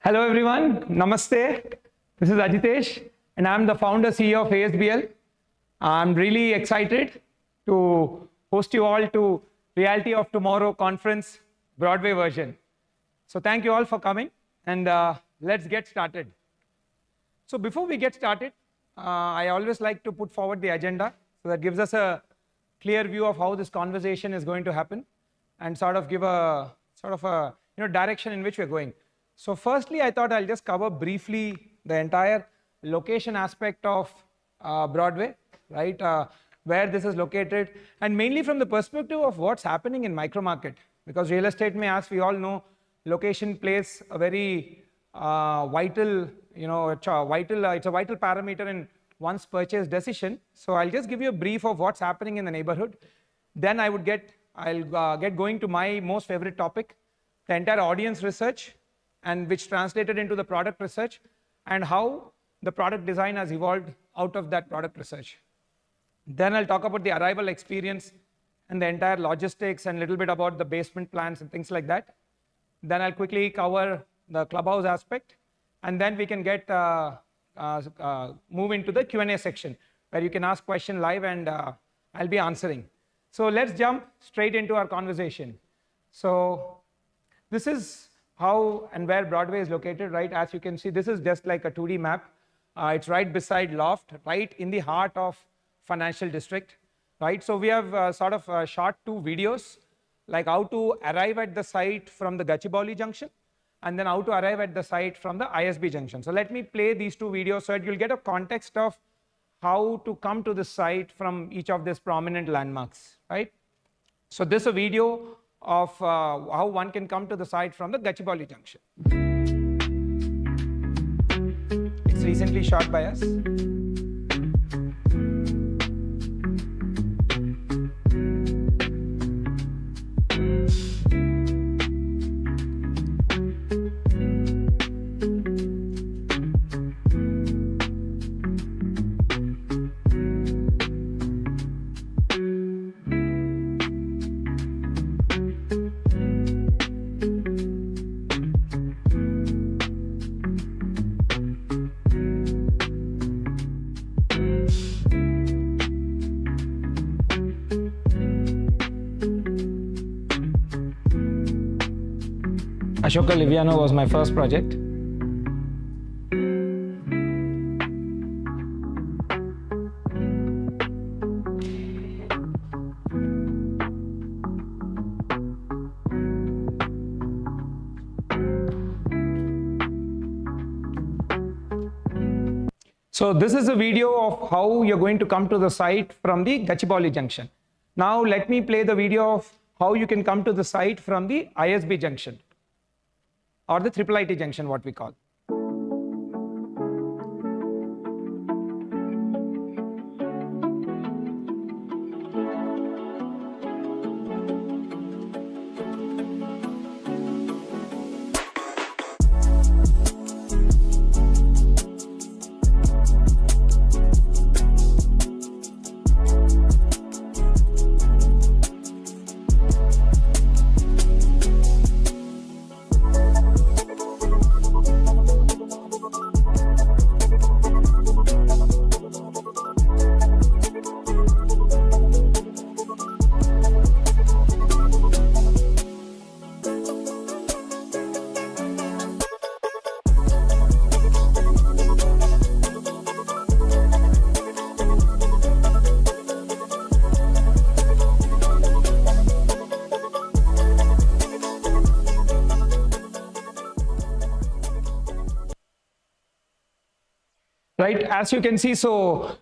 Hello everyone, Namaste. This is Ajitesh and I'm the founder CEO of ASBL. I'm really excited to host you all to Reality of Tomorrow conference Broadway version. So thank you all for coming and let's get started. So before we get started, I always like to put forward the agenda so that gives us a clear view of how this conversation is going to happen and sort of give a direction in which we're going. So firstly, I thought I'll just cover briefly the entire location aspect of Broadway, right? Where this is located, and mainly from the perspective of what's happening in micro market. Because real estate, as we all know, location plays a very vital, it's a vital parameter in one's purchase decision. So I'll just give you a brief of what's happening in the neighborhood. Then I'll get going to my most favorite topic, the entire audience research, and which translated into the product research and how the product design has evolved out of that product research. Then I'll talk about the arrival experience and the entire logistics and a little bit about the basement plans and things like that. Then I'll quickly cover the clubhouse aspect, and then we can get move into the Q&A section where you can ask questions live and I'll be answering. So let's jump straight into our conversation. So this is how and where Broadway is located, right? As you can see, this is just like a 2D map. It's right beside Loft, right in the heart of financial district, right? So we have shot 2 videos, like how to arrive at the site from the Gachibowli junction, and then how to arrive at the site from the ISB junction. So let me play these 2 videos so that you'll get a context of how to come to the site from each of these prominent landmarks, right? So this is a video of how one can come to the site from the Gachibowli junction. it's recently shot by us. Ashoka Liviano was my first project. So this is a video of how you're going to come to the site from the Gachibowli junction. Now let me play the video of how you can come to the site from the ISB junction, or the IIIT junction, what we call. Right, as you can see, so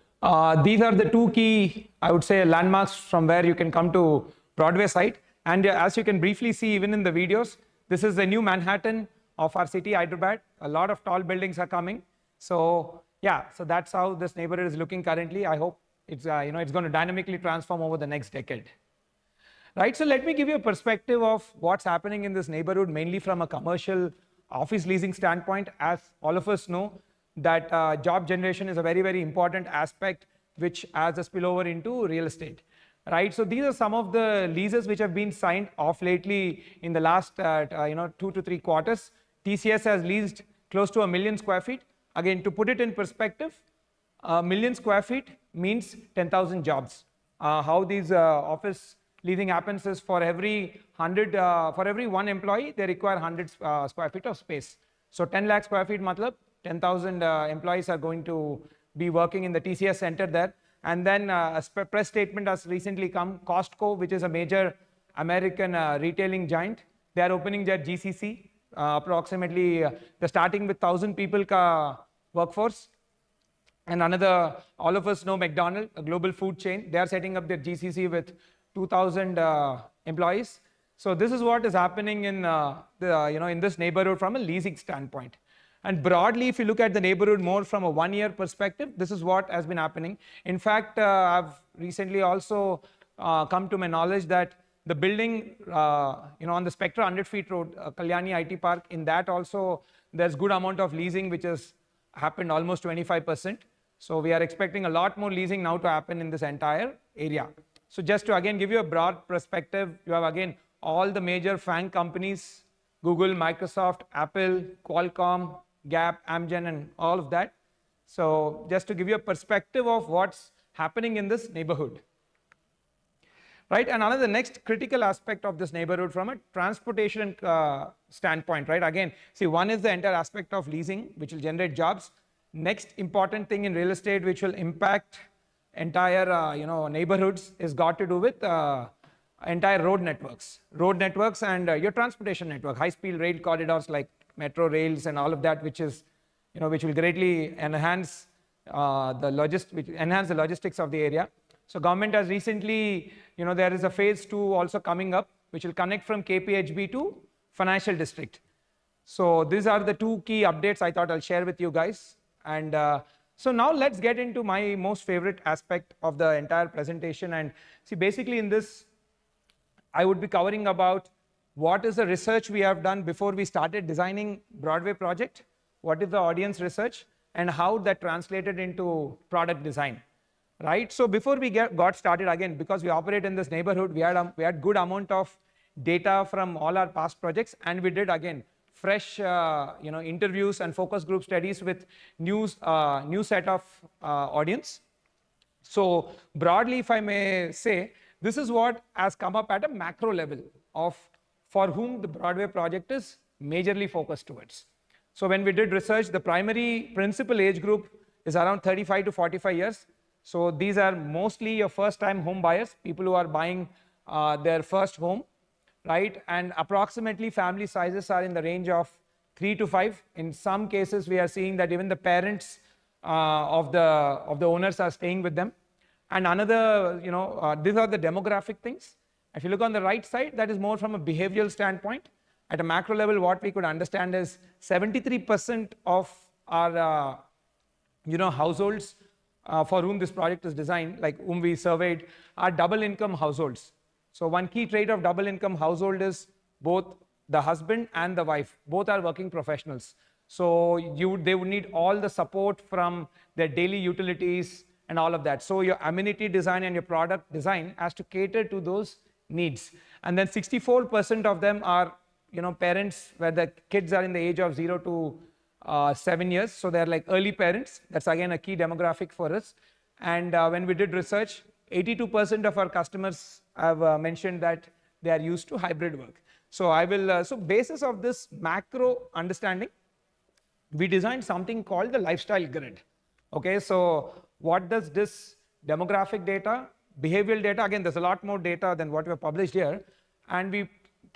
these are the two key, I would say, landmarks from where you can come to Broadway site. And as you can briefly see even in the videos, this is the new Manhattan of our city, Hyderabad. A lot of tall buildings are coming. So yeah, so that's how this neighborhood is looking currently. I hope it's it's going to dynamically transform over the next decade. Right, so let me give you a perspective of what's happening in this neighborhood, mainly from a commercial office leasing standpoint. As all of us know, that job generation is a very, very important aspect which adds a spillover into real estate, right? So these are some of the leases which have been signed off lately in the last 2 to 3 quarters. TCS has leased close to 1 million square feet. Again, to put it in perspective, 1 million square feet means 10,000 jobs. How these office leasing happens is for every 1 employee, they require 100 square feet of space. So 10 lakh square feet matlab 10,000 employees are going to be working in the TCS center there. And then a press statement has recently come. Costco, which is a major American retailing giant, they are opening their GCC. Approximately, they're starting with 1,000 people ka workforce. And another, all of us know McDonald's, a global food chain. They are setting up their GCC with 2,000 employees. So this is what is happening in in this neighborhood from a leasing standpoint. And broadly, if you look at the neighborhood more from a 1-year perspective, this is what has been happening. In fact, I've recently also come to my knowledge that the building, on the Spectra 100 feet road, Kalyani IT Park, in that also there's good amount of leasing which has happened, almost 25%. So we are expecting a lot more leasing now to happen in this entire area. So just to again give you a broad perspective, you have again all the major FANG companies, Google, Microsoft, Apple, Qualcomm, Gap, Amgen, and all of that. So just to give you a perspective of what's happening in this neighborhood. Right, and another next critical aspect of this neighborhood from a transportation standpoint, right? Again, see, one is the entire aspect of leasing, which will generate jobs. Next important thing in real estate, which will impact entire neighborhoods, is got to do with entire road networks and your transportation network, high-speed rail corridors like metro rails and all of that, which will greatly enhance the logistics of the area. So government has recently, there is a phase 2 also coming up, which will connect from KPHB to financial district. So these are the two key updates I thought I'll share with you guys. And so now let's get into my most favorite aspect of the entire presentation. And see, basically in this, I would be covering about what is the research we have done before we started designing Broadway project, what is the audience research, and how that translated into product design, right? So before we got started, again, because we operate in this neighborhood, we had good amount of data from all our past projects, and we did, again, fresh interviews and focus group studies with new set of audience. So broadly, if I may say, this is what has come up at a macro level of for whom the Broadway project is majorly focused towards. So when we did research, the primary principal age group is around 35 to 45 years. So these are mostly your first-time home buyers, people who are buying their first home, right? And approximately family sizes are in the range of 3 to 5. In some cases, we are seeing that even the parents of the owners are staying with them. And another, these are the demographic things. If you look on the right side, that is more from a behavioral standpoint. At a macro level, what we could understand is 73% of our households for whom this project is designed, like whom we surveyed, are double income households. So one key trait of double income household is both the husband and the wife, both are working professionals. So they would need all the support from their daily utilities and all of that. So your amenity design and your product design has to cater to those needs. And then 64% of them are parents where the kids are in the age of 0 to 7 years. So they're like early parents. That's again a key demographic for us. And when we did research, 82% of our customers have mentioned that they are used to hybrid work. So so basis of this macro understanding, we designed something called the lifestyle grid. Okay, so what does this demographic data, behavioral data, again, there's a lot more data than what we have published here, and we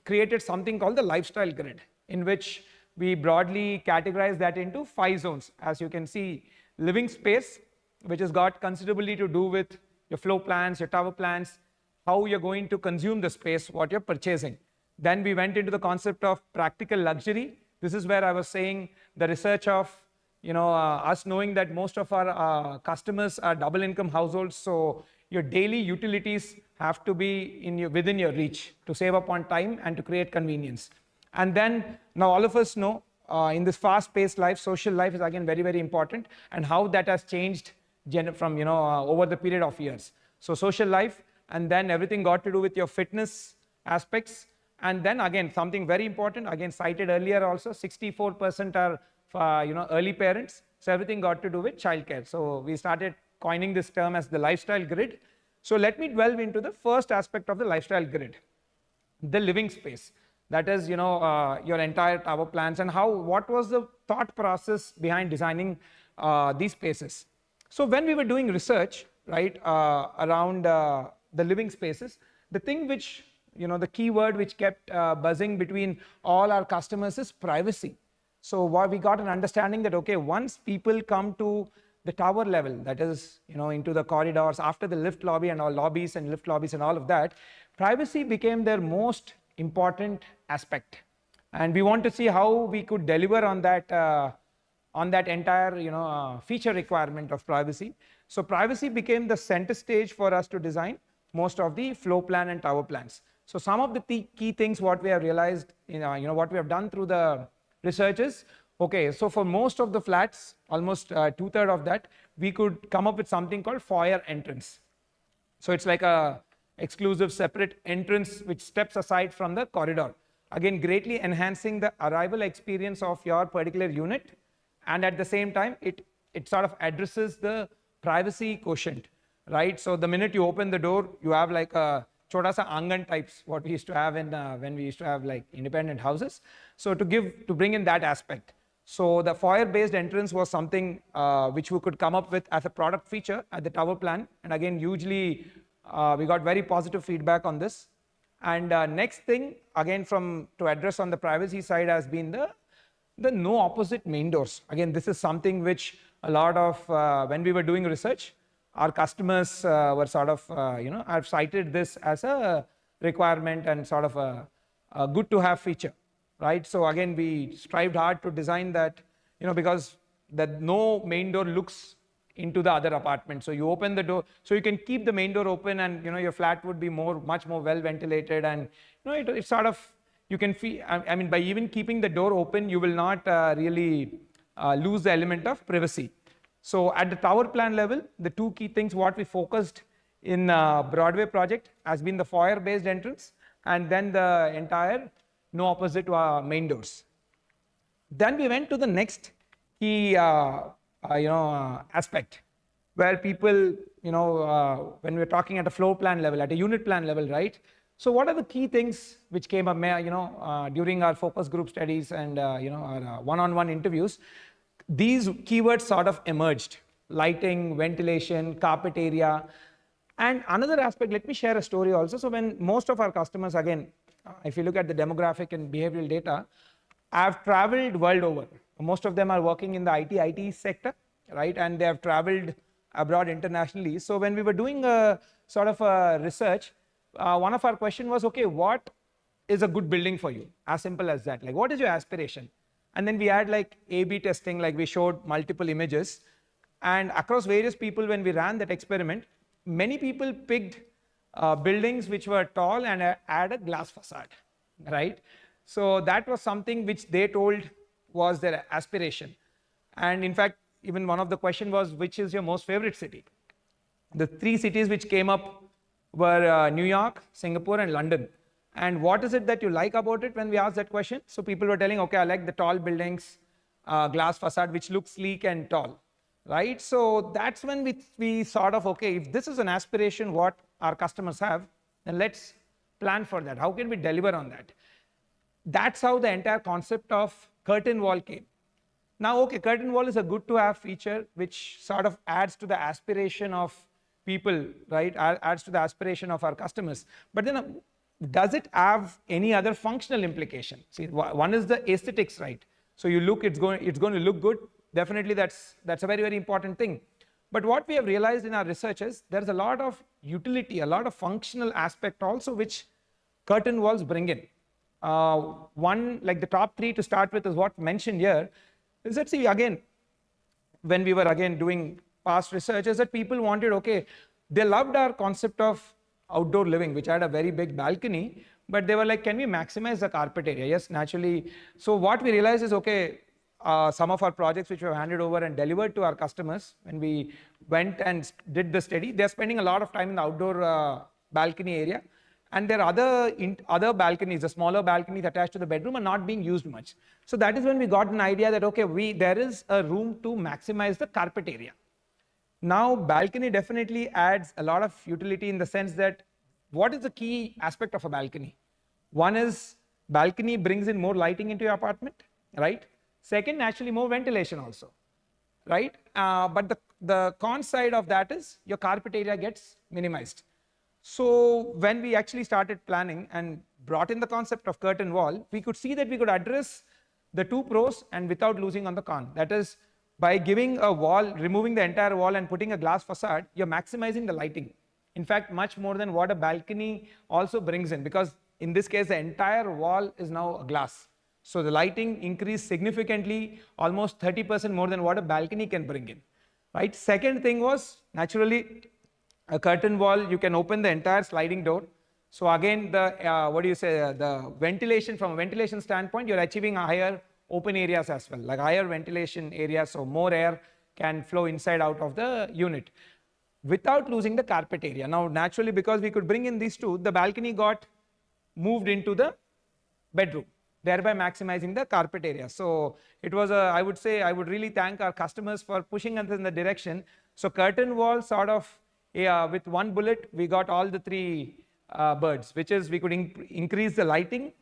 created something called the lifestyle grid, in which we broadly categorize that into 5 zones. As you can see, living space, which has got considerably to do with your floor plans, your tower plans, how you're going to consume the space, what you're purchasing. Then we went into the concept of practical luxury. This is where I was saying the research of us knowing that most of our customers are double income households. So your daily utilities have to be within your reach to save up on time and to create convenience. And then now all of us know in this fast-paced life, social life is again very, very important, and how that has changed from over the period of years. So social life, and then everything got to do with your fitness aspects. And then again, something very important, again cited earlier also, 64% are early parents. So everything got to do with childcare. So we started coining this term as the lifestyle grid. So let me delve into the first aspect of the lifestyle grid, the living space. That is, your entire tower plans, and what was the thought process behind designing these spaces. So when we were doing research, right, around the living spaces, the thing which, the keyword which kept buzzing between all our customers is privacy. So what we got an understanding that, okay, once people come to the tower level, that is, into the corridors, after the lift lobby and all lobbies and lift lobbies and all of that, privacy became their most important aspect. And we want to see how we could deliver on that entire, feature requirement of privacy. So privacy became the center stage for us to design most of the floor plan and tower plans. So some of the key things what we have realized, what we have done through the research is, okay, so for most of the flats, almost 2/3 of that, we could come up with something called foyer entrance. So it's like a exclusive separate entrance which steps aside from the corridor. Again, greatly enhancing the arrival experience of your particular unit. And at the same time, it sort of addresses the privacy quotient, right? So the minute you open the door, you have like a chota sa angan types, what we used to have in when we used to have like independent houses. So to bring in that aspect. So the foyer-based entrance was something which we could come up with as a product feature at the tower plan. And again, hugely, we got very positive feedback on this. And next thing, again, to address on the privacy side has been the no opposite main doors. Again, this is something which a lot of, when we were doing research, our customers were sort of, have cited this as a requirement and sort of a good to have feature, right? So again, we strived hard to design that, because that no main door looks into the other apartment. So you open the door, so you can keep the main door open, and your flat would be much more well ventilated, and it sort of, you can feel, I mean, by even keeping the door open, you will not really lose the element of privacy. So at the tower plan level, the two key things what we focused in Broadway project has been the foyer based entrance, and then the entire no opposite main doors. Then we went to the next key aspect, where people, when we're talking at a floor plan level, at a unit plan level, right? So what are the key things which came up, during our focus group studies and our one-on-one interviews? These keywords sort of emerged: lighting, ventilation, carpet area. And another aspect, let me share a story also. So when most of our customers, again, if you look at the demographic and behavioral data, have traveled world over. Most of them are working in the IT sector, right? And they have traveled abroad internationally. So when we were doing a sort of a research, one of our question was, okay, what is a good building for you? As simple as that. Like, what is your aspiration? And then we had like A/B testing, like we showed multiple images. And across various people, when we ran that experiment, many people picked buildings which were tall and had a glass facade, right? So that was something which they told was their aspiration. And in fact, even one of the question was, which is your most favorite city? The three cities which came up were New York, Singapore, and London. And what is it that you like about it when we asked that question? So people were telling, okay, I like the tall buildings, glass facade, which looks sleek and tall, right? So that's when we sort of, okay, if this is an aspiration what our customers have, then let's plan for that. How can we deliver on that? That's how the entire concept of curtain wall came. Now, okay, curtain wall is a good to have feature which sort of adds to the aspiration of people, right? Adds to the aspiration of our customers. But then does it have any other functional implication? See, one is the aesthetics, right? So you look, it's going to look good. Definitely that's a very, very important thing. But what we have realized in our research is there's a lot of utility, a lot of functional aspect also which curtain walls bring in. One, like the top three to start with, is what mentioned here, is that, see, again, when we were again doing past research, is that people wanted, okay, they loved our concept of outdoor living, which had a very big balcony, but they were like, can we maximize the carpet area? Yes, naturally. So what we realized is, okay, some of our projects which we have handed over and delivered to our customers, when we went and did the study, they're spending a lot of time in the outdoor balcony area. And there are other balconies, the smaller balconies attached to the bedroom, are not being used much. So that is when we got an idea that, okay, there is a room to maximize the carpet area. Now, balcony definitely adds a lot of utility in the sense that, what is the key aspect of a balcony? One is, balcony brings in more lighting into your apartment, right? Second, naturally more ventilation also, right? But the con side of that is your carpet area gets minimized. So when we actually started planning and brought in the concept of curtain wall, we could see that we could address the two pros and without losing on the con. That is, by giving a wall, removing the entire wall and putting a glass facade, you're maximizing the lighting. In fact, much more than what a balcony also brings in, because in this case, the entire wall is now a glass. So the lighting increased significantly, almost 30% more than what a balcony can bring in, right? Second thing was, naturally, a curtain wall, you can open the entire sliding door. So again, the ventilation, from a ventilation standpoint, you're achieving a higher open areas as well, like higher ventilation areas, so more air can flow inside out of the unit without losing the carpet area. Now, naturally, because we could bring in these two, the balcony got moved into the bedroom, thereby maximizing the carpet area. So it was I would say, I would really thank our customers for pushing us in the direction. So curtain wall sort of, with one bullet, we got all the three birds, which is we could increase the lighting,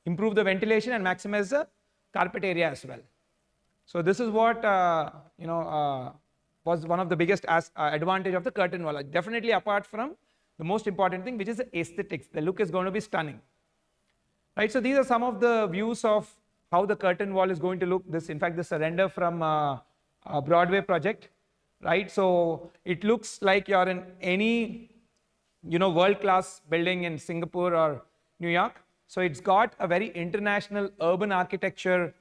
improve the ventilation, and maximize the carpet area as well. So this is what was one of the biggest advantage of the curtain wall. Definitely apart from the most important thing, which is the aesthetics. The look is going to be stunning, right? So these are some of the views of how the curtain wall is going to look. This, in fact, this is a render from a Broadway project, right? So it looks like you're in any world-class building in Singapore or New York. So it's got a very international urban architecture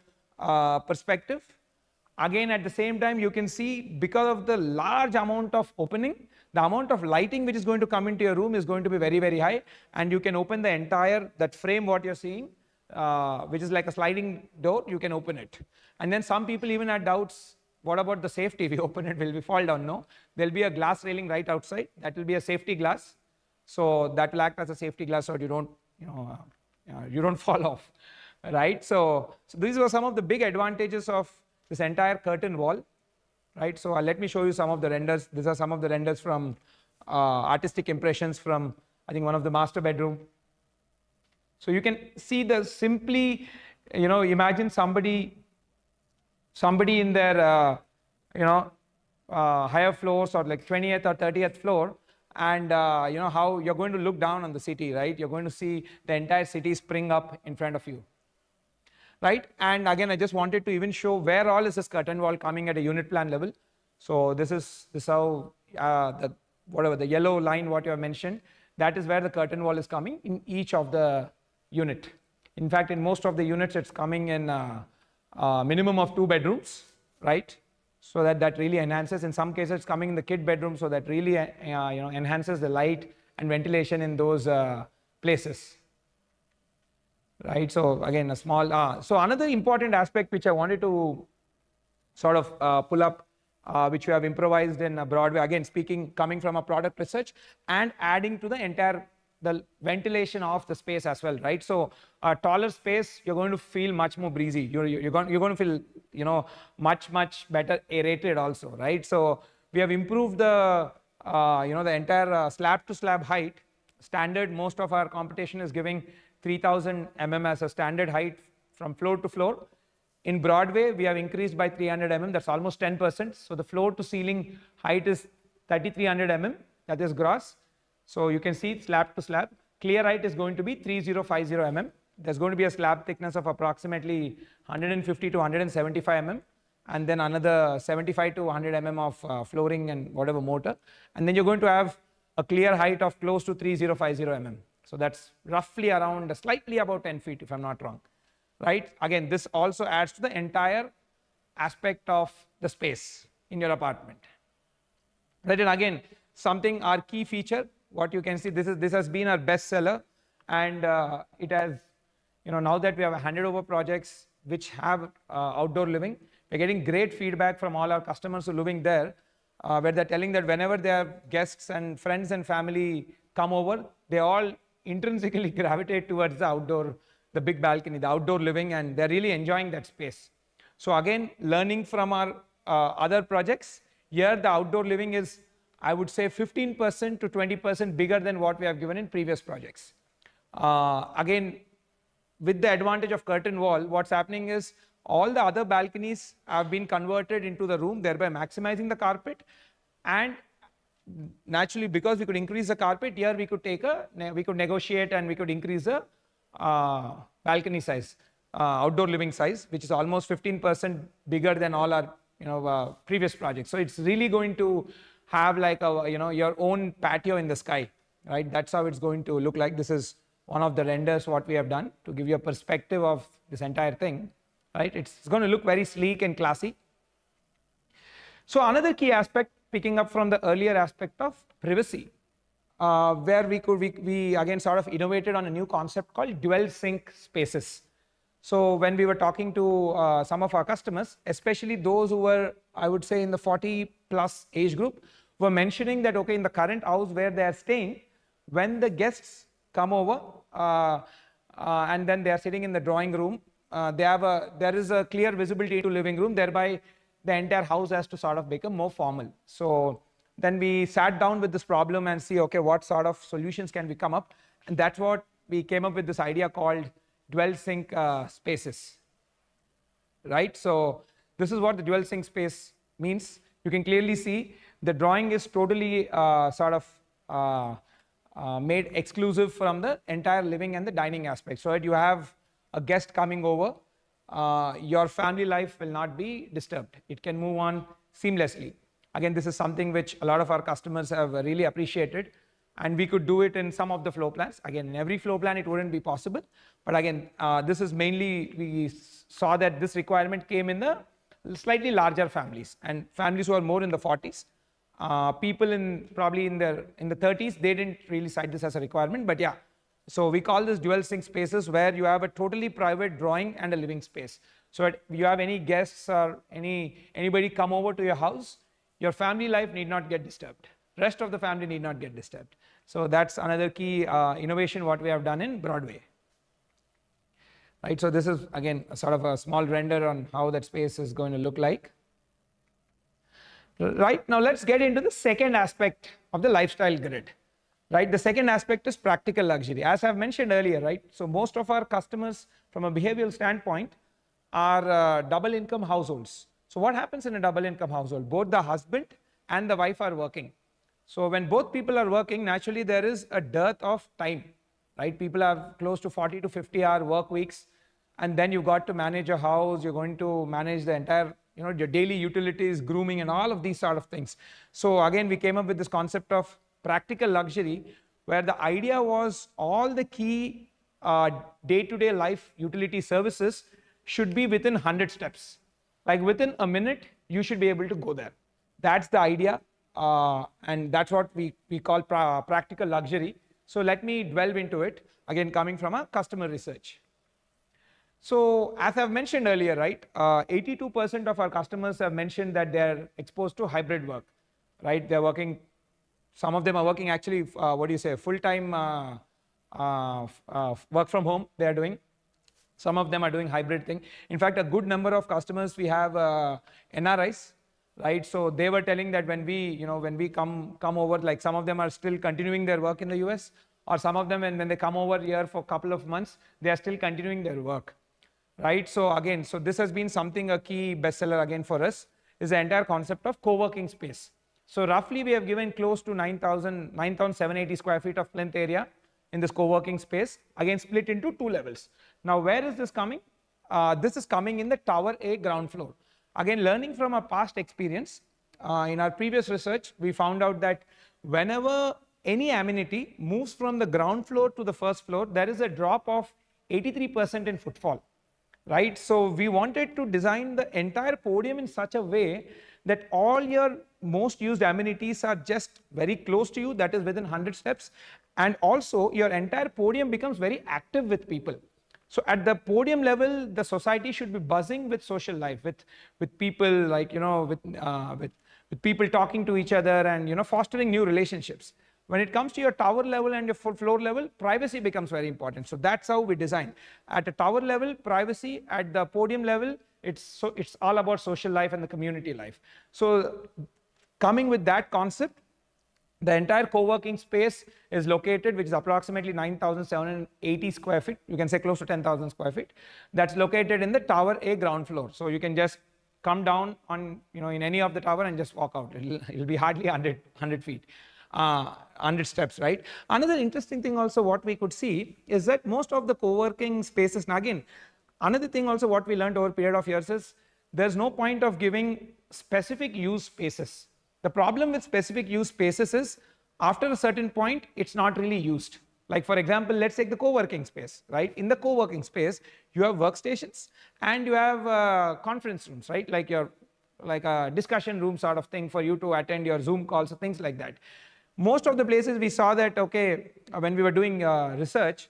perspective. Again, at the same time, you can see because of the large amount of opening, the amount of lighting which is going to come into your room is going to be very, very high. And you can open the entire, that frame what you're seeing, which is like a sliding door, you can open it. And then some people even had doubts, what about the safety? We open it, will we fall down? No, there'll be a glass railing right outside. That will be a safety glass. So that will act as a safety glass so you don't, you don't fall off, right? So these were some of the big advantages of this entire curtain wall, right? So let me show you some of the renders. These are some of the renders from artistic impressions from, I think, one of the master bedroom. So you can see the simply, imagine somebody in their, higher floors or like 20th or 30th floor, and how you're going to look down on the city, right? You're going to see the entire city spring up in front of you, right? And again, I just wanted to even show where all is this curtain wall coming at a unit plan level. So this how the yellow line what you have mentioned, that is where the curtain wall is coming in each of the unit. In fact, in most of the units, it's coming in minimum of 2 bedrooms, right? So that really enhances. In some cases, it's coming in the kid bedroom, so that really enhances the light and ventilation in those places, right? So again, a small. So another important aspect which I wanted to sort of pull up, which we have improvised in Broadway. Again, coming from a product research and adding to the ventilation of the space as well, right? So a taller space, you're going to feel much more breezy. You're going to feel, much better aerated also, right? So we have improved the, the entire slab to slab height. Standard, most of our competition is giving 3000 mm as a standard height from floor to floor. In Broadway, we have increased by 300 mm. That's almost 10%. So the floor to ceiling height is 3300 mm. That is gross. So you can see slab to slab. Clear height is going to be 3050 mm. There's going to be a slab thickness of approximately 150 to 175 mm. And then another 75 to 100 mm of flooring and whatever mortar. And then you're going to have a clear height of close to 3050 mm. So that's roughly around slightly about 10 feet, if I'm not wrong, right? Again, this also adds to the entire aspect of the space in your apartment, right? And again, something, our key feature, what you can see, this has been our best seller, and it has, now that we have handed over projects which have outdoor living, we're getting great feedback from all our customers who are living there, where they're telling that whenever their guests and friends and family come over, they all intrinsically gravitate towards the outdoor, the big balcony, the outdoor living, and they're really enjoying that space. So again, learning from our other projects, here the outdoor living is, I would say, 15% to 20% bigger than what we have given in previous projects. Again, with the advantage of curtain wall, what's happening is all the other balconies have been converted into the room, thereby maximizing the carpet. And naturally, because we could increase the carpet, here we could we could negotiate and we could increase the balcony size, outdoor living size, which is almost 15% bigger than all our previous projects. So it's really going to have like a, your own patio in the sky, right? That's how it's going to look like. This is one of the renders what we have done to give you a perspective of this entire thing, right? It's going to look very sleek and classy. So another key aspect, picking up from the earlier aspect of privacy, where we again sort of innovated on a new concept called dual sync spaces. So when we were talking to some of our customers, especially those who were, I would say, in the 40+ age group, were mentioning that, okay, in the current house where they are staying, when the guests come over and then they are sitting in the drawing room, there is a clear visibility to living room, thereby the entire house has to sort of become more formal. So then we sat down with this problem and see, okay, what sort of solutions can we come up? And that's what we came up with, this idea called dual sync spaces, right? So this is what the dual sync space means. You can clearly see the drawing is totally sort of made exclusive from the entire living and the dining aspect. So that you have a guest coming over, your family life will not be disturbed. It can move on seamlessly. Again, this is something which a lot of our customers have really appreciated, and we could do it in some of the floor plans. Again, in every floor plan, it wouldn't be possible. But again, this is mainly, we saw that this requirement came in the slightly larger families and families who are more in the 40s. People probably in the 30s, they didn't really cite this as a requirement, but yeah. So we call this dual sink spaces, where you have a totally private drawing and a living space. So if you have any guests or anybody come over to your house, your family life need not get disturbed. Rest of the family need not get disturbed. So that's another key innovation what we have done in Broadway. Right, so this is again a sort of a small render on how that space is going to look like. Right, now let's get into the second aspect of the lifestyle grid. Right, the second aspect is practical luxury. As I've mentioned earlier, right, so most of our customers from a behavioral standpoint are double income households. So what happens in a double income household? Both the husband and the wife are working. So when both people are working, naturally there is a dearth of time, right? People have close to 40 to 50-hour work weeks, and then you got to manage a house, you're going to manage the entire, your daily utilities, grooming, and all of these sort of things. So again, we came up with this concept of practical luxury, where the idea was all the key day-to-day life utility services should be within 100 steps. Like within a minute, you should be able to go there. That's the idea, and that's what we call practical luxury. So let me delve into it, again coming from a customer research. So as I've mentioned earlier, right, 82% of our customers have mentioned that they're exposed to hybrid work, right? They're working, some of them are working actually, full-time work from home they are doing. Some of them are doing hybrid thing. In fact, a good number of customers we have NRIs, right? So they were telling that when we come over, like some of them are still continuing their work in the US, or some of them when they come over here for a couple of months, they are still continuing their work, right? So again, so this has been something, a key bestseller again for us, is the entire concept of co-working space. So roughly we have given close to 9,780 square feet of plinth area in this co-working space, again split into 2 levels. Now where is this coming? This is coming in the Tower A ground floor. Again, learning from our past experience, in our previous research, we found out that whenever any amenity moves from the ground floor to the first floor, there is a drop of 83% in footfall, right? So we wanted to design the entire podium in such a way that all your most used amenities are just very close to you, that is within 100 steps, and also your entire podium becomes very active with people. So at the podium level, the society should be buzzing with social life, with people, like, with people talking to each other and, fostering new relationships. When it comes to your tower level and your full floor level, privacy becomes very important. So that's how we design. At a tower level, privacy; at the podium level, it's all about social life and the community life. So coming with that concept, the entire co-working space is located, which is approximately 9,780 square feet. You can say close to 10,000 square feet. That's located in the Tower A ground floor. So you can just come down on, in any of the tower and just walk out. It'll be hardly 100 feet, 100 steps, right? Another interesting thing also what we could see is that most of the co-working spaces, now again, another thing also what we learned over a period of years is there's no point of giving specific use spaces. The problem with specific use spaces is after a certain point, it's not really used. Like for example, let's take the co-working space, right? In the co-working space, you have workstations and you have conference rooms, right? Like a discussion room sort of thing for you to attend your Zoom calls or things like that. Most of the places we saw that, okay, when we were doing research,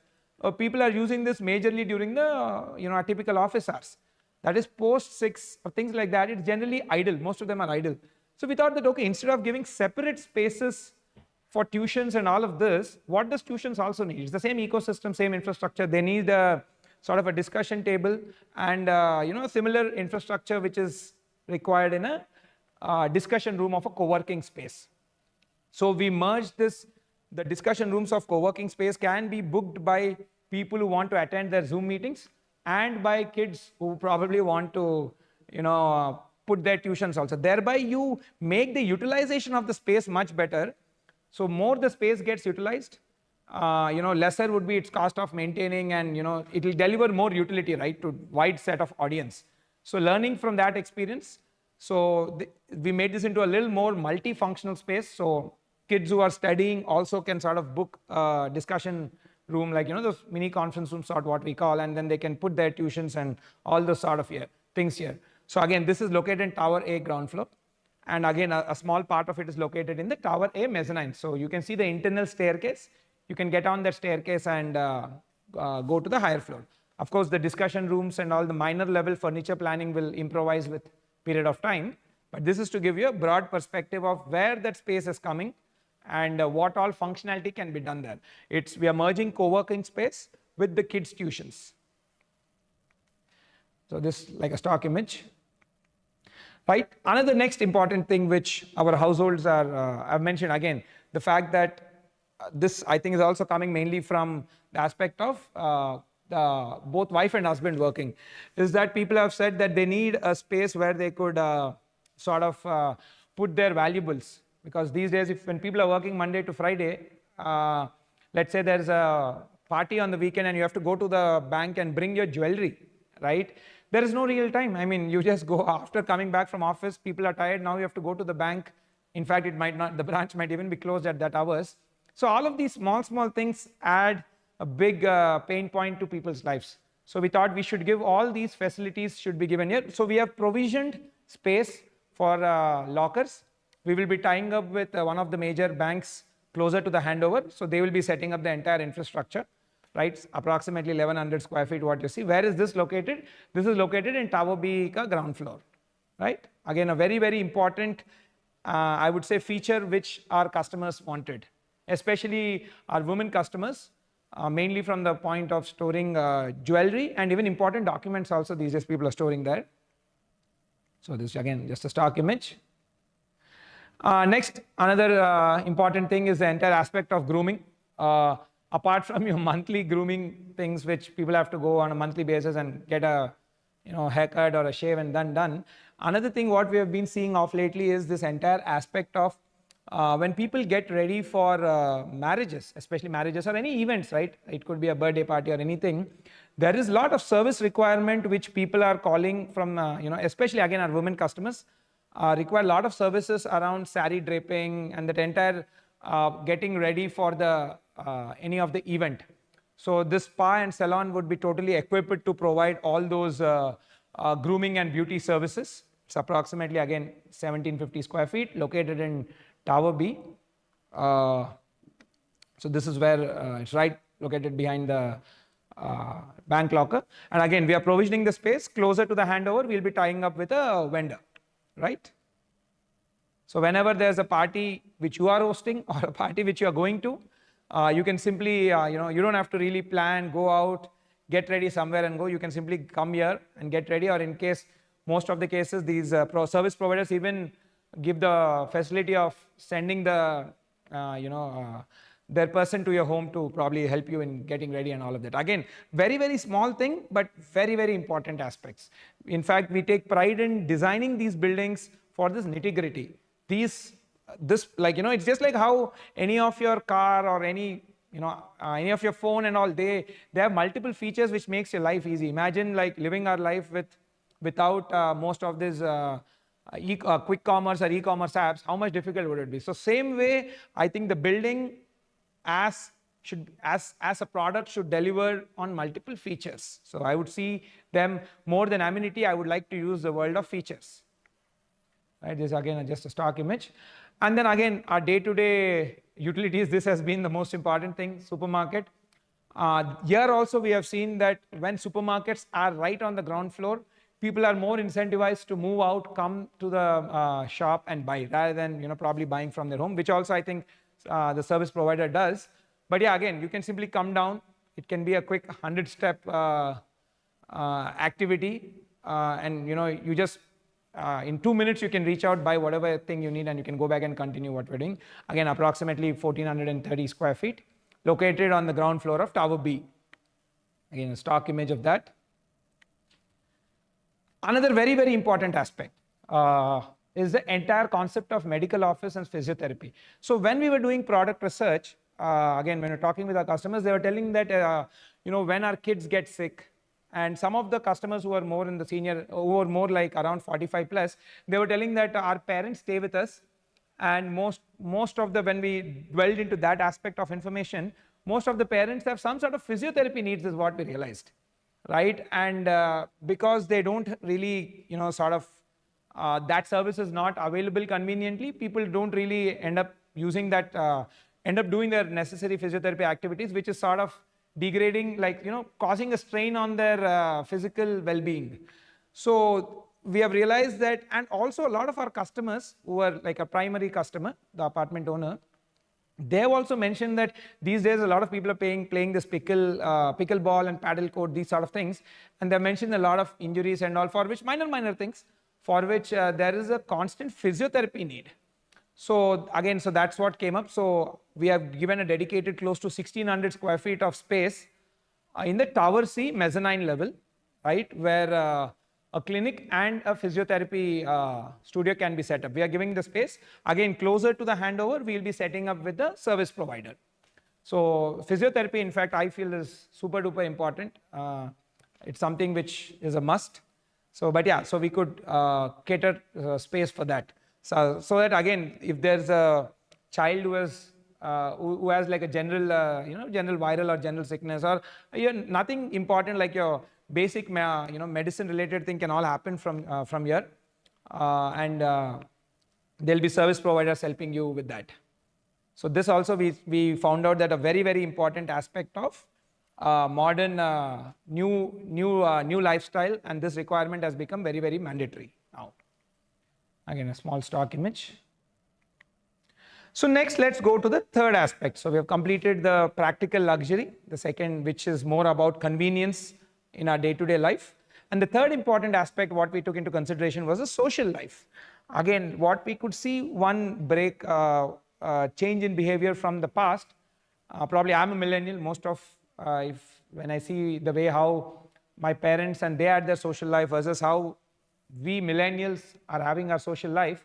people are using this majorly during the typical office hours. That is post 6 or things like that. It's generally idle. Most of them are idle. So we thought that, okay, instead of giving separate spaces for tuitions and all of this, what does tuitions also need? It's the same ecosystem, same infrastructure. They need a sort of a discussion table and similar infrastructure which is required in a discussion room of a co-working space. So we merged this. The discussion rooms of co-working space can be booked by people who want to attend their Zoom meetings and by kids who probably want to, put their tuitions also. Thereby you make the utilization of the space much better. So more the space gets utilized, lesser would be its cost of maintaining, and it will deliver more utility, right, to wide set of audience. So learning from that experience, so we made this into a little more multifunctional space. So kids who are studying also can sort of book a discussion room, like those mini conference rooms, sort what we call, and then they can put their tuitions and all those sort of things here. So again, this is located in Tower A ground floor. And again, a small part of it is located in the Tower A mezzanine. So you can see the internal staircase. You can get on that staircase and go to the higher floor. Of course, the discussion rooms and all the minor level furniture planning will improvise with period of time. But this is to give you a broad perspective of where that space is coming and what all functionality can be done there. We are merging co-working space with the kids' tuitions. So this like a stock image. Right. Another next important thing which our households are, I've mentioned again, the fact that this I think is also coming mainly from the aspect of both wife and husband working, is that people have said that they need a space where they could sort of put their valuables. Because these days, when people are working Monday to Friday, let's say there's a party on the weekend and you have to go to the bank and bring your jewelry, right? There is no real time. I mean, you just go after coming back from office, people are tired, now you have to go to the bank. In fact, it might not, the branch might even be closed at that hours. So all of these small things add a big pain point to people's lives. So we thought we should give all these facilities should be given here. So we have provisioned space for lockers. We will be tying up with one of the major banks closer to the handover. So they will be setting up the entire infrastructure. Right, approximately 1100 square feet what you see. Where is this located? This is located in Tower B ka ground floor. Right, again a very, very important I would say feature which our customers wanted, especially our women customers, mainly from the point of storing jewelry and even important documents also these days people are storing there. So this again just a stock image. Next, another important thing is the entire aspect of grooming. Apart from your monthly grooming things, which people have to go on a monthly basis and get a haircut or a shave and done. Another thing what we have been seeing of lately is this entire aspect of when people get ready for marriages, especially marriages or any events, right? It could be a birthday party or anything. There is a lot of service requirement which people are calling from, especially again our women customers require a lot of services around saree draping and that entire getting ready for the any of the event. So this spa and salon would be totally equipped to provide all those grooming and beauty services. It's approximately again 1750 square feet located in Tower B. So this is where it's right located behind the bank locker. And again, we are provisioning the space closer to the handover. We'll be tying up with a vendor, right? So whenever there's a party which you are hosting or a party which you are going to, you can simply, you don't have to really plan, go out, get ready somewhere and go. You can simply come here and get ready, or in case, most of the cases, these service providers even give the facility of sending the, their person to your home to probably help you in getting ready and all of that. Again, very, very small thing, but very, very important aspects. In fact, we take pride in designing these buildings for this nitty-gritty. It's just like how any of your car or any of your phone and all, they have multiple features which makes your life easy. Imagine like living our life without most of these quick commerce or e-commerce apps. How much difficult would it be? So same way, I think the building as a product should deliver on multiple features. So I would see them more than amenity. I would like to use the word of features. Right, this is again just a stock image. And then again, our day-to-day utilities, this has been the most important thing, supermarket. Here also we have seen that when supermarkets are right on the ground floor, people are more incentivized to move out, come to the shop and buy, rather than probably buying from their home, which also I think the service provider does. But yeah, again, you can simply come down. It can be a quick 100-step activity, and you just in 2 minutes you can reach out, buy whatever thing you need, and you can go back and continue what we're doing. Again, approximately 1430 square feet, located on the ground floor of Tower B. Again, a stock image of that. Another very, very important aspect is the entire concept of medical office and physiotherapy. So when we were doing product research, again, when we're talking with our customers, they were telling that when our kids get sick, and some of the customers who are more in the senior, who are more like around 45 plus, they were telling that our parents stay with us, and most of the, when we dwelled into that aspect of information, most of the parents have some sort of physiotherapy needs is what we realized. right? And because they don't really, that service is not available conveniently, people don't really end up using that, end up doing their necessary physiotherapy activities, which is sort of degrading, causing a strain on their physical well-being. So we have realized that, and also a lot of our customers who are like a primary customer, the apartment owner, they have also mentioned that these days a lot of people are playing this pickleball and paddle court, these sort of things, and they mentioned a lot of injuries and all, for which minor things, for which there is a constant physiotherapy need. So again, so that's what came up. So we have given a dedicated close to 1600 square feet of space in the Tower C mezzanine level, right, where a clinic and a physiotherapy studio can be set up. We are giving the space. Again, closer to the handover, we will be setting up with the service provider. So physiotherapy, in fact, I feel is super duper important. It's something which is a must. So, but yeah, so we could cater space for that. So that again, if there's a child who has like a general, general viral or general sickness, or nothing important like your basic, medicine related thing can all happen from here, and there'll be service providers helping you with that. So this also we found out that a very important aspect of modern new lifestyle, and this requirement has become very mandatory now. Again, a small stock image. So next, let's go to the third aspect. So we have completed the practical luxury, the second, which is more about convenience in our day-to-day life. And the third important aspect what we took into consideration was the social life. Again, what we could see, one break, change in behavior from the past. Probably I'm a millennial. Most of, when I see the way how my parents and they had their social life versus how we millennials are having our social life,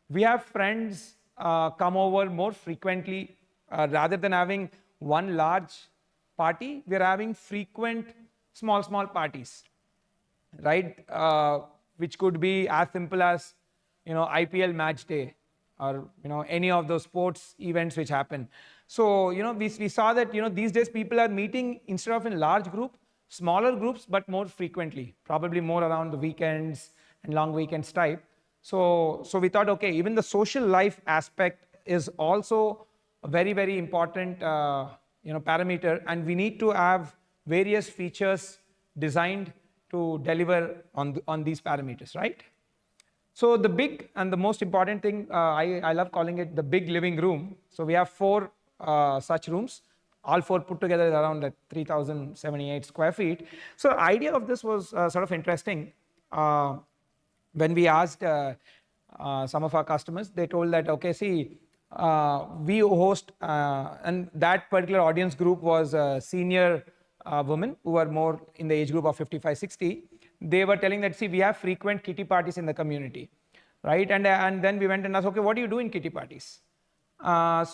we have friends come over more frequently. Rather than having one large party, we are having frequent small parties, right? Which could be as simple as, IPL match day, or any of those sports events which happen. So we saw that these days people are meeting instead of in large group, smaller groups, but more frequently, probably more around the weekends and long weekends type. So we thought, okay, even the social life aspect is also a very important parameter, and we need to have various features designed to deliver on these parameters, right? So the big and the most important thing, I love calling it the big living room. So we have 4 such rooms, all 4 put together is around 3,078 square feet. So the idea of this was sort of interesting. When we asked some of our customers, they told that, okay, see, we host, and that particular audience group was senior women who were more in the age group of 55-60. They were telling that, see, we have frequent kitty parties in the community, right? And then we went and asked, okay, what do you do in kitty parties? And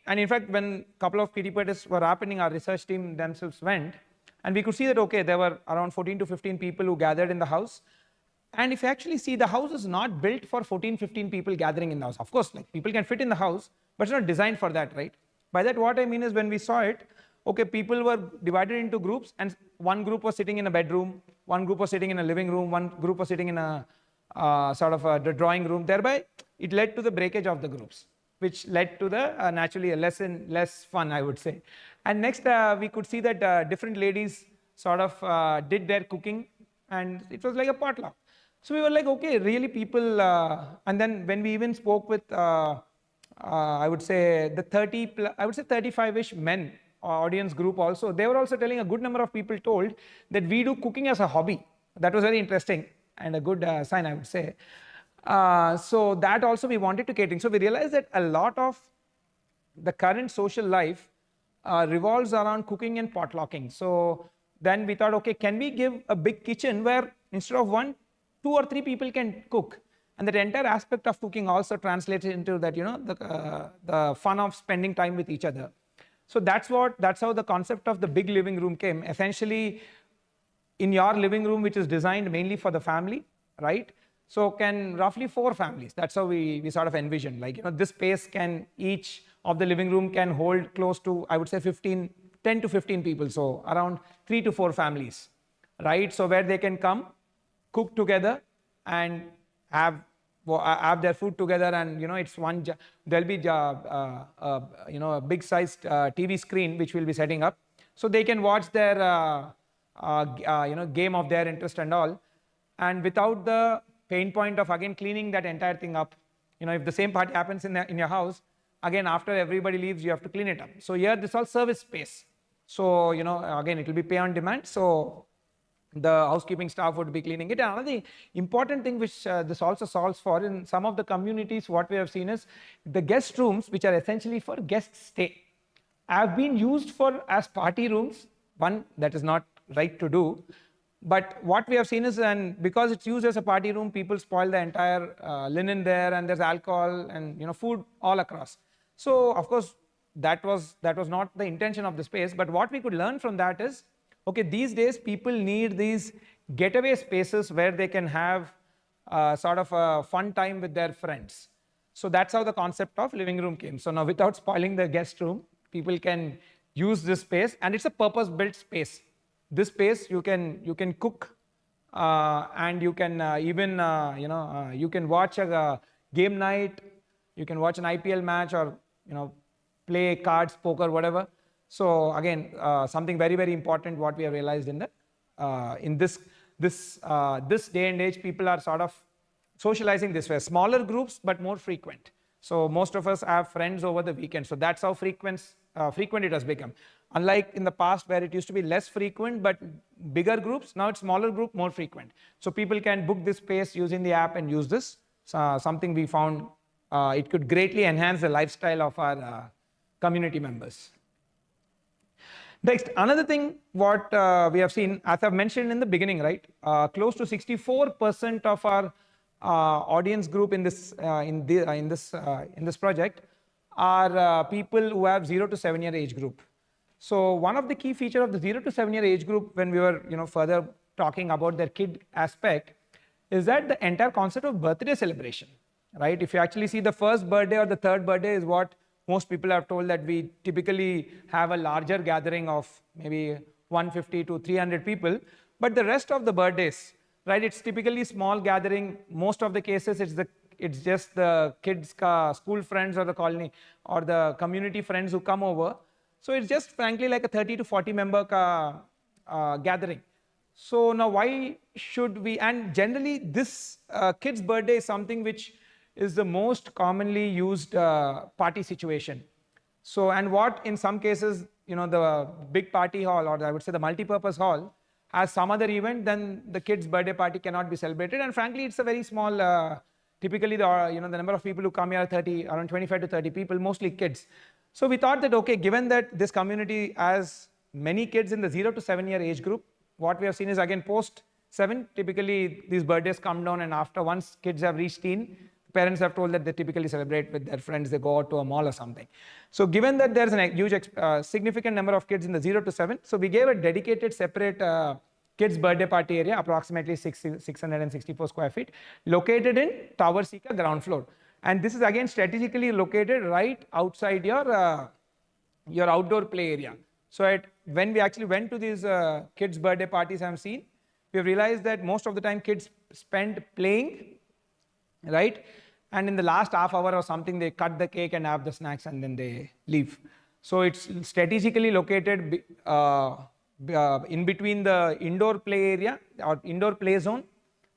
in fact, when a couple of kitty parties were happening, our research team themselves went, and we could see that, okay, there were around 14 to 15 people who gathered in the house. And if you actually see, the house is not built for 14-15 people gathering in the house. Of course, like people can fit in the house, but it's not designed for that, right? By that, what I mean is, when we saw it, okay, people were divided into groups, and one group was sitting in a bedroom, one group was sitting in a living room, one group was sitting in a the drawing room. Thereby, it led to the breakage of the groups, which led to the naturally less fun, I would say. And next, we could see that different ladies sort of did their cooking, and it was like a potluck. So we were like, okay, really people, and then when we even spoke with, I would say the 35-ish men audience group also, they were also telling, a good number of people told that we do cooking as a hobby. That was very interesting and a good sign, I would say. So that also we wanted to cater. So we realized that a lot of the current social life revolves around cooking and potlucking. So then we thought, okay, can we give a big kitchen where instead of 1, 2 or 3 people can cook, and that entire aspect of cooking also translates into that, the fun of spending time with each other. So that's how the concept of the big living room came. Essentially, in your living room, which is designed mainly for the family, right? So can roughly 4 families. That's how we sort of envision. Like, this space can, each of the living room can hold close to, I would say 10 to 15 people. So around 3 to 4 families. right? So where they can come, cook together, and have their food together, and it's there'll be a big sized TV screen which we'll be setting up, so they can watch their game of their interest and all, and without the pain point of again cleaning that entire thing up. If the same party happens in your house, again after everybody leaves, you have to clean it up. So here this all service space. So again it will be pay on demand. So the housekeeping staff would be cleaning it. And another important thing which this also solves for in some of the communities, what we have seen is the guest rooms, which are essentially for guest stay, have been used as party rooms. One, that is not right to do. But what we have seen is, and because it's used as a party room, people spoil the entire linen there, and there's alcohol and food all across. So of course that was not the intention of the space. But what we could learn from that is, okay, these days people need these getaway spaces where they can have sort of a fun time with their friends. So that's how the concept of living room came. So now, without spoiling the guest room, people can use this space, and it's a purpose-built space. This space you can cook, and you can even you can watch a game night, you can watch an IPL match, or play cards, poker, whatever. So again, something very, very important what we have realized in this day and age, people are sort of socializing this way, smaller groups but more frequent. So most of us have friends over the weekend. So that's how frequent it has become. Unlike in the past where it used to be less frequent but bigger groups, now it's smaller group, more frequent. So people can book this space using the app and use this. Something we found it could greatly enhance the lifestyle of our community members. Next, another thing what we have seen, as I've mentioned in the beginning, right? Close to 64% of our audience group in this project are people who have 0 to 7 year age group. So one of the key features of the 0 to 7 year age group, when we were further talking about their kid aspect, is that the entire concept of birthday celebration, right? If you actually see, the first birthday or the third birthday is what most people have told, that we typically have a larger gathering of maybe 150 to 300 people. But the rest of the birthdays, right, it's typically small gathering. Most of the cases it's just the kids' school friends or the colony or the community friends who come over. So it's just frankly like a 30 to 40 member gathering. So now why should we, and generally this kid's birthday is something which is the most commonly used party situation. So, and what in some cases, the big party hall, or I would say the multi-purpose hall, has some other event, then the kid's birthday party cannot be celebrated. And frankly, it's a very small, typically the number of people who come here are around 25 to 30 people, mostly kids. So we thought that, okay, given that this community has many kids in the 0 to 7 year age group, what we have seen is, again, post 7, typically these birthdays come down, and after once kids have reached teen, parents have told that they typically celebrate with their friends, they go out to a mall or something. So given that there's a huge, significant number of kids in the 0 to 7, so we gave a dedicated separate kids birthday party area, approximately 664 square feet, located in Tower Sika ground floor. And this is again strategically located right outside your outdoor play area. So when we actually went to these kids birthday parties I've seen, we've realized that most of the time kids spend playing, right? And in the last half hour or something, they cut the cake and have the snacks and then they leave. So it's strategically located in between the indoor play area or indoor play zone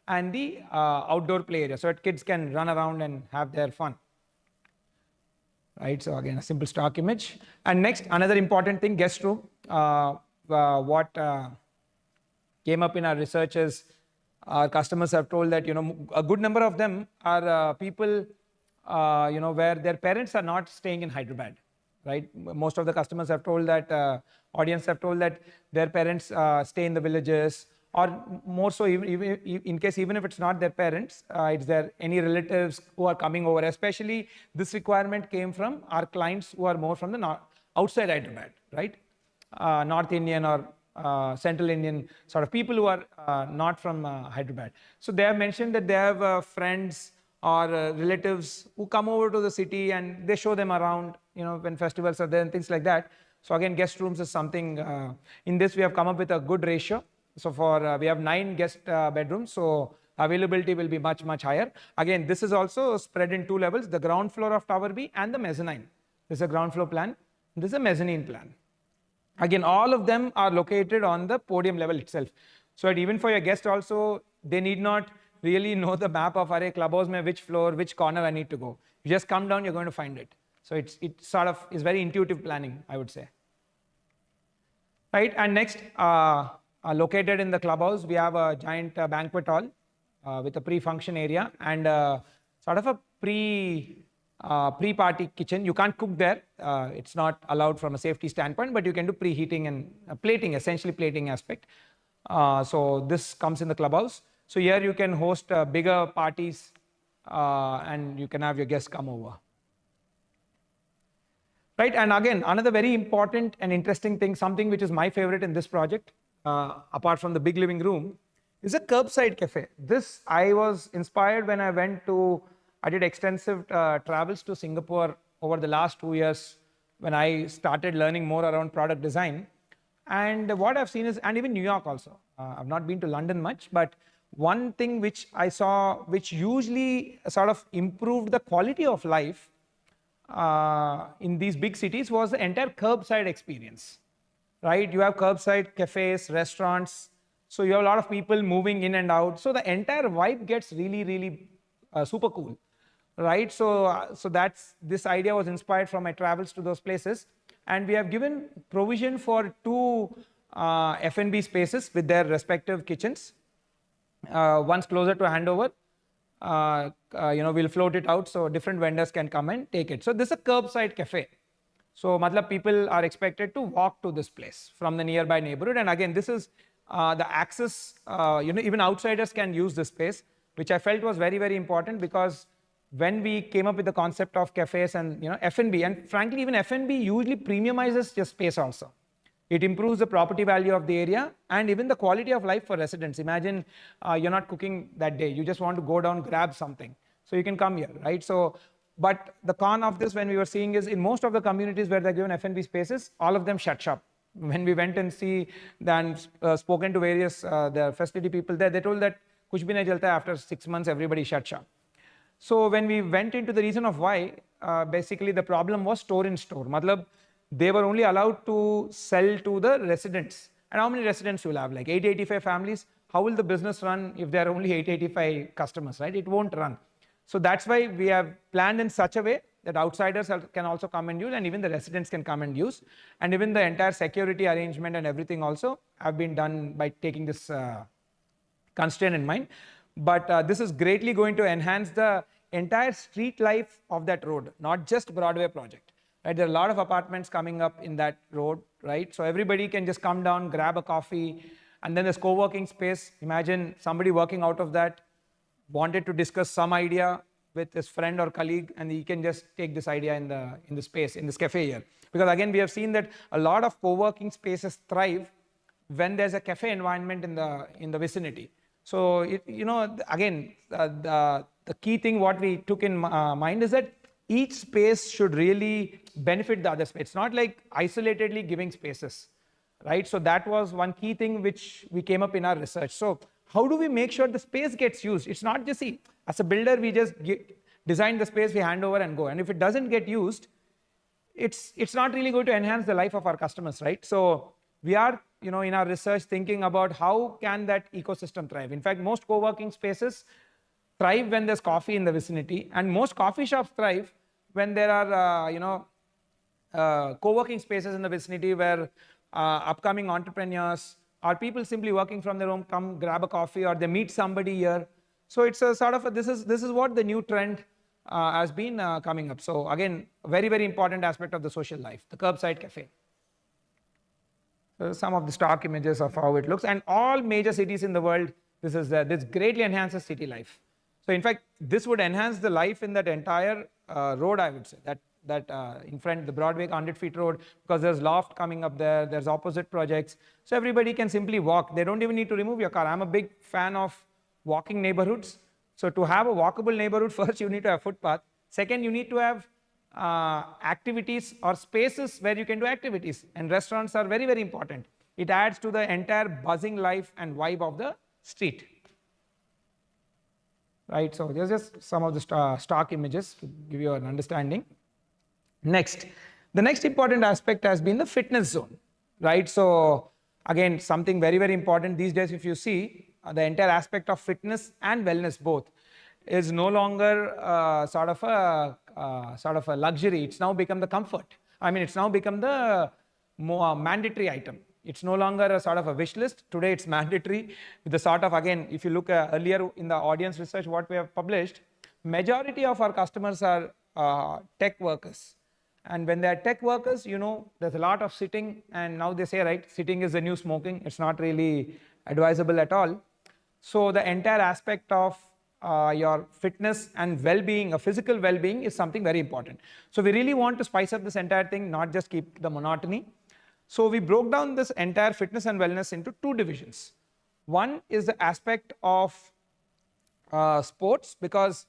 and the outdoor play area, so that kids can run around and have their fun. Right, so again, a simple stock image. And next, another important thing, guest room. What came up in our research is, our customers have told that a good number of them are people where their parents are not staying in Hyderabad, right? Most of the customers have told that, audience have told that their parents stay in the villages, or more so even in case even if it's not their parents, it's any relatives who are coming over. Especially this requirement came from our clients who are more from the outside Hyderabad, right? North Indian or Central Indian sort of people who are not from Hyderabad. So they have mentioned that they have friends or relatives who come over to the city and they show them around, when festivals are there and things like that. So again, guest rooms is something, in this we have come up with a good ratio. So we have 9 guest bedrooms, so availability will be much, much higher. Again, this is also spread in 2 levels, the ground floor of Tower B and the mezzanine. This is a ground floor plan. This is a mezzanine plan. Again, all of them are located on the podium level itself. So that even for your guest also, they need not really know the map of array clubhouse mein which floor, which corner I need to go. You just come down, you're going to find it. So it sort of is very intuitive planning, I would say. Right, and next, located in the clubhouse, we have a giant banquet hall with a pre-function area and sort of a pre-party kitchen. You can't cook there. It's not allowed from a safety standpoint, but you can do preheating and plating, essentially plating aspect. So this comes in the clubhouse. So here you can host bigger parties and you can have your guests come over. Right, and again, another very important and interesting thing, something which is my favorite in this project, apart from the big living room, is a curbside cafe. This I was inspired when I did extensive travels to Singapore over the last 2 years when I started learning more around product design. And what I've seen is, and even New York also, I've not been to London much, but one thing which I saw, which usually sort of improved the quality of life in these big cities, was the entire curbside experience, right? You have curbside cafes, restaurants, so you have a lot of people moving in and out. So the entire vibe gets really, really super cool, right? So that's, this idea was inspired from my travels to those places. And we have given provision for 2 F&B spaces with their respective kitchens. One's closer to handover. We'll float it out so different vendors can come and take it. So this is a curbside cafe. So matlab people are expected to walk to this place from the nearby neighborhood. And again, this is the access, even outsiders can use this space, which I felt was very, very important, because when we came up with the concept of cafes and F&B, and frankly, even F&B usually premiumizes your space also. It improves the property value of the area and even the quality of life for residents. Imagine you're not cooking that day. You just want to go down, grab something. So you can come here, right? So, but the con of this, when we were seeing, is in most of the communities where they're given F&B spaces, all of them shut shop. When we went and spoken to various the facility people there, they told that kuch bhi nahi chalta hai, after 6 months, everybody shut shop. So when we went into the reason of why, basically the problem was store in store. Matlab, they were only allowed to sell to the residents. And how many residents you will have? Like 885 families. How will the business run if there are only 885 customers, right? It won't run. So that's why we have planned in such a way that outsiders can also come and use, and even the residents can come and use. And even the entire security arrangement and everything also have been done by taking this constraint in mind. But this is greatly going to enhance the entire street life of that road, not just Broadway project. Right? There are a lot of apartments coming up in that road, right? So everybody can just come down, grab a coffee, and then there's co-working space. Imagine somebody working out of that wanted to discuss some idea with his friend or colleague, and he can just take this idea in the space, in this cafe here. Because again, we have seen that a lot of co-working spaces thrive when there's a cafe environment in the vicinity. So again, the key thing what we took in mind is that each space should really benefit the other space. It's not like isolatedly giving spaces, right? So that was one key thing which we came up in our research. So how do we make sure the space gets used? It's not just, see, as a builder, we just design the space, we hand over and go. And if it doesn't get used, it's not really going to enhance the life of our customers, right? So we are, in our research thinking about how can that ecosystem thrive. In fact, most co-working spaces thrive when there's coffee in the vicinity, and most coffee shops thrive when there are, co-working spaces in the vicinity where upcoming entrepreneurs or people simply working from their home come grab a coffee, or they meet somebody here. So it's a sort of this is what the new trend has been coming up. So again, very, very important aspect of the social life, the curbside cafe. So some of the stock images of how it looks, and all major cities in the world, this greatly enhances city life. So in fact, this would enhance the life in that entire road, I would say, that in front, the Broadway 100 feet road, because there's loft coming up there, there's opposite projects. So everybody can simply walk. They don't even need to remove your car. I'm a big fan of walking neighborhoods. So to have a walkable neighborhood, first you need to have footpath. Second, you need to have activities or spaces where you can do activities. And restaurants are very, very important. it adds to the entire buzzing life and vibe of the street. Right, so there's just some of the stock images to give you an understanding. Next, the next important aspect has been the fitness zone, right? So again, something very, very important these days, if you see, the entire aspect of fitness and wellness both is no longer sort of a luxury. It's now become the comfort. I mean, it's now become the more mandatory item. It's no longer a sort of a wish list. Today it's mandatory with the sort of, again, if you look earlier in the audience research, what we have published, majority of our customers are tech workers. And when they are tech workers, you know, there's a lot of sitting, and now they say, right, sitting is the new smoking. It's not really advisable at all. So the entire aspect of your fitness and well-being, a physical well-being, is something very important. So we really want to spice up this entire thing, not just keep the monotony. So we broke down this entire fitness and wellness into two divisions. One is the aspect of sports, because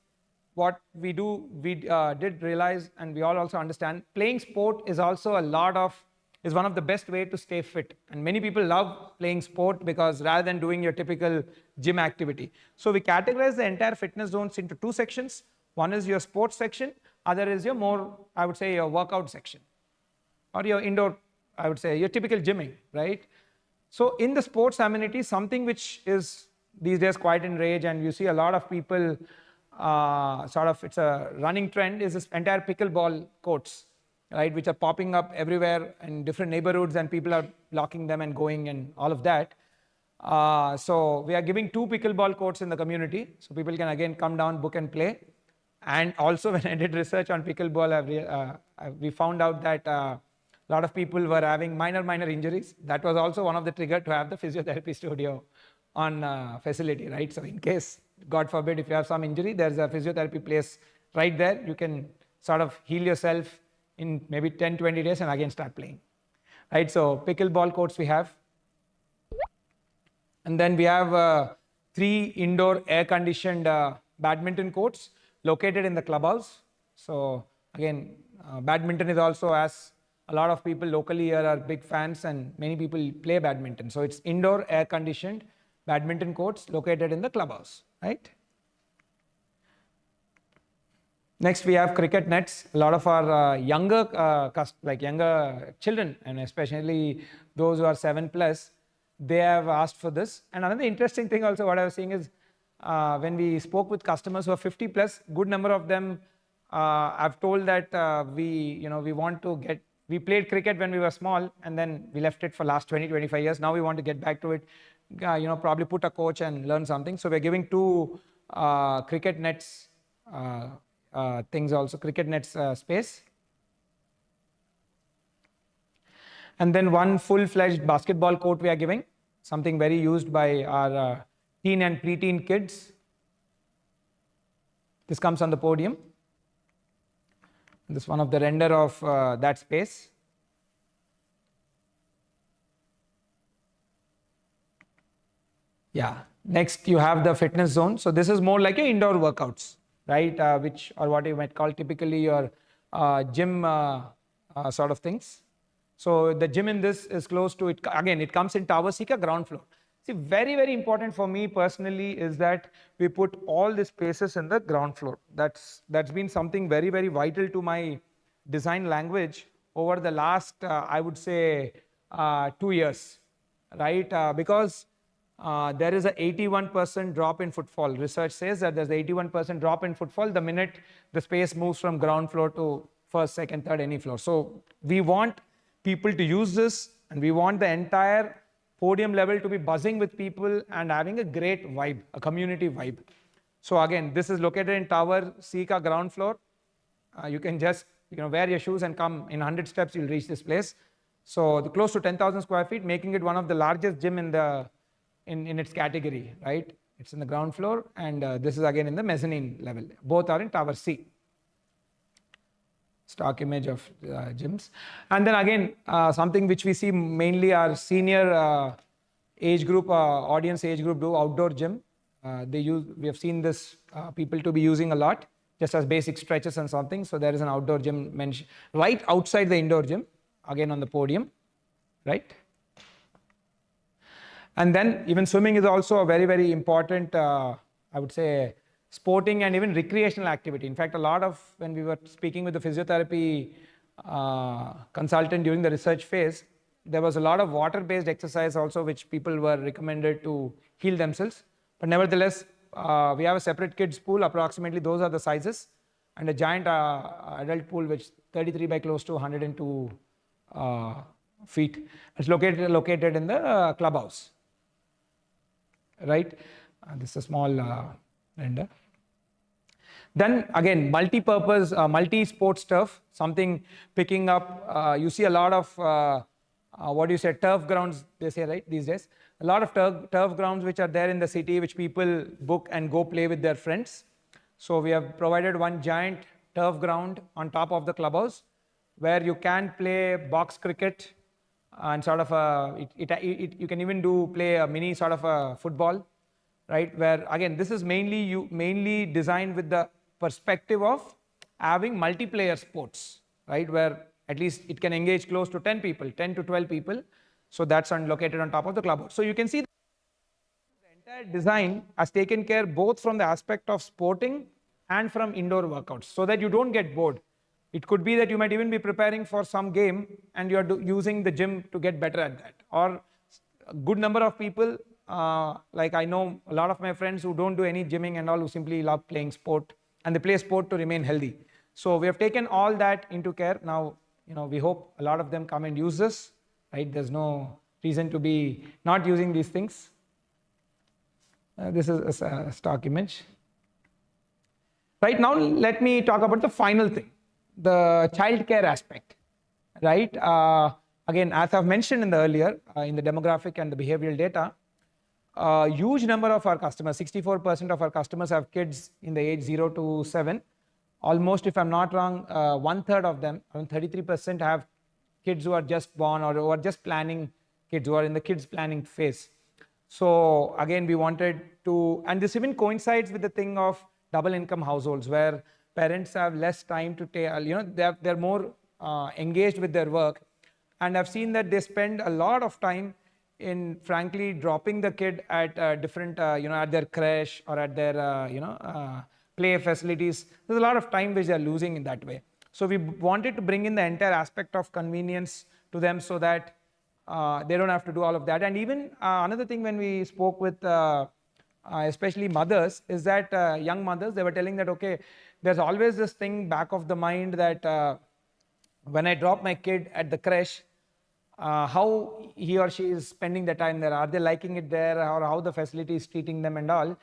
what we do, we did realize, and we all also understand, playing sport is also is one of the best way to stay fit. And many people love playing sport because rather than doing your typical gym activity. So we categorize the entire fitness zones into two sections. One is your sports section, other is your more, I would say, your workout section, or your indoor, I would say, your typical gymming, right? So in the sports amenities, something which is these days quite in rage, and you see a lot of people it's a running trend, is this entire pickleball courts, right, which are popping up everywhere in different neighborhoods, and people are blocking them and going and all of that. So we are giving 2 pickleball courts in the community, so people can again come down, book and play. And also when I did research on pickleball, we found out that a lot of people were having minor injuries. That was also one of the triggers to have the physiotherapy studio on facility, right? So in case, God forbid, if you have some injury, there's a physiotherapy place right there. You can sort of heal yourself in maybe 10-20 days and again start playing, right? So pickleball courts we have. And then we have 3 indoor air-conditioned badminton courts located in the clubhouse. So again, badminton is also, as a lot of people locally here are big fans, and many people play badminton. So it's indoor air-conditioned badminton courts located in the clubhouse, right? Next, we have cricket nets. A lot of our younger children, and especially those who are 7+, they have asked for this. And another interesting thing also, what I was seeing is, when we spoke with customers who are 50+, good number of them have told that we played cricket when we were small, and then we left it for last 20-25 years. Now we want to get back to it, probably put a coach and learn something. So we're giving 2 cricket nets things also, cricket nets space. And then 1 full-fledged basketball court we are giving, something very used by our teen and preteen kids. This comes on the podium. This is one of the render of that space. Yeah. Next, you have the fitness zone. So this is more like a indoor workouts, right? Or what you might call typically your gym sort of things. So the gym in this is close to it. Again, it comes in Tower Seeker ground floor. See, very important for me personally is that we put all the spaces in the ground floor. That's been something very vital to my design language over the last, I would say, 2 years, right? Because there is a 81% drop in footfall. Research says that there's 81% drop in footfall the minute the space moves from ground floor to first, second, third, any floor. So we want people to use this, and we want the entire podium level to be buzzing with people and having a great vibe, a community vibe. So again, this is located in Tower Seeker ground floor. You can just wear your shoes and come in 100 steps, you'll reach this place. So close to 10,000 square feet, making it one of the largest gym in its category, right? It's in the ground floor, and this is again in the mezzanine level. Both are in Tower C. Stock image of gyms. And then again, something which we see mainly our senior age group, audience age group do, outdoor gym. We have seen this people to be using a lot, just as basic stretches and something. So there is an outdoor gym mentioned right outside the indoor gym, again on the podium, right? And then even swimming is also a very, very important, I would say, sporting and even recreational activity. In fact, a lot of, when we were speaking with the physiotherapy consultant during the research phase, there was a lot of water-based exercise also which people were recommended to heal themselves. But nevertheless, we have a separate kids pool, approximately those are the sizes, and a giant adult pool which 33 by close to 102 feet. It's located in the clubhouse, right? This is a small render. Then again, multi-purpose, multi-sports turf, something picking up, you see a lot of, what do you say, turf grounds, they say, right, these days. A lot of turf grounds which are there in the city, which people book and go play with their friends. So we have provided one giant turf ground on top of the clubhouse, where you can play box cricket and sort of you can even play a mini sort of a football, right? Where again, this is mainly designed with the perspective of having multiplayer sports, right? Where at least it can engage close to 10 people, 10 to 12 people. So that's located on top of the clubhouse. So you can see the entire design has taken care both from the aspect of sporting and from indoor workouts, so that you don't get bored. It could be that you might even be preparing for some game and you're using the gym to get better at that. Or a good number of people, like I know a lot of my friends who don't do any gymming and all, who simply love playing sport, and they play sport to remain healthy. So we have taken all that into care. Now, we hope a lot of them come and use this, right? There's no reason to be not using these things. This is a stock image. Right now, let me talk about the final thing, the child care aspect, right? Again, as I've mentioned in the earlier, in the demographic and the behavioral data, a huge number of our customers, 64% of our customers have kids in the age 0 to 7. Almost, if I'm not wrong, 1/3 of them, around 33% have kids who are just born or who are just planning kids, who are in the kids planning phase. So again, we wanted to, and this even coincides with the thing of double income households, where parents have less time to take, they're more engaged with their work. And I've seen that they spend a lot of time in, frankly, dropping the kid at different, at their creche or at their, play facilities. There's a lot of time which they're losing in that way. So we wanted to bring in the entire aspect of convenience to them, so that they don't have to do all of that. And even another thing, when we spoke with especially mothers, is that young mothers, they were telling that, okay, there's always this thing back of the mind that when I drop my kid at the creche, how he or she is spending the time there, are they liking it there, or how the facility is treating them and all.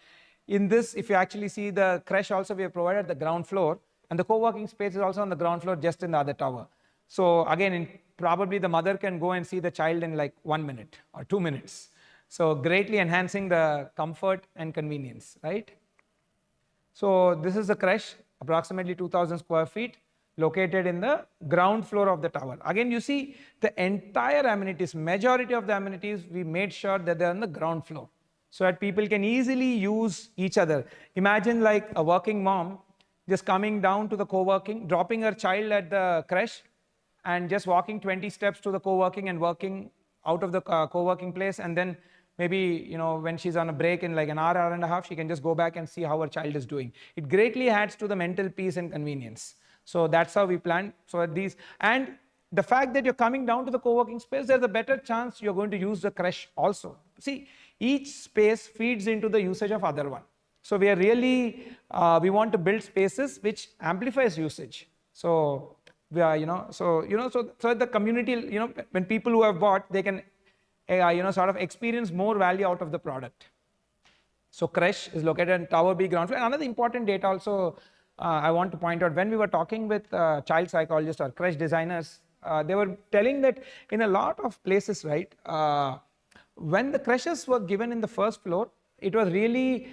In this, if you actually see the creche also, we have provided the ground floor, and the co-working space is also on the ground floor, just in the other tower. So again, probably the mother can go and see the child in like 1 minute or 2 minutes. So greatly enhancing the comfort and convenience, right? So this is the creche, approximately 2,000 square feet, located in the ground floor of the tower. Again, you see the entire amenities, majority of the amenities, we made sure that they're on the ground floor, so that people can easily use each other. Imagine like a working mom just coming down to the co-working, dropping her child at the creche, and just walking 20 steps to the co-working and working out of the co-working place. And then maybe, when she's on a break in like an hour and a half, she can just go back and see how her child is doing. It greatly adds to the mental peace and convenience. So that's how we planned. So these, and the fact that you're coming down to the co-working space, there's a better chance you're going to use the creche also. See, each space feeds into the usage of other one. So we are really, we want to build spaces which amplifies usage. So we are, so the community, when people who have bought, they can, sort of experience more value out of the product. So creche is located in Tower B ground floor. And another important data also, I want to point out, when we were talking with child psychologists or creche designers, they were telling that in a lot of places, right, when the creches were given in the first floor, it was really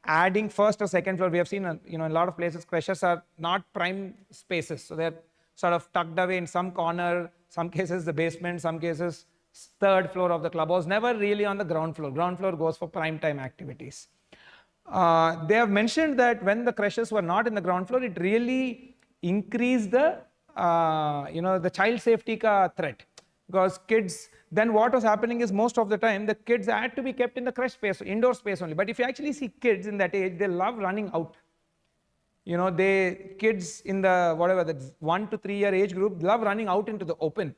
adding first or second floor. We have seen, in a lot of places, creches are not prime spaces. So they're sort of tucked away in some corner, some cases the basement, some cases third floor of the clubhouse, never really on the ground floor. Ground floor goes for prime time activities. They have mentioned that when the creches were not in the ground floor, it really increased the, the child safety threat. because kids, then what was happening is most of the time the kids had to be kept in the crash space, indoor space only. But if you actually see kids in that age, they love running out. You know, kids in the whatever that 1 to 3 year age group love running out into the open.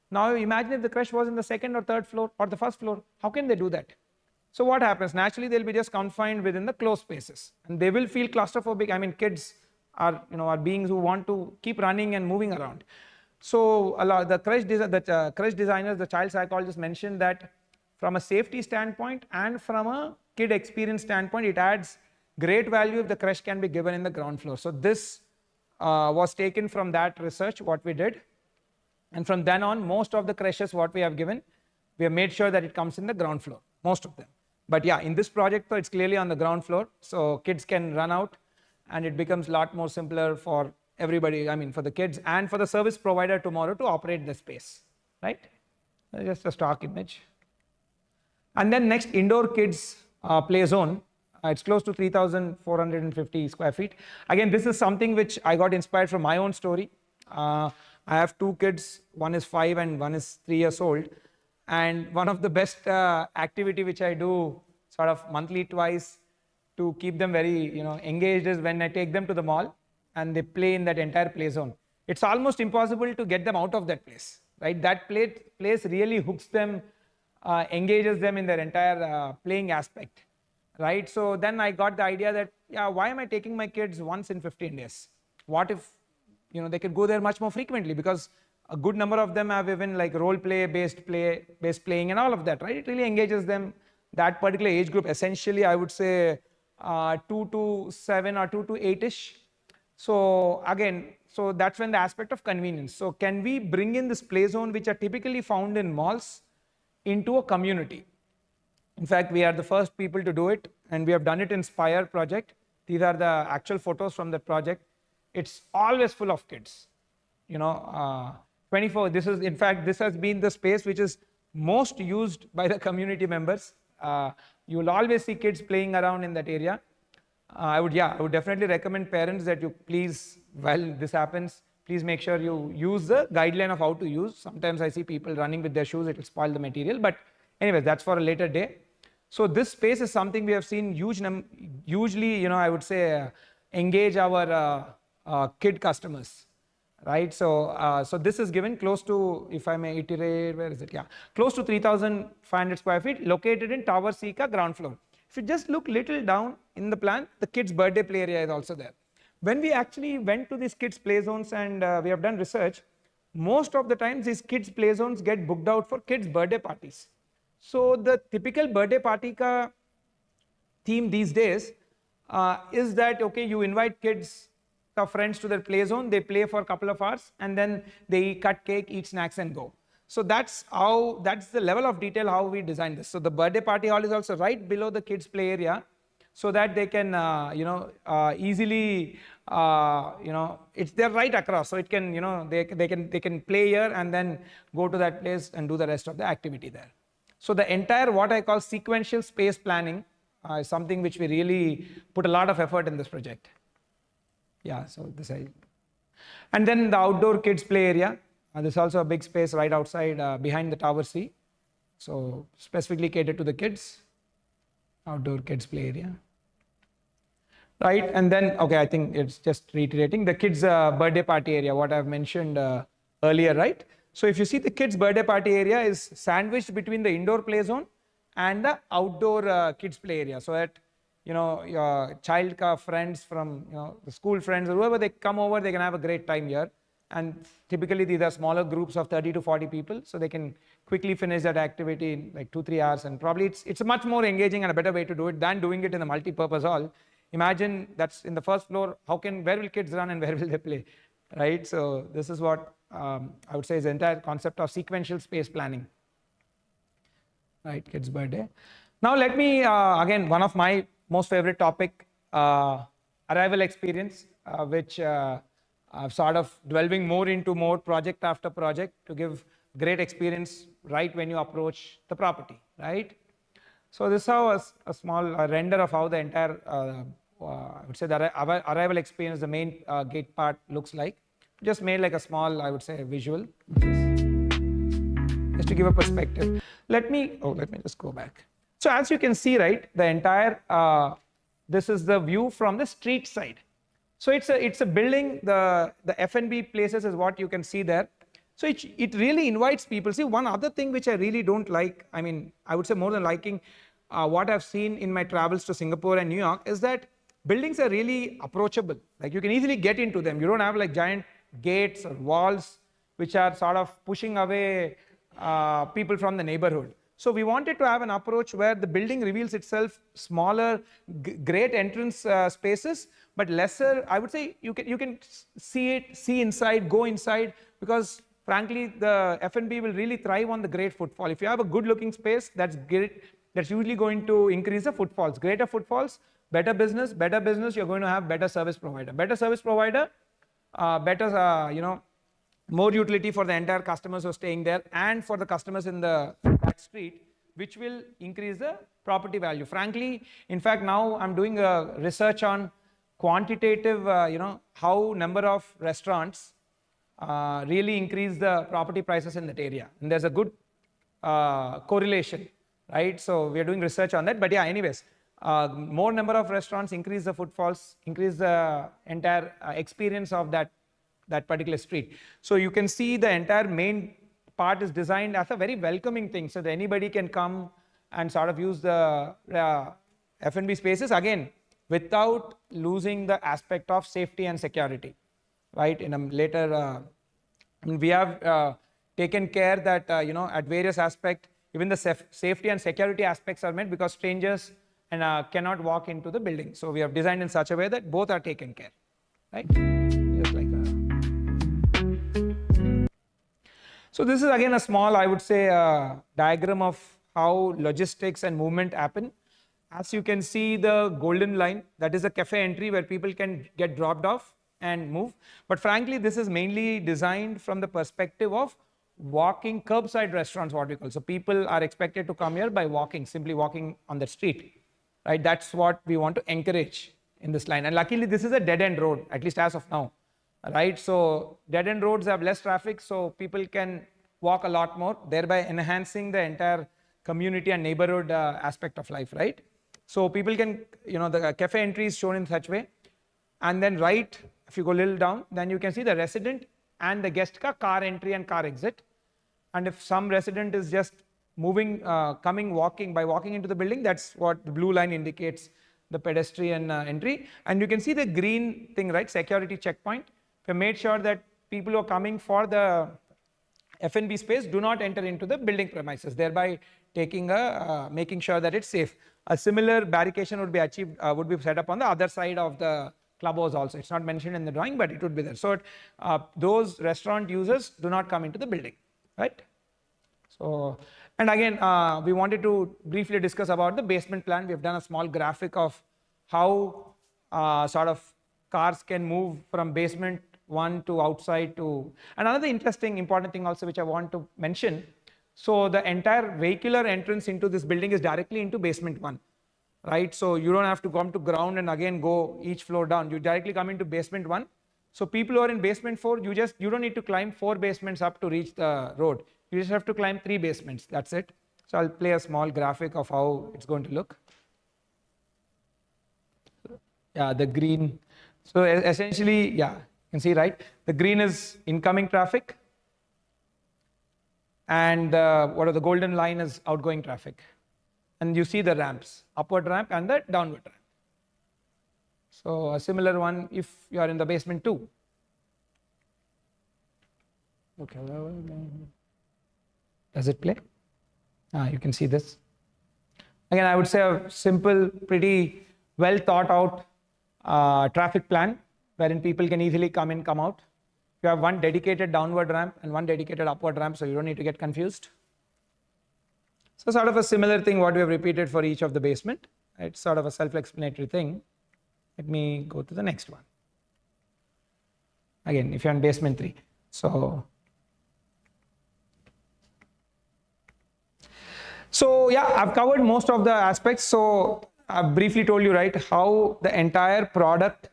Now imagine if the crash was in the second or third floor or the first floor, how can they do that? So what happens? Naturally, they'll be just confined within the closed spaces, and they will feel claustrophobic. I mean, kids are, are beings who want to keep running and moving around. So the crash designers, the child psychologists mentioned that from a safety standpoint and from a kid experience standpoint, it adds great value if the crash can be given in the ground floor. So this was taken from that research, what we did. And from then on, most of the crashes, what we have given, we have made sure that it comes in the ground floor, most of them. But yeah, in this project, though, it's clearly on the ground floor. So kids can run out and it becomes a lot more simpler for everybody, I mean, for the kids and for the service provider tomorrow to operate the space, right? Just a stock image. And then next, indoor kids play zone. It's close to 3,450 square feet. Again, this is something which I got inspired from my own story. I have 2 kids, one is 5 and one is 3 years old. And one of the best activity which I do sort of monthly twice to keep them very engaged is when I take them to the mall and they play in that entire play zone. It's almost impossible to get them out of that place, right? That place really hooks them, engages them in their entire playing aspect, right? So then I got the idea that, yeah, why am I taking my kids once in 15 days? What if they could go there much more frequently, because a good number of them have even like role play based playing and all of that, right? It really engages them, that particular age group, essentially I would say 2 to 7 or 2 to 8ish. So again, so that's when the aspect of convenience. So can we bring in this play zone which are typically found in malls into a community? In fact, we are the first people to do it, and we have done it in Spire project. These are the actual photos from the project. It's always full of kids, 24. This is, in fact, this has been the space which is most used by the community members. You will always see kids playing around in that area. I would definitely recommend parents that you please, while this happens, please make sure you use the guideline of how to use. Sometimes I see people running with their shoes, it will spoil the material. But anyways, that's for a later day. So this space is something we have seen hugely, I would say, engage our kid customers, right? So so this is given close to, if I may iterate, where is it? Yeah, close to 3,500 square feet, located in Tower C ka ground floor. If you just look little down in the plan, the kids' birthday play area is also there. When we actually went to these kids' play zones and we have done research, most of the times these kids' play zones get booked out for kids' birthday parties. So the typical birthday party ka theme these days is that, okay, you invite kids, friends to their play zone, they play for a couple of hours, and then they cut cake, eat snacks and go. So that's the level of detail how we designed this. So the birthday party hall is also right below the kids play area, so that they can easily they're right across, so it can they can play here and then go to that place and do the rest of the activity there. So the entire what I call sequential space planning is something which we really put a lot of effort in this project. Yeah, so this side. And then the outdoor kids play area. There's also a big space right outside behind the Tower C. So specifically catered to the kids. Outdoor kids play area. Right, and then, okay, I think it's just reiterating the kids' birthday party area, what I've mentioned earlier, right? So if you see the kids' birthday party area is sandwiched between the indoor play zone and the outdoor kids' play area. So that, your child ka friends from, the school friends or whoever, they come over, they can have a great time here. And typically these are smaller groups of 30 to 40 people, so they can quickly finish that activity in like 2-3 hours. And probably it's a much more engaging and a better way to do it than doing it in a multi-purpose hall. Imagine that's in the first floor, where will kids run and where will they play, right? So this is what I would say is the entire concept of sequential space planning, right? Kids' birthday. Now let me, again, one of my most favorite topic, arrival experience, which I'm sort of delving more into more project after project to give great experience right when you approach the property, right? So this is how a small render of how the entire, I would say the arrival experience, the main gate part looks like. Just made like a small, I would say, visual. to give a perspective. Let me just go back. So as you can see, right, the entire, this is the view from the street side. So it's a building, the F&B places is what you can see there. So it really invites people. See, one other thing which I really don't like, I mean, I would say more than liking, what I've seen in my travels to Singapore and New York is that buildings are really approachable. Like you can easily get into them. You don't have like giant gates or walls which are sort of pushing away people from the neighborhood. So we wanted to have an approach where the building reveals itself smaller, great entrance spaces, but lesser. I would say you can see inside, go inside, because frankly the F&B will really thrive on the great footfall. If you have a good looking space, that's great. That's usually going to increase the footfalls. Greater footfalls, better business, you're going to have better service provider. Better service provider, better, more utility for the entire customers who are staying there and for the customers in that street, which will increase the property value. Frankly, in fact, now I'm doing a research on quantitative, how number of restaurants really increase the property prices in that area. And there's a good correlation, right? So we are doing research on that. But yeah, anyways, more number of restaurants increase the footfalls, increase the entire experience of that particular street. So you can see the entire main part is designed as a very welcoming thing, so that anybody can come and sort of use the F&B spaces, again, without losing the aspect of safety and security, right? In a later, we have taken care that, at various aspects, even the safety and security aspects are met, because strangers cannot walk into the building. So we have designed in such a way that both are taken care, right? Just like that. So this is again a small, I would say, diagram of how logistics and movement happen. As you can see, the golden line, that is a cafe entry where people can get dropped off and move. But frankly, this is mainly designed from the perspective of walking curbside restaurants, what we call. So people are expected to come here by walking, simply walking on the street, right? That's what we want to encourage in this line. And luckily, this is a dead-end road, at least as of now, right? So dead-end roads have less traffic, so people can walk a lot more, thereby enhancing the entire community and neighborhood aspect of life, right? So people can, the cafe entry is shown in such way. And then right, if you go a little down, then you can see the resident and the guest car entry and car exit. And if some resident is just moving, walking into the building, that's what the blue line indicates, the pedestrian entry. And you can see the green thing, right? Security checkpoint. We made sure that people who are coming for the F&B space do not enter into the building premises, thereby making sure that it's safe. A similar barricade would be set up on the other side of the clubhouse also. It's not mentioned in the drawing, but it would be there. So those restaurant users do not come into the building, right? So, and again, we wanted to briefly discuss about the basement plan. We have done a small graphic of how sort of cars can move from basement 1 to outside to. And another interesting, important thing also which I want to mention. So the entire vehicular entrance into this building is directly into basement 1, right? So you don't have to come to ground and again go each floor down. You directly come into basement 1. So people who are in basement 4, you don't need to climb 4 basements up to reach the road. You just have to climb 3 basements. That's it. So I'll play a small graphic of how it's going to look. Yeah, the green. So essentially, yeah, you can see, right? The green is incoming traffic. And the golden line is outgoing traffic. And you see the ramps, upward ramp and the downward ramp. So a similar one if you are in the basement 2. Okay. Does it play? You can see this. Again, I would say a simple, pretty well thought out traffic plan wherein people can easily come in, come out. You have one dedicated downward ramp and one dedicated upward ramp, so you don't need to get confused. So sort of a similar thing what we have repeated for each of the basement. It's sort of a self-explanatory thing. Let me go to the next one. Again, if you're in basement 3. So yeah, I've covered most of the aspects. So I've briefly told you, right, how the entire product,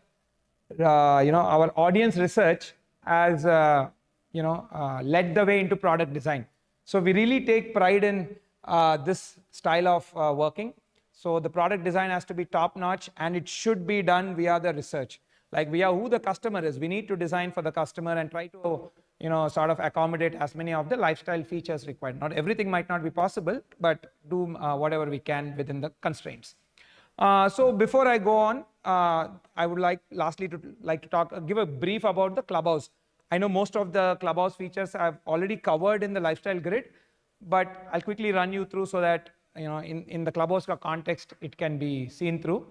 our audience research has, led the way into product design. So we really take pride in this style of working. So the product design has to be top notch, and it should be done via the research. Like via who the customer is. We need to design for the customer and try to, sort of accommodate as many of the lifestyle features required. Not everything might not be possible, but do whatever we can within the constraints. So before I go on, I would lastly to give a brief about the clubhouse. I know most of the clubhouse features I've already covered in the lifestyle grid, but I'll quickly run you through so that in the clubhouse context it can be seen through.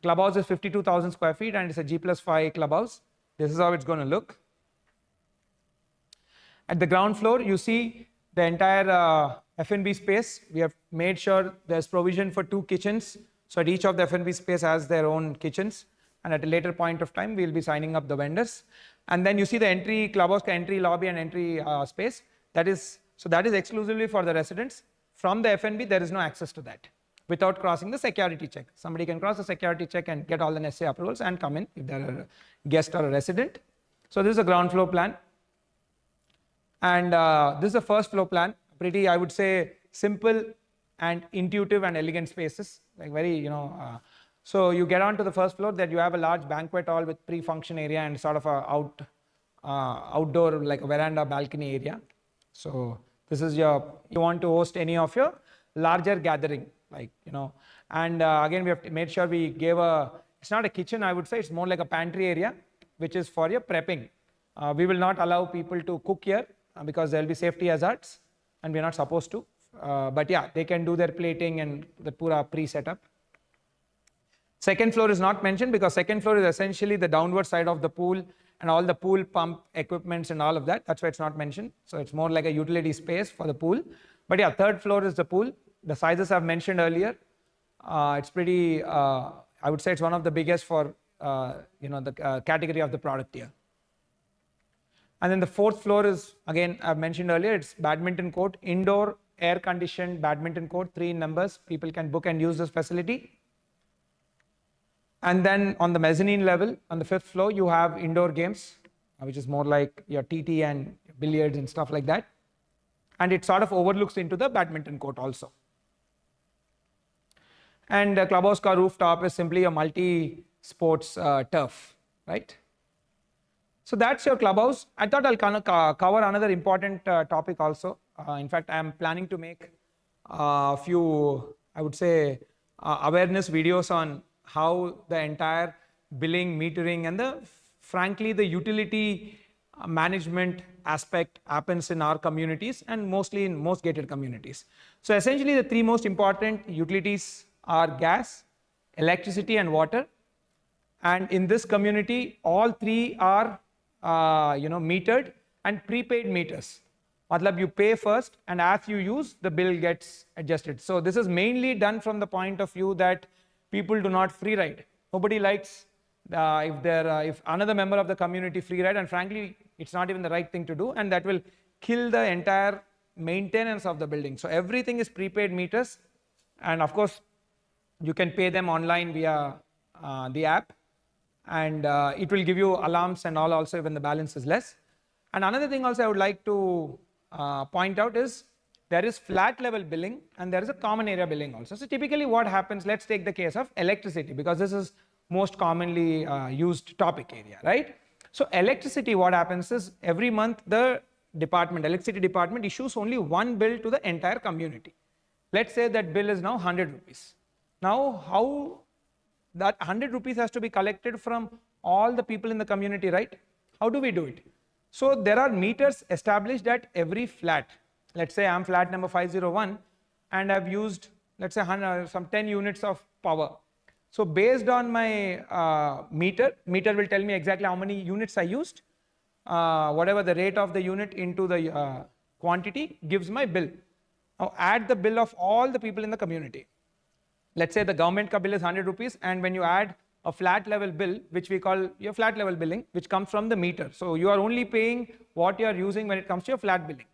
Clubhouse is 52,000 square feet and it's a G+5 clubhouse. This is how it's going to look. At the ground floor, you see the entire F&B space. We have made sure there's provision for 2 kitchens. So at each of the F&B space has their own kitchens. And at a later point of time, we'll be signing up the vendors. And then you see the entry clubhouse, entry lobby and entry space. That is exclusively for the residents. From the F&B, there is no access to that without crossing the security check. Somebody can cross the security check and get all the necessary approvals and come in if they're a guest or a resident. So this is a ground floor plan. And this is a first floor plan. Pretty, I would say, simple and intuitive and elegant spaces. Like very, so you get onto the first floor, that you have a large banquet hall with pre-function area and sort of a outdoor, like a veranda balcony area. So this is you want to host any of your larger gathering, and again, we have made sure we gave it's not a kitchen, I would say, it's more like a pantry area, which is for your prepping. We will not allow people to cook here because there will be safety hazards and we're not supposed to. But yeah, they can do their plating and the pura pre-setup. Second floor is not mentioned because second floor is essentially the downward side of the pool and all the pool pump equipments and all of that. That's why it's not mentioned. So it's more like a utility space for the pool. But yeah, third floor is the pool. The sizes I've mentioned earlier. It's pretty, I would say it's one of the biggest for, the category of the product here. And then the fourth floor is, again, I've mentioned earlier, it's badminton court, indoor air-conditioned badminton court, 3 in numbers. People can book and use this facility. And then on the mezzanine level, on the 5th floor, you have indoor games, which is more like your TT and billiards and stuff like that. And it sort of overlooks into the badminton court also. And the clubhouse car rooftop is simply a multi-sports turf, right? So that's your clubhouse. I thought I'll cover another important topic also. In fact, I'm planning to make a few, I would say, awareness videos on how the entire billing, metering, and frankly, the utility management aspect happens in our communities and mostly in most gated communities. So essentially, the 3 most important utilities are gas, electricity, and water. And in this community, all 3 are metered and prepaid meters. Matlab, you pay first, and as you use, the bill gets adjusted. So this is mainly done from the point of view that people do not free ride. Nobody likes if another member of the community free ride, and frankly, it's not even the right thing to do, and that will kill the entire maintenance of the building. So everything is prepaid meters, and of course, you can pay them online via the app, and it will give you alarms and all also when the balance is less. And another thing also I would like to point out is there is flat level billing and there is a common area billing also. So typically what happens, let's take the case of electricity because this is most commonly used topic area, right? So electricity, what happens is every month the electricity department issues only one bill to the entire community. Let's say that bill is now 100 rupees. Now how that 100 rupees has to be collected from all the people in the community, right? How do we do it? So there are meters established at every flat. Let's say I'm flat number 501 and I've used, let's say some 10 units of power. So based on my meter will tell me exactly how many units I used. Whatever the rate of the unit into the quantity gives my bill. Now add the bill of all the people in the community. Let's say the government ka bill is 100 rupees, and when you add a flat level bill, which we call your flat level billing, which comes from the meter. So you are only paying what you are using when it comes to your flat billing,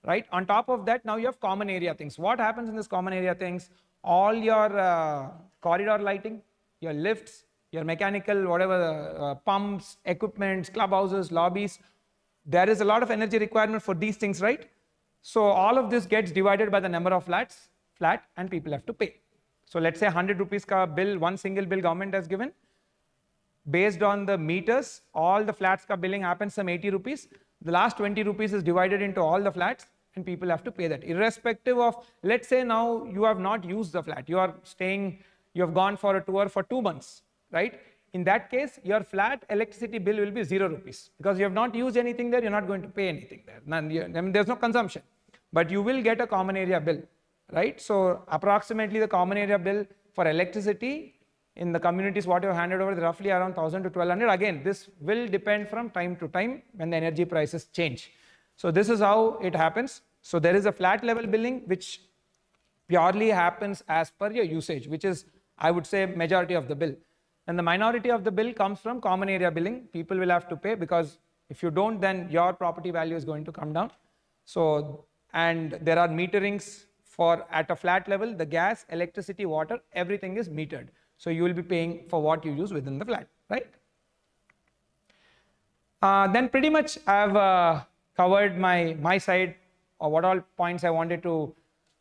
right? On top of that, now you have common area things. What happens in this common area things? All your corridor lighting, your lifts, your mechanical, whatever, pumps, equipments, clubhouses, lobbies. There is a lot of energy requirement for these things, right? So all of this gets divided by the number of flats, and people have to pay. So let's say 100 rupees ka bill, one single bill government has given. Based on the meters, all the flats ka billing happens some 80 rupees. The last 20 rupees is divided into all the flats and people have to pay that. Irrespective of, let's say now you have not used the flat. You are staying, you have gone for a tour for 2 months, right? In that case, your flat electricity bill will be 0 rupees because you have not used anything there, you're not going to pay anything there. I mean, there's no consumption, but you will get a common area bill, right? So approximately the common area bill for electricity in the communities what you have handed over is roughly around 1,000 to 1,200. Again, this will depend from time to time when the energy prices change. So this is how it happens. So there is a flat level billing which purely happens as per your usage, which is, I would say, majority of the bill. And the minority of the bill comes from common area billing. People will have to pay because if you don't, then your property value is going to come down. So, and there are meterings for at a flat level, the gas, electricity, water, everything is metered. So you will be paying for what you use within the flat, right? Then pretty much I've covered my side or what all points I wanted to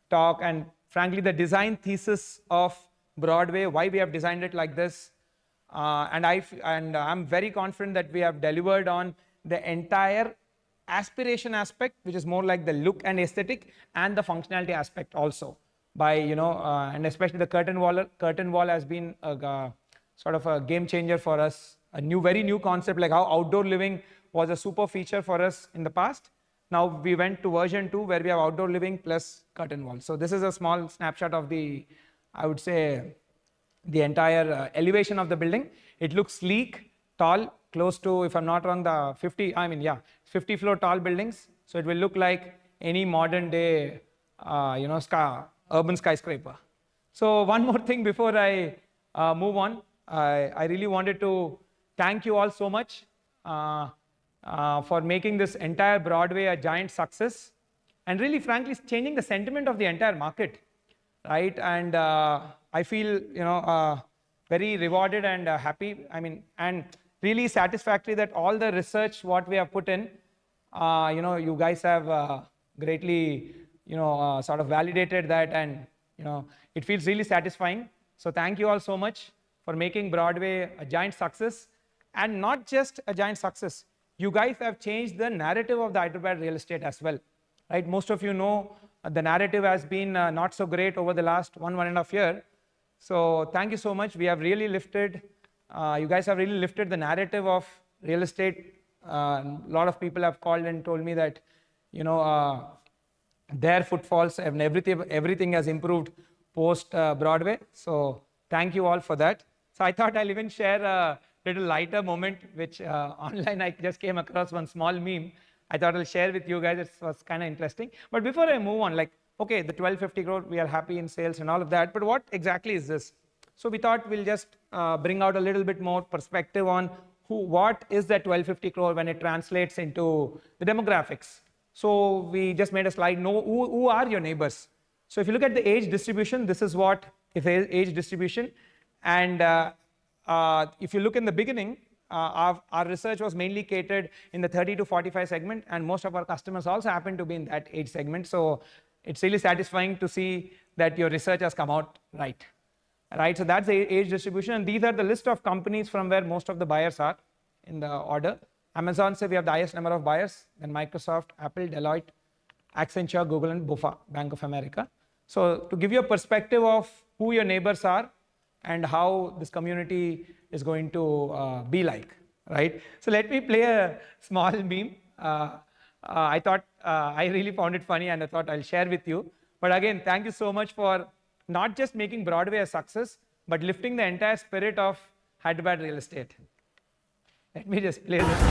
talk, and frankly the design thesis of Broadway, why we have designed it like this. And I'm very confident that we have delivered on the entire aspiration aspect, which is more like the look and aesthetic, and the functionality aspect also. By and especially the curtain wall has been a sort of a game changer for us. A very new concept, like how outdoor living was a super feature for us in the past. Now we went to version 2 where we have outdoor living plus curtain wall. So this is a small snapshot of the, I would say, the entire elevation of the building. It looks sleek, tall, close to, if I'm not wrong, the 50 floor tall buildings. So it will look like any modern day, urban skyscraper. So one more thing before I move on, I really wanted to thank you all so much for making this entire Broadway a giant success, and really frankly changing the sentiment of the entire market, right? And I feel very rewarded and happy. I mean, and really satisfactory that all the research what we have put in, you guys have greatly sort of validated that, and it feels really satisfying. So thank you all so much for making Broadway a giant success, and not just a giant success. You guys have changed the narrative of the Hyderabad real estate as well, right? Most of you know the narrative has been not so great over the last 1.5 years. So thank you so much. We have really lifted, you guys have really lifted the narrative of real estate. A lot of people have called and told me that, their footfalls and everything has improved post Broadway. So thank you all for that. So I thought I'll even share a little lighter moment, which online I just came across one small meme. I thought I'll share with you guys. It was kind of interesting. But before I move on, like, okay, the 1250 crore, we are happy in sales and all of that. But what exactly is this? So we thought we'll just bring out a little bit more perspective on what is that 1250 crore when it translates into the demographics. So we just made a slide. Who are your neighbors? So if you look at the age distribution, this is what is age distribution. And if you look in the beginning, our research was mainly catered in the 30 to 45 segment, and most of our customers also happen to be in that age segment. So it's really satisfying to see that your research has come out right. So that's the age distribution, and these are the list of companies from where most of the buyers are in the order. Amazon, say we have the highest number of buyers, then Microsoft, Apple, Deloitte, Accenture, Google, and BofA, Bank of America. So to give you a perspective of who your neighbors are and how this community is going to be like, right? So let me play a small meme. I thought, I really found it funny and I thought I'll share with you. But again, thank you so much for not just making Broadway a success, but lifting the entire spirit of Hyderabad real estate. Let me just play this.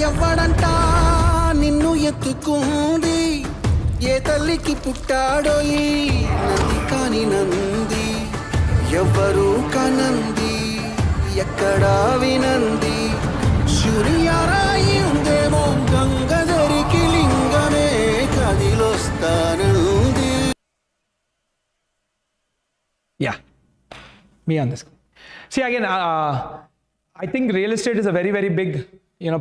ఎవ్వడంట నిన్ను ఎత్తుకుంది ఏ తల్లికి పుట్టాడో ఈ నంది కాని నంది ఎవ్వరూ కనంది ఎక్కడా వినంది సూర్యారాయి ఉందేమో గంగధరికి లింగమే కదిలొస్తుంది Yeah, me on this. See, again, I think real estate is a very, very big,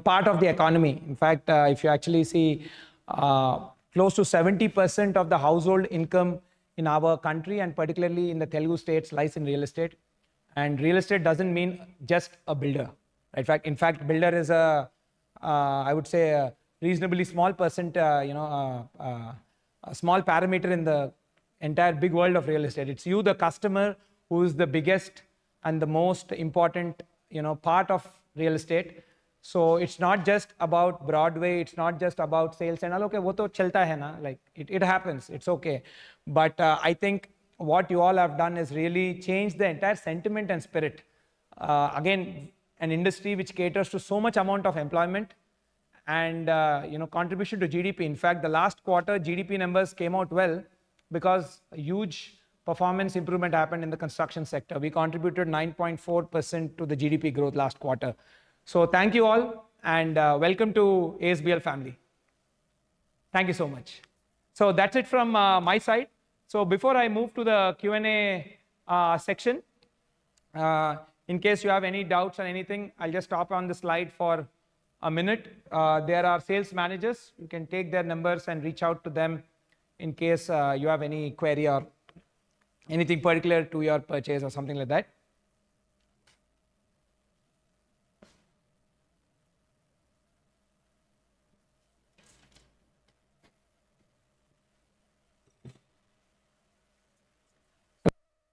part of the economy. In fact, if you actually see, close to 70% of the household income in our country, and particularly in the Telugu states, lies in real estate. And real estate doesn't mean just a builder. In fact, builder is I would say, a reasonably small percent, a small parameter in the entire big world of real estate. It's you, the customer, who is the biggest and the most important, part of real estate. So it's not just about Broadway. It's not just about sales and all. Okay, wo to chalta hai na. Like it happens. It's okay. But I think what you all have done is really change the entire sentiment and spirit. Again, an industry which caters to so much amount of employment and contribution to GDP. In fact, the last quarter GDP numbers came out well because a huge performance improvement happened in the construction sector. We contributed 9.4% to the GDP growth last quarter. So thank you all, and welcome to ASBL family. Thank you so much. So that's it from my side. So before I move to the Q&A section, in case you have any doubts or anything, I'll just stop on the slide for a minute. There are sales managers. You can take their numbers and reach out to them in case you have any query or anything particular to your purchase or something like that.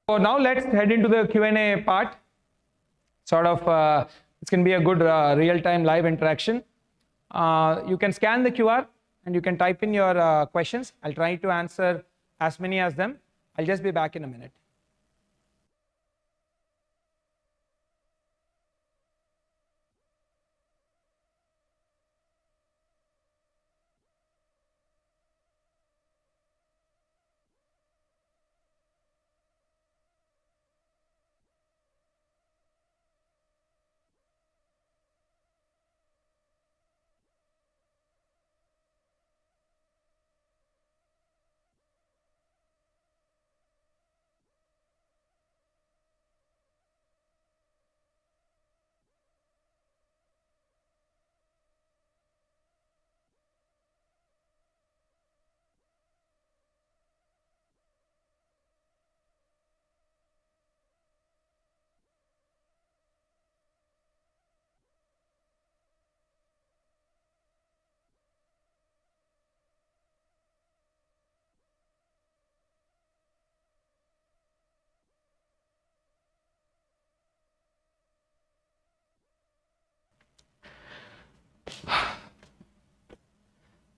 So now let's head into the Q&A part. Sort of, it's going to be a good real-time live interaction. You can scan the QR and you can type in your questions. I'll try to answer as many as them. I'll just be back in a minute.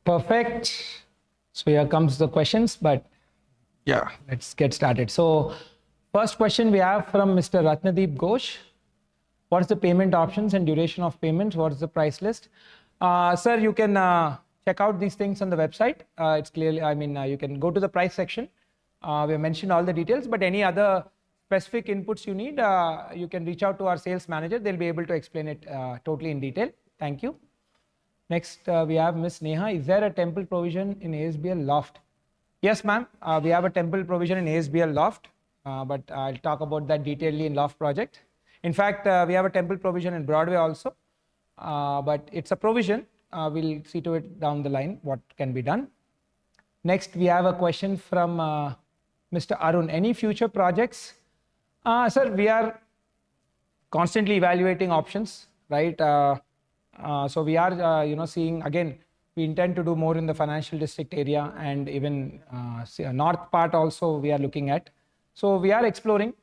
Perfect. So here comes the questions, but yeah, let's get started. So first question we have from Mr. Ratnadeep Ghosh. What is the payment options and duration of payments? What is the price list? Sir, you can check out these things on the website. It's clearly, you can go to the price section. We have mentioned all the details, but any other specific inputs you need, you can reach out to our sales manager. They'll be able to explain it totally in detail. Thank you. Next, we have Miss Neha. Is there a temple provision in ASBL Loft? Yes, ma'am. We have a temple provision in ASBL Loft, but I'll talk about that detailedly in Loft project. In fact, we have a temple provision in Broadway also, but it's a provision. We'll see to it down the line what can be done. Next, we have a question from Mr. Arun. Any future projects? Sir, we are constantly evaluating options, right? So we are, seeing, again, we intend to do more in the financial district area, and even north part also we are looking at. So we are exploring.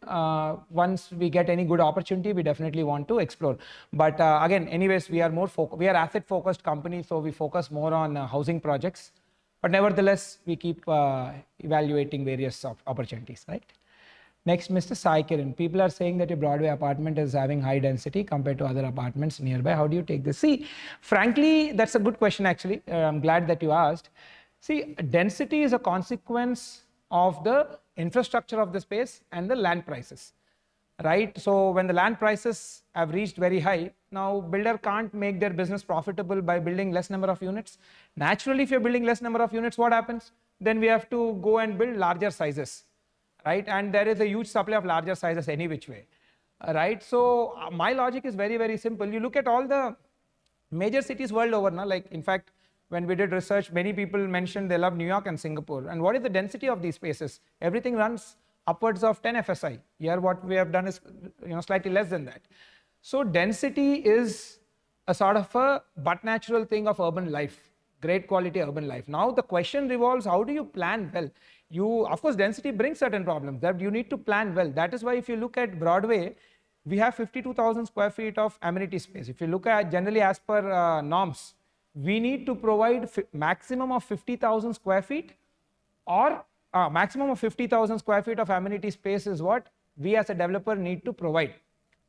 Once we get any good opportunity, we definitely want to explore. But again, anyways, we are we are asset focused company, so we focus more on housing projects. But nevertheless, we keep evaluating various opportunities, right? Next, Mr. Sai Kiran. People are saying that your Broadway apartment is having high density compared to other apartments nearby. How do you take this? See, frankly, that's a good question, actually. I'm glad that you asked. See, density is a consequence of the infrastructure of the space and the land prices, right? So when the land prices have reached very high, now builder can't make their business profitable by building less number of units. Naturally, if you're building less number of units, what happens? Then we have to go and build larger sizes. right? And there is a huge supply of larger sizes any which way, right? So my logic is very, very simple. You look at all the major cities world over now, like in fact, when we did research, many people mentioned they love New York and Singapore. And what is the density of these spaces? Everything runs upwards of 10 FSI. Here what we have done is slightly less than that. So density is a sort of a but natural thing of urban life, great quality urban life. Now the question revolves, how do you plan well? Of course, density brings certain problems that you need to plan well. That is why if you look at Broadway, we have 52,000 square feet of amenity space. If you look at generally as per norms, we need to provide maximum of 50,000 square feet or maximum of 50,000 square feet of amenity space is what we as a developer need to provide.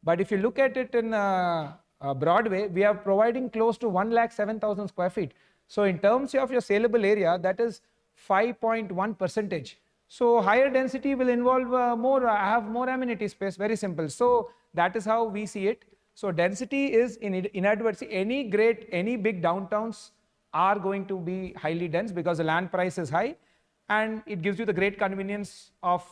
But if you look at it in Broadway, we are providing close to 107,000 square feet. So in terms of your saleable area, that is 5.1%. So higher density will involve have more amenity space, very simple. So that is how we see it. So density is inadvertently, any big downtowns are going to be highly dense because the land price is high and it gives you the great convenience of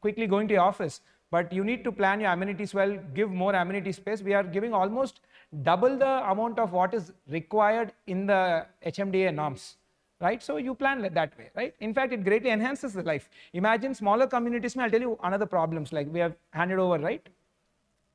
quickly going to your office. But you need to plan your amenities well, give more amenity space. We are giving almost double the amount of what is required in the HMDA norms, right? So you plan that way, right? In fact, it greatly enhances the life. Imagine smaller communities, I'll tell you another problems like we have handed over, right?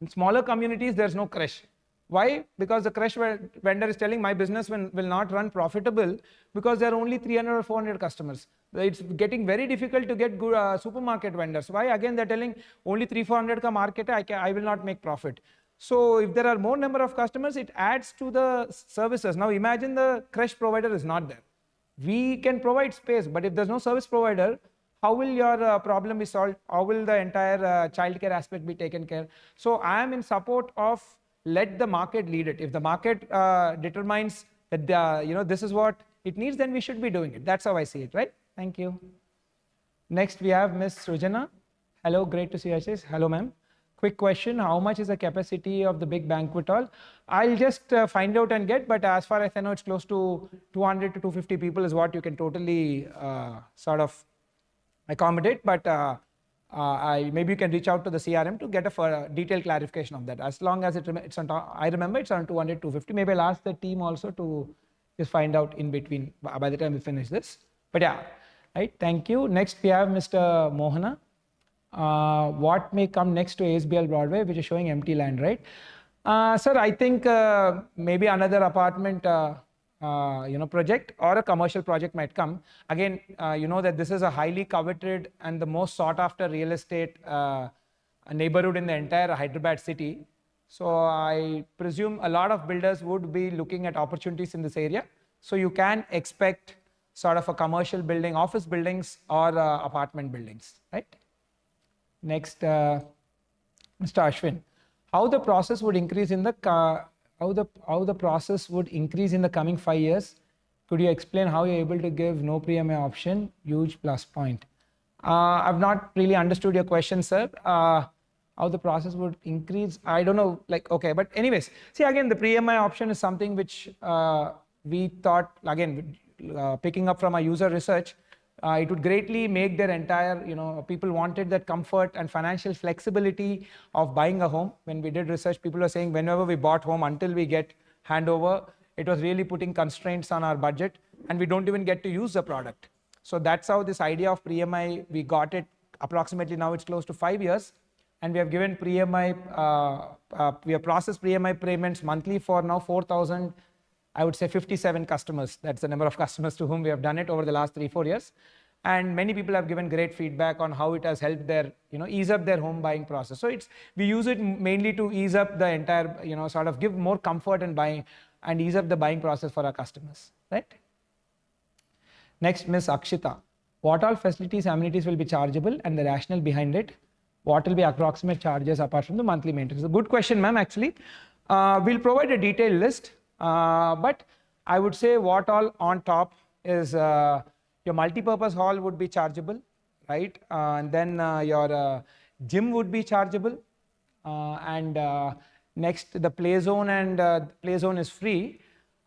In smaller communities, there's no crash. Why? Because the crash vendor is telling my business will not run profitable because there are only 300 or 400 customers. It's getting very difficult to get good supermarket vendors. Why? Again, they're telling only 300-400 ka market, I will not make profit. So if there are more number of customers, it adds to the services. Now imagine the crash provider is not there. We can provide space, but if there's no service provider, how will your problem be solved? How will the entire childcare aspect be taken care? So I am in support of let the market lead it. If the market determines that this is what it needs, then we should be doing it. That's how I see it, right? Thank you. Next we have Ms. Sujana. Hello, great to see you. Hello, ma'am. Quick question, how much is the capacity of the big banquet hall? I'll just find out and get, but as far as I know, it's close to 200 to 250 people is what you can totally sort of accommodate, but maybe you can reach out to the CRM to get a detailed clarification of that. As long as it's on, I remember it's on 200, 250. Maybe I'll ask the team also to just find out in between by the time we finish this. But yeah, right, thank you. Next we have Mr. Mohana. What may come next to ASBL Broadway, which is showing empty land, right? Sir, I think maybe another apartment project or a commercial project might come. Again, that this is a highly coveted and the most sought after real estate neighborhood in the entire Hyderabad city. So I presume a lot of builders would be looking at opportunities in this area. So you can expect sort of a commercial building, office buildings or apartment buildings, right? Next, Mr. Ashwin, how the process would increase in the coming 5 years? Could you explain how you're able to give no pre-MI option? Huge plus point. I've not really understood your question, sir. How the process would increase? I don't know. Okay, but anyways, see again, the pre-MI option is something which we thought again, picking up from our user research. It would greatly make their entire, people wanted that comfort and financial flexibility of buying a home. When we did research, people were saying whenever we bought home until we get handover, it was really putting constraints on our budget and we don't even get to use the product. So that's how this idea of pre-MI, we got it approximately now it's close to 5 years. And we have given pre-MI, we have processed pre-MI payments monthly for now 4,000, I would say 57 customers. That's the number of customers to whom we have done it over the last 3-4 years. And many people have given great feedback on how it has helped their, ease up their home buying process. So we use it mainly to ease up the entire, sort of give more comfort in buying and ease up the buying process for our customers, right? Next, Ms. Akshita. What all facilities, amenities will be chargeable and the rationale behind it? What will be approximate charges apart from the monthly maintenance? A good question, ma'am, actually. We'll provide a detailed list. But I would say what all on top is your multi-purpose hall would be chargeable, right? And then your gym would be chargeable. And next, the play zone and play zone is free.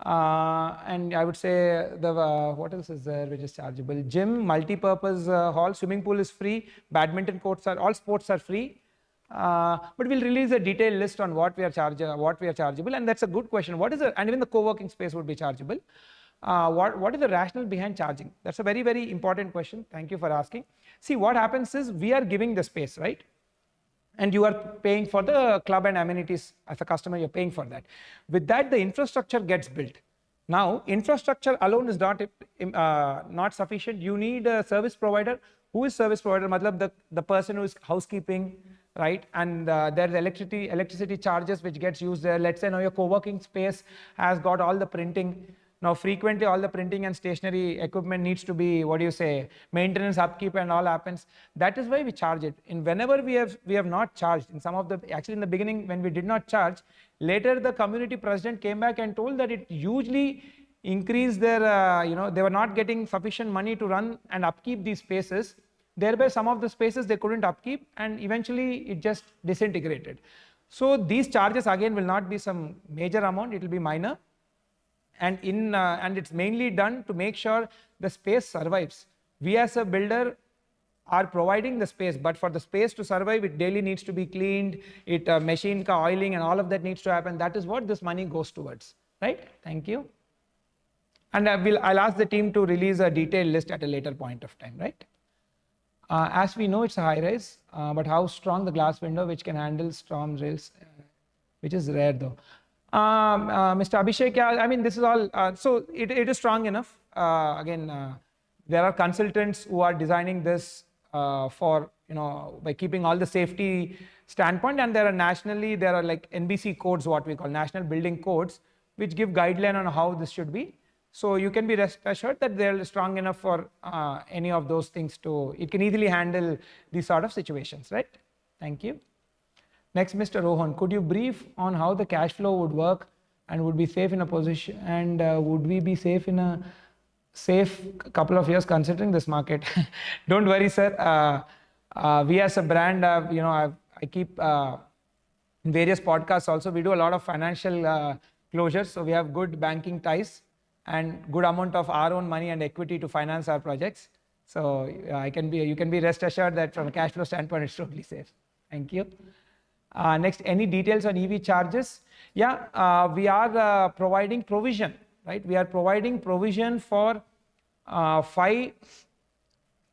And I would say the what else is there which is chargeable? Gym, multi-purpose hall, swimming pool is free. Badminton courts all sports are free. But we'll release a detailed list on what we are chargeable, and that's a good question. What is the, and even the co-working space would be chargeable. What is the rationale behind charging? That's a very, very important question. Thank you for asking. See, what happens is we are giving the space, right? And you are paying for the club and amenities as a customer, you're paying for that. With that, the infrastructure gets built. Now, infrastructure alone is not sufficient. You need a service provider. Who is service provider? Matlab the person who is housekeeping, right? And there's electricity charges which gets used there. Let's say now your co-working space has got all the printing. Now, frequently all the printing and stationery equipment needs to be, maintenance, upkeep and all happens. That is why we charge it. And whenever we have not charged, in some of the, actually in the beginning when we did not charge, later the community president came back and told that it hugely increased their, they were not getting sufficient money to run and upkeep these spaces. Thereby some of the spaces they couldn't upkeep and eventually it just disintegrated. So these charges again will not be some major amount, it will be minor. And it's mainly done to make sure the space survives. We as a builder are providing the space, but for the space to survive, it daily needs to be cleaned, machine oiling and all of that needs to happen. That is what this money goes towards, right? Thank you. And I'll ask the team to release a detailed list at a later point of time, right? As we know, it's a high rise, but how strong the glass window which can handle storm rails, which is rare though. Mr. Abhishek, I mean, this is all, so it is strong enough. There are consultants who are designing this for, by keeping all the safety standpoint, and there are like NBC codes, what we call National Building Codes, which give guideline on how this should be. So you can be rest assured that they're strong enough for any of those things it can easily handle these sort of situations, right? Thank you. Next, Mr. Rohan, could you brief on how the cash flow would work and would be safe in a position, and would we be safe in a couple of years considering this market? Don't worry, sir. We as a brand, I keep in various podcasts also, we do a lot of financial closures. So we have good banking ties and good amount of our own money and equity to finance our projects. So you can be rest assured that from a cash flow standpoint, it's totally safe. Thank you. Next, any details on EV charges? Yeah, we are providing provision, right? We are providing provision for 5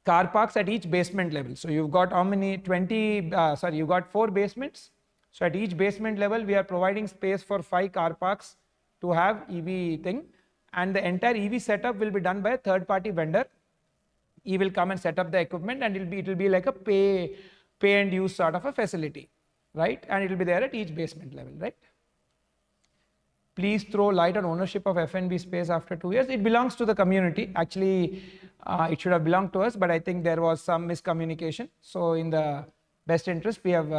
car parks at each basement level. So you've got how many? You've got 4 basements. So at each basement level, we are providing space for 5 car parks to have EV thing. And the entire EV setup will be done by a third-party vendor. He will come and set up the equipment, and it will be like a pay and use sort of a facility, right? And it will be there at each basement level, right? Please throw light on ownership of F&B space after 2 years. It belongs to the community. Actually, it should have belonged to us, but I think there was some miscommunication. So in the best interest, we have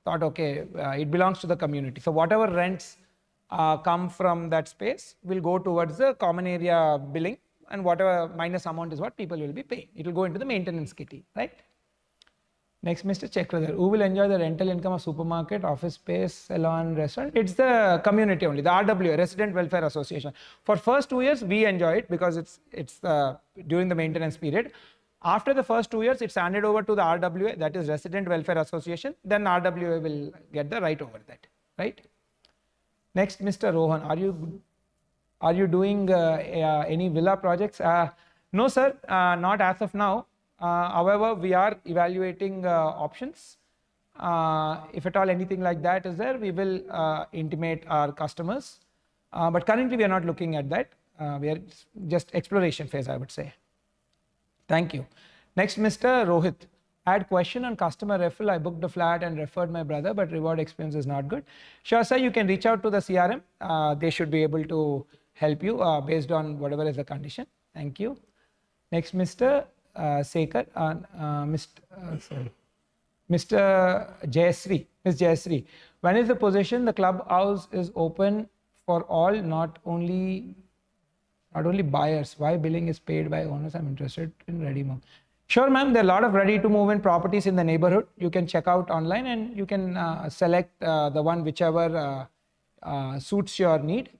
thought, okay, it belongs to the community. So whatever rents come from that space will go towards the common area billing, and whatever minus amount is what people will be paying. It will go into the maintenance kitty, right? Next, Mr. Chekradhar, who will enjoy the rental income of supermarket, office space, salon, restaurant? It's the community only, the RWA, Resident Welfare Association. For first 2 years, we enjoy it because it's during the maintenance period. After the first 2 years, it's handed over to the RWA, that is Resident Welfare Association. Then RWA will get the right over that, right? Next, Mr. Rohan, are you doing any villa projects? No, sir, not as of now. However, we are evaluating options. If at all anything like that is there, we will intimate our customers. But currently, we are not looking at that. We are just exploration phase, I would say. Thank you. Next, Mr. Rohit. I had question on customer referral. I booked a flat and referred my brother, but reward experience is not good. Sure, sir, you can reach out to the CRM. They should be able to help you based on whatever is the condition. Thank you. Next, Mr. Sekar, Mr. Jayasri, Ms. Jayasri. When is the position the clubhouse is open for all, not only buyers? Why billing is paid by owners? I'm interested in ready move. Sure, ma'am. There are a lot of ready to move in properties in the neighborhood. You can check out online and you can select the one whichever suits your need.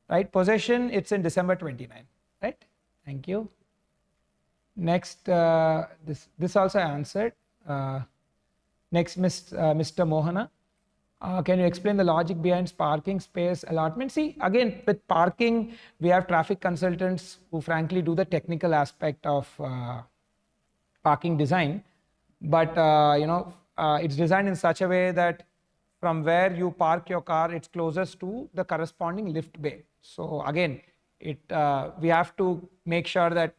right? Possession, it's in December 29, right? Thank you. Next, this also answered. Next, Mr. Mohana. Can you explain the logic behind parking space allotment? See, again, with parking, we have traffic consultants who frankly do the technical aspect of parking design. But, it's designed in such a way that from where you park your car, it's closest to the corresponding lift bay. So again, we have to make sure that,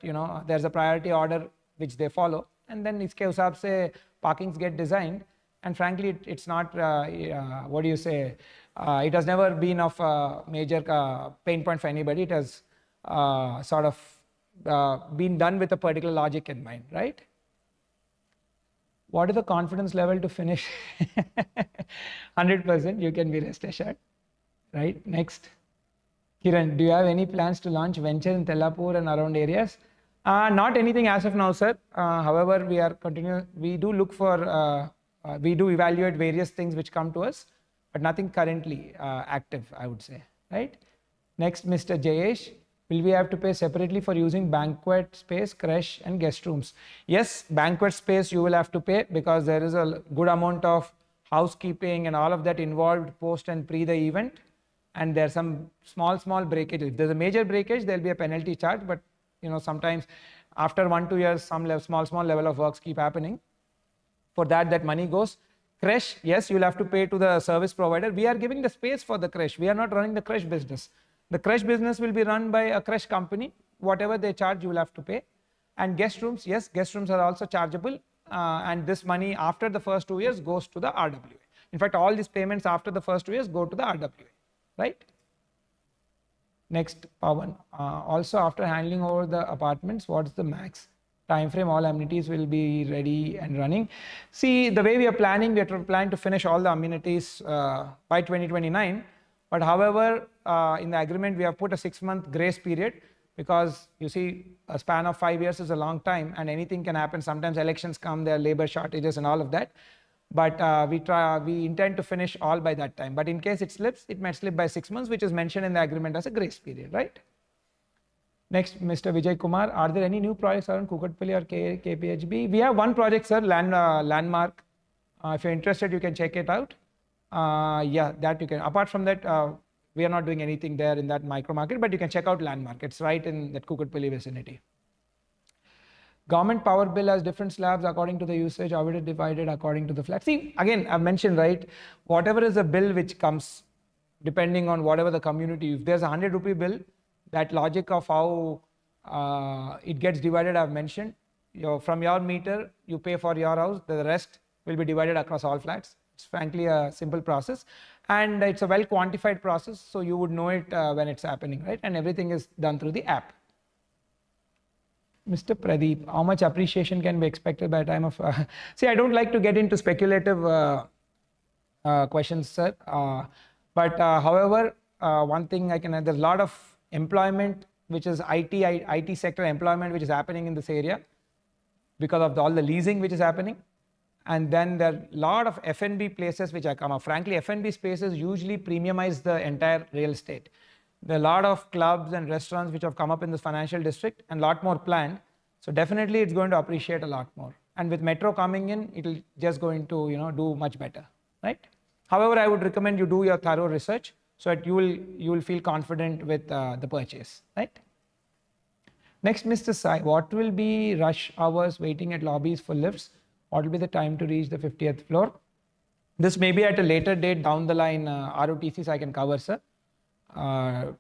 there's a priority order which they follow. And then iske hisab se parkings get designed. And frankly, it's not, it has never been of a major pain point for anybody. It has sort of been done with a particular logic in mind, right? What is the confidence level to finish? 100%, you can be rest assured, right? Next. Kiran, do you have any plans to launch venture in Tellapur and around areas? Not anything as of now, sir. However, we do look for, we do evaluate various things which come to us, but nothing currently active, I would say, right? Next, Mr. Jayesh, will we have to pay separately for using banquet space, creche and guest rooms? Yes, banquet space you will have to pay because there is a good amount of housekeeping and all of that involved post and pre the event. And there's some small breakage. If there's a major breakage, there'll be a penalty charge, but sometimes after 1-2 years, some small level of works keep happening. For that money goes. Creche, yes, you'll have to pay to the service provider. We are giving the space for the creche. We are not running the creche business. The creche business will be run by a creche company. Whatever they charge, you will have to pay. And guest rooms, yes, guest rooms are also chargeable. And this money after the first 2 years goes to the RWA. In fact, all these payments after the first 2 years go to the RWA, right? Next, Pawan. Also, after handling over the apartments, what's the max time frame all amenities will be ready and running? See, the way we are planning to finish all the amenities by 2029. But however, in the agreement, we have put a 6-month grace period because you see, a span of 5 years is a long time and anything can happen. Sometimes elections come, there are labor shortages and all of that. But we intend to finish all by that time. But in case it slips, it might slip by 6 months, which is mentioned in the agreement as a grace period, right? Next, Mr. Vijay Kumar, are there any new projects around Kukatpally or KPHB? We have one project, sir, Landmark. If you're interested, you can check it out. Yeah, that you can. Apart from that, we are not doing anything there in that micro market, but you can check out Landmark. It's right in that Kukatpally vicinity. Government power bill has different slabs according to the usage, how it is divided according to the flat. See, again, I've mentioned, right, whatever is a bill which comes, depending on whatever the community, if there's a 100 rupee bill, that logic of how it gets divided, I've mentioned. From your meter, you pay for your house, the rest will be divided across all flats. It's frankly a simple process and it's a well quantified process, so you would know it when it's happening, right? And everything is done through the app. Mr. Pradeep, how much appreciation can be expected by the time of... see, I don't like to get into speculative questions, sir. But however, one thing there's a lot of employment, which is IT sector employment, which is happening in this area because of all the leasing which is happening. And then there are a lot of F&B places which are come up. Frankly, F&B spaces usually premiumize the entire real estate. There are a lot of clubs and restaurants which have come up in this financial district and a lot more planned. So definitely it's going to appreciate a lot more. And with metro coming in, it will just going to, do much better, right? However, I would recommend you do your thorough research so that you will feel confident with the purchase, right? Next, Mr. Sai, what will be rush hours waiting at lobbies for lifts? What will be the time to reach the 50th floor? This may be at a later date down the line, ROTCs I can cover, sir.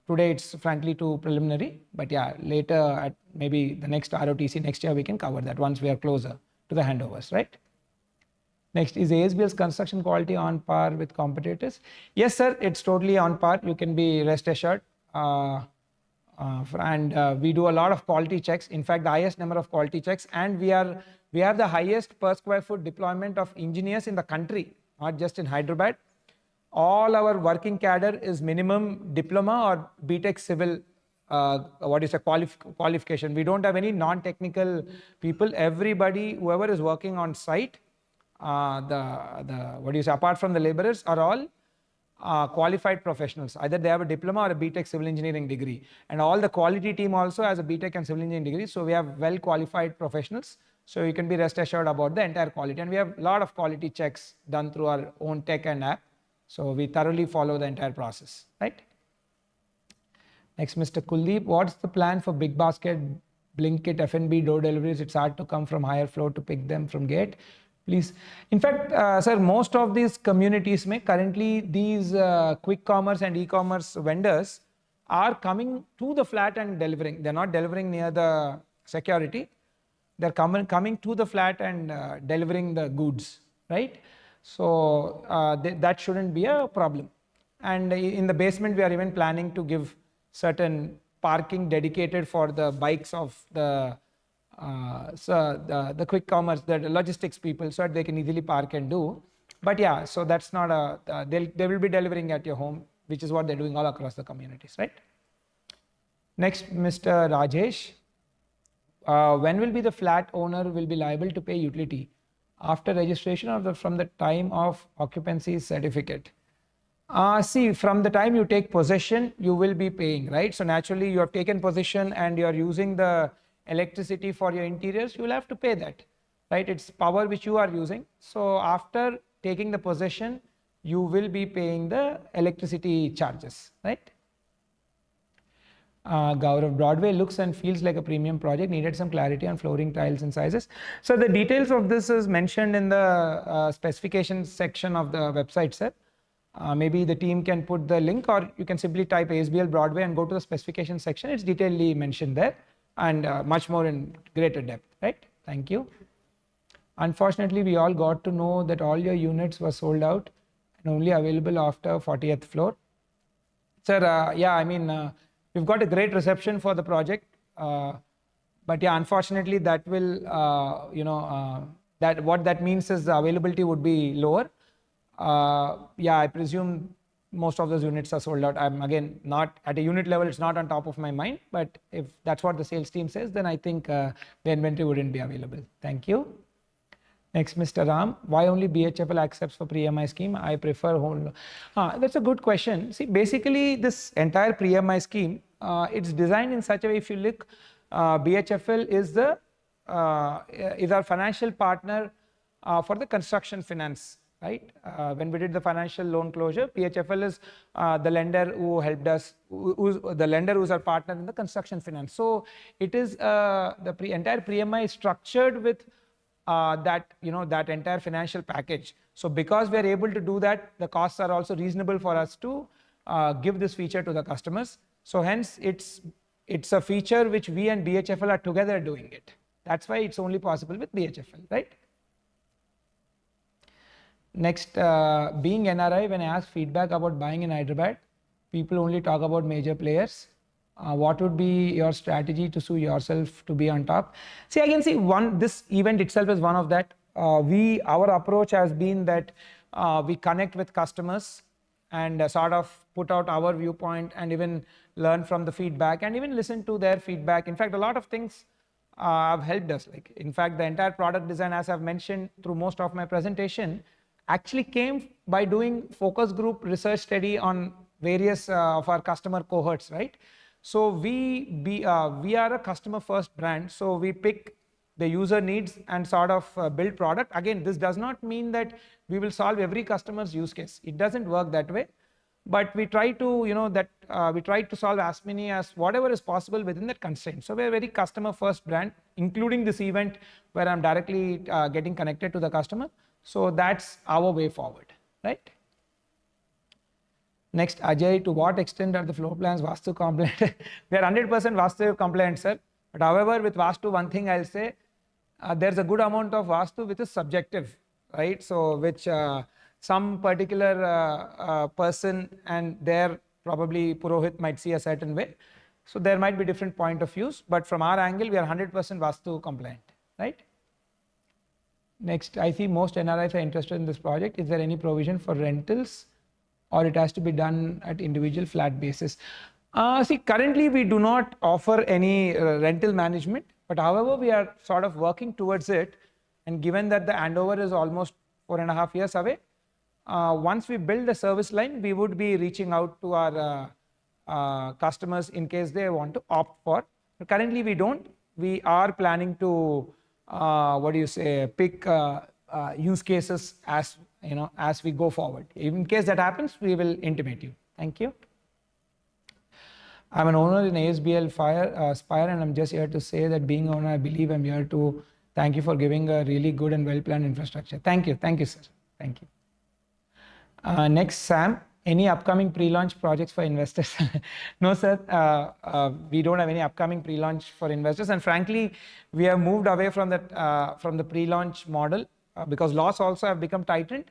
Today it's frankly too preliminary, but yeah, later at maybe the next ROTC next year we can cover that once we are closer to the handovers, right? Next, is ASBL's construction quality on par with competitors? Yes, sir, it's totally on par. You can be rest assured. We do a lot of quality checks. In fact, the highest number of quality checks, and we have the highest per square foot deployment of engineers in the country, not just in Hyderabad. All our working cadre is minimum diploma or BTech civil, qualification. We don't have any non-technical people. Everybody, whoever is working on site, apart from the laborers, are all qualified professionals. Either they have a diploma or a BTech civil engineering degree. And all the quality team also has a BTech and civil engineering degree. So we have well qualified professionals. So you can be rest assured about the entire quality. And we have a lot of quality checks done through our own tech and app. So we thoroughly follow the entire process, right? Next, Mr. Kuldeep, what's the plan for Big Basket, Blinkit, F&B, door deliveries? It's hard to come from higher floor to pick them from gate. Please. In fact, sir, most of these communities currently these quick commerce and e-commerce vendors are coming to the flat and delivering. They're not delivering near the security. They're coming to the flat and delivering the goods, right? So that shouldn't be a problem. And in the basement, we are even planning to give certain parking dedicated for the bikes of the quick commerce, the logistics people, so that they can easily park and do. But yeah, so that's not a, they will be delivering at your home, which is what they're doing all across the communities, right? Next, Mr. Rajesh, when will be the flat owner will be liable to pay utility? After registration or from the time of occupancy certificate? See, from the time you take possession, you will be paying, right? So naturally, you have taken possession and you are using the electricity for your interiors, you will have to pay that, right? It's power which you are using. So after taking the possession, you will be paying the electricity charges, right? Gaurav, Broadway looks and feels like a premium project, needed some clarity on flooring tiles and sizes. So the details of this is mentioned in the specifications section of the website, sir. Maybe the team can put the link, or you can simply type ASBL Broadway and go to the specification section. It's detailedly mentioned there and much more in greater depth, right? Thank you. Unfortunately, we all got to know that all your units were sold out and only available after 40th floor. Sir, yeah, I mean, we've got a great reception for the project. But yeah, unfortunately, that will, that what that means is the availability would be lower. Yeah, I presume most of those units are sold out. I'm again not at a unit level, it's not on top of my mind, but if that's what the sales team says, then I think the inventory wouldn't be available. Thank you. Next, Mr. Ram, why only BHFL accepts for pre-MI scheme? I prefer whole. That's a good question. See, basically this entire pre-MI scheme, it's designed in such a way, if you look, BHFL is our financial partner for the construction finance. Right? When we did the financial loan closure, PHFL is the lender who helped us, the lender who's our partner in the construction finance. So it is the entire pre-MI is structured with that entire financial package. So because we are able to do that, the costs are also reasonable for us to give this feature to the customers. So hence it's a feature which we and BHFL are together doing it. That's why it's only possible with BHFL, right? Next, being NRI, when I ask feedback about buying in Hyderabad, people only talk about major players. What would be your strategy to sue yourself to be on top? See, I can see this event itself is one of that. Our approach has been that we connect with customers and sort of put out our viewpoint and even learn from the feedback and even listen to their feedback. In fact, a lot of things have helped us. Like, in fact, the entire product design, as I've mentioned through most of my presentation, actually came by doing focus group research study on various of our customer cohorts, right? So we are a customer first brand. So we pick the user needs and sort of build product. Again, this does not mean that we will solve every customer's use case. It doesn't work that way. But we try to, we try to solve as many as whatever is possible within that constraint. So we're a very customer first brand, including this event where I'm directly getting connected to the customer. So that's our way forward, right? Next, Ajay, to what extent are the floor plans Vastu compliant? We are 100% Vastu compliant, sir. But however, with Vastu, one thing I'll say, there's a good amount of Vastu which is subjective, right? So which some particular person and their probably Purohit might see a certain way. So there might be different point of views, but from our angle, we are 100% Vastu compliant, right? Next, I see most NRIs are interested in this project. Is there any provision for rentals, or it has to be done at individual flat basis? See, currently we do not offer any rental management, but however, we are sort of working towards it. And given that the handover is almost 4.5 years away, Once we build the service line, we would be reaching out to our customers in case they want to opt for. But currently, we don't. We are planning to pick use cases as as we go forward. In case that happens, we will intimate you. Thank you. I'm an owner in ASBL Spire, and I'm just here to say that being owner, I believe I'm here to thank you for giving a really good and well-planned infrastructure. Thank you, sir. Thank you. Next, Sam. Any upcoming pre-launch projects for investors? No, sir. We don't have any upcoming pre-launch for investors, and frankly, we have moved away from the pre-launch model because laws also have become tightened,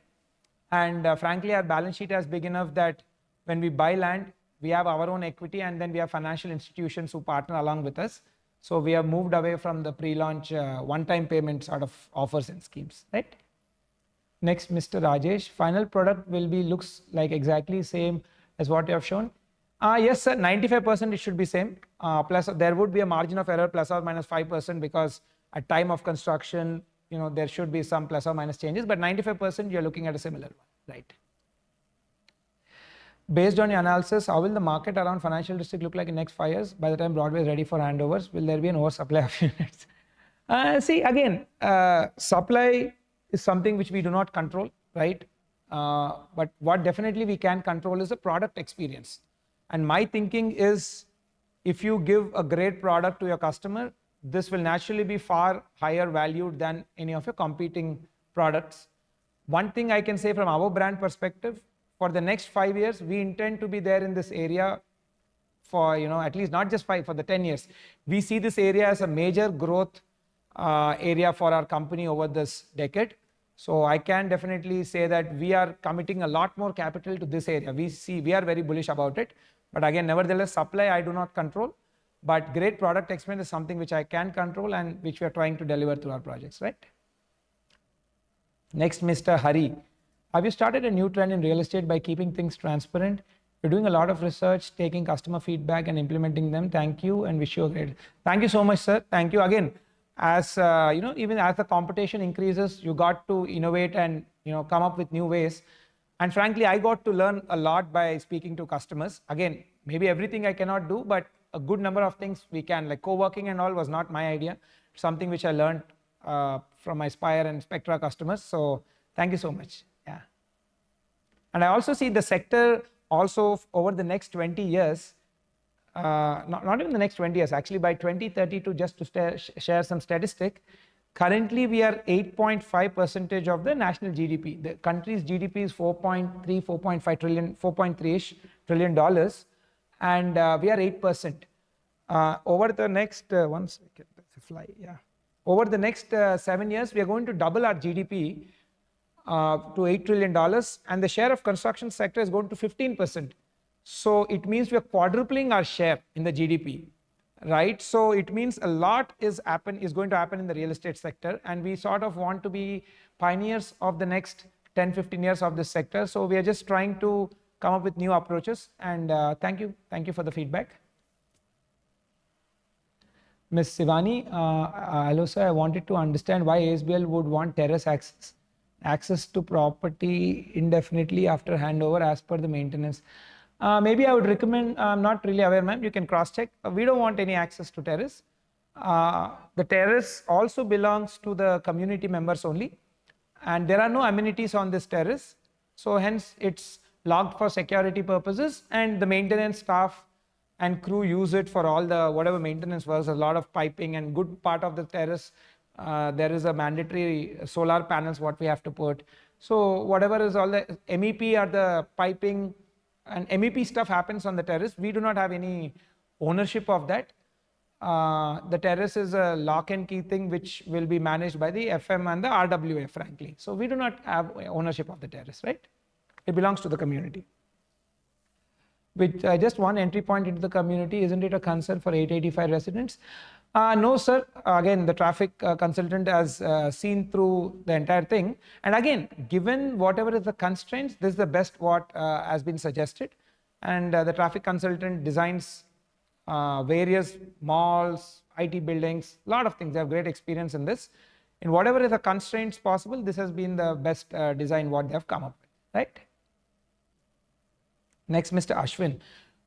and frankly, our balance sheet is big enough that when we buy land, we have our own equity, and then we have financial institutions who partner along with us. So we have moved away from the pre-launch one-time payment sort of offers and schemes, right? Next, Mr. Rajesh, final product looks like exactly same as what you have shown. Yes, sir, 95% it should be same. Plus there would be a margin of error plus or minus 5% because at time of construction, there should be some plus or minus changes, but 95% you're looking at a similar one, right? Based on your analysis, how will the market around financial district look like in next 5 years? By the time Broadway is ready for handovers, will there be an oversupply of units? See, again, supply is something which we do not control, right? But what definitely we can control is the product experience. And my thinking is, if you give a great product to your customer, this will naturally be far higher valued than any of your competing products. One thing I can say from our brand perspective, for the next 5 years, we intend to be there in this area for, at least not just 5, for the 10 years. We see this area as a major growth area for our company over this decade. So I can definitely say that we are committing a lot more capital to this area. We are very bullish about it. But again, nevertheless, supply I do not control. But great product experience is something which I can control and which we are trying to deliver through our projects, right? Next, Mr. Hari. Have you started a new trend in real estate by keeping things transparent? You're doing a lot of research, taking customer feedback and implementing them. Thank you and wish you a great. Thank you so much, sir. Thank you again. As even as the competition increases, you got to innovate and come up with new ways. And frankly, I got to learn a lot by speaking to customers. Again, maybe everything I cannot do, but a good number of things we can. Like co-working and all was not my idea. Something which I learned from my Spire and Spectra customers. So thank you so much. Yeah. And I also see the sector also over the next 20 years. Not even the next 20 years, actually by 2032, just to share some statistic, currently we are 8.5% of the national GDP. The country's GDP is 4.3-ish trillion dollars, and we are 8%. Over the next, one second, that's a fly, yeah. Over the next 7 years, we are going to double our GDP to $8 trillion, and the share of construction sector is going to 15%. So it means we are quadrupling our share in the GDP, right? So it means a lot is going to happen in the real estate sector, and we sort of want to be pioneers of the next 10-15 years of this sector. So we are just trying to come up with new approaches, and thank you for the feedback. Ms. Sivani, hello sir, I wanted to understand why ASBL would want terrace access to property indefinitely after handover as per the maintenance. Maybe I would recommend, I'm not really aware, ma'am, you can cross check. We don't want any access to terrace. The terrace also belongs to the community members only, and there are no amenities on this terrace. So hence it's locked for security purposes, and the maintenance staff and crew use it for all the whatever maintenance works. A lot of piping, and good part of the terrace, there is a mandatory solar panels what we have to put. So whatever is all the MEP or the piping and MEP stuff happens on the terrace. We do not have any ownership of that. The terrace is a lock and key thing which will be managed by the FM and the RWA, frankly. So we do not have ownership of the terrace, right? It belongs to the community. With just one entry point into the community, isn't it a concern for 885 residents? No, sir. Again, the traffic consultant has seen through the entire thing. And again, given whatever is the constraints, this is the best what has been suggested. And the traffic consultant designs various malls, IT buildings, a lot of things. They have great experience in this. In whatever is the constraints possible, this has been the best design what they have come up with. right? Next, Mr. Ashwin.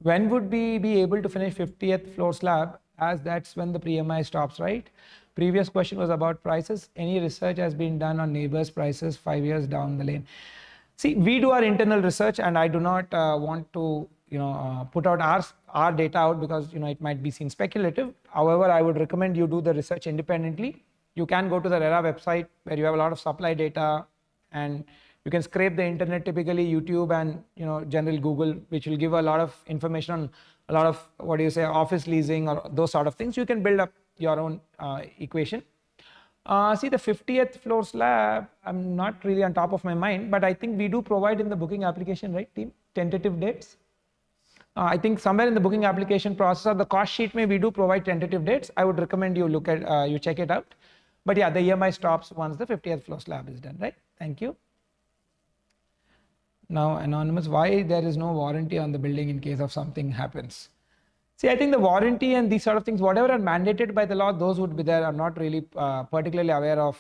When would we be able to finish 50th floor slab, as that's when the pre-MI stops, right? Previous question was about prices. Any research has been done on neighbors' prices 5 years down the lane? See, we do our internal research, and I do not want to, put out our data out because, it might be seen speculative. However, I would recommend you do the research independently. You can go to the RERA website where you have a lot of supply data, and you can scrape the internet, typically YouTube and general Google, which will give a lot of information on a lot of office leasing or those sort of things. You can build up your own equation. See, the 50th floor slab, I'm not really on top of my mind, but I think we do provide in the booking application, right, team, tentative dates. I think somewhere in the booking application process or the cost sheet, we do provide tentative dates. I would recommend you look at, you check it out. But yeah, the EMI stops once the 50th floor slab is done, right? Thank you. Now, anonymous, why there is no warranty on the building in case of something happens? See, I think the warranty and these sort of things, whatever are mandated by the law, those would be there. I'm not really particularly aware of,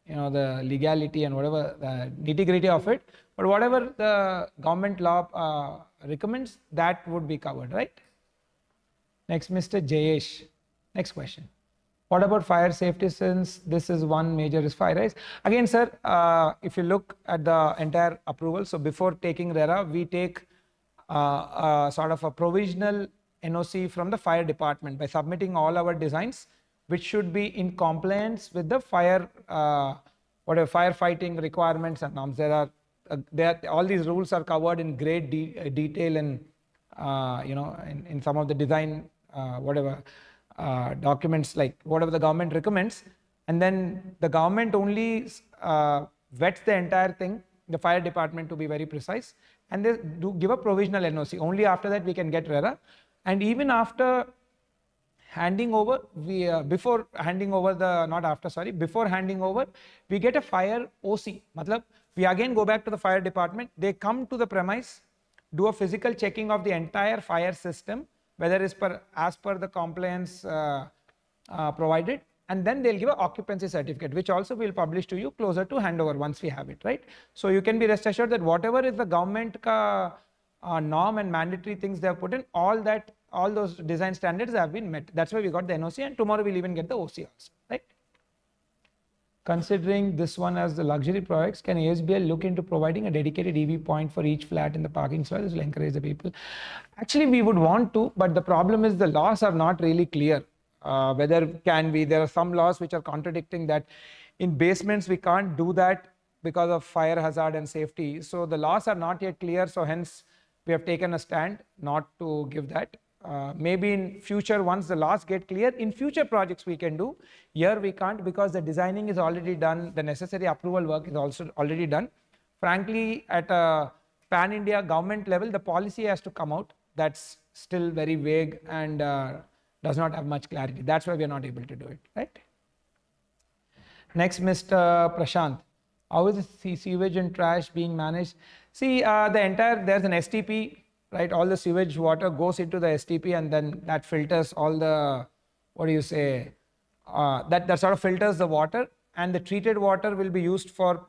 the legality and whatever the nitty-gritty of it. But whatever the government law recommends, that would be covered, right? Next, Mr. Jayesh. Next question. What about fire safety, since this is one major risk, fire rise? Again, sir, if you look at the entire approval, so before taking RERA, we take sort of a provisional NOC from the fire department by submitting all our designs, which should be in compliance with the fire, firefighting requirements and norms. All these rules are covered in great detail and, in some of the design, documents, like whatever the government recommends, and then the government only vets the entire thing, the fire department to be very precise, and they do give a provisional NOC. Only after that we can get RERA. And even after handing over, before handing over, we get a fire OC. Matlab, we again go back to the fire department, they come to the premise, do a physical checking of the entire fire system, whether it's as per the compliance provided, and then they'll give an occupancy certificate, which also we'll publish to you closer to handover once we have it, right? So you can be rest assured that whatever is the government norm and mandatory things they have put in, all those design standards have been met. That's why we got the NOC, and tomorrow we'll even get the OC also, right? Considering this one as the luxury products, can ASBL look into providing a dedicated EV point for each flat in the parking slot? This will encourage the people. Actually, we would want to, but the problem is the laws are not really clear. Whether can we, there are some laws which are contradicting that. In basements, we can't do that because of fire hazard and safety. So the laws are not yet clear. So hence, we have taken a stand not to give that. Maybe in future, once the laws get clear, in future projects we can do. Here we can't because the designing is already done, the necessary approval work is also already done. Frankly, at a pan-India government level, the policy has to come out. That's still very vague and does not have much clarity. That's why we are not able to do it, right? Next, Mr. Prashant. How is the sewage and trash being managed? See, there's an STP, right? All the sewage water goes into the STP, and then that filters all the, that sort of filters the water, and the treated water will be used for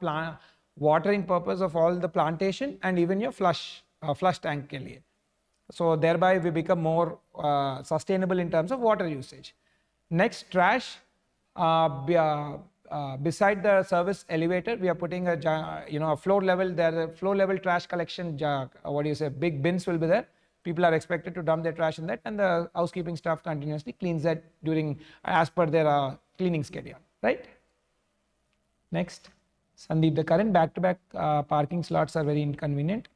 watering purpose of all the plantation and even your flush tank ke liye. So thereby we become more sustainable in terms of water usage. Next, trash. Beside the service elevator, we are putting a floor level. There are floor level trash collection. Big bins will be there. People are expected to dump their trash in that, and the housekeeping staff continuously cleans that as per their cleaning schedule. Right. Next, Sandeep. The current back-to-back parking slots are very inconvenient,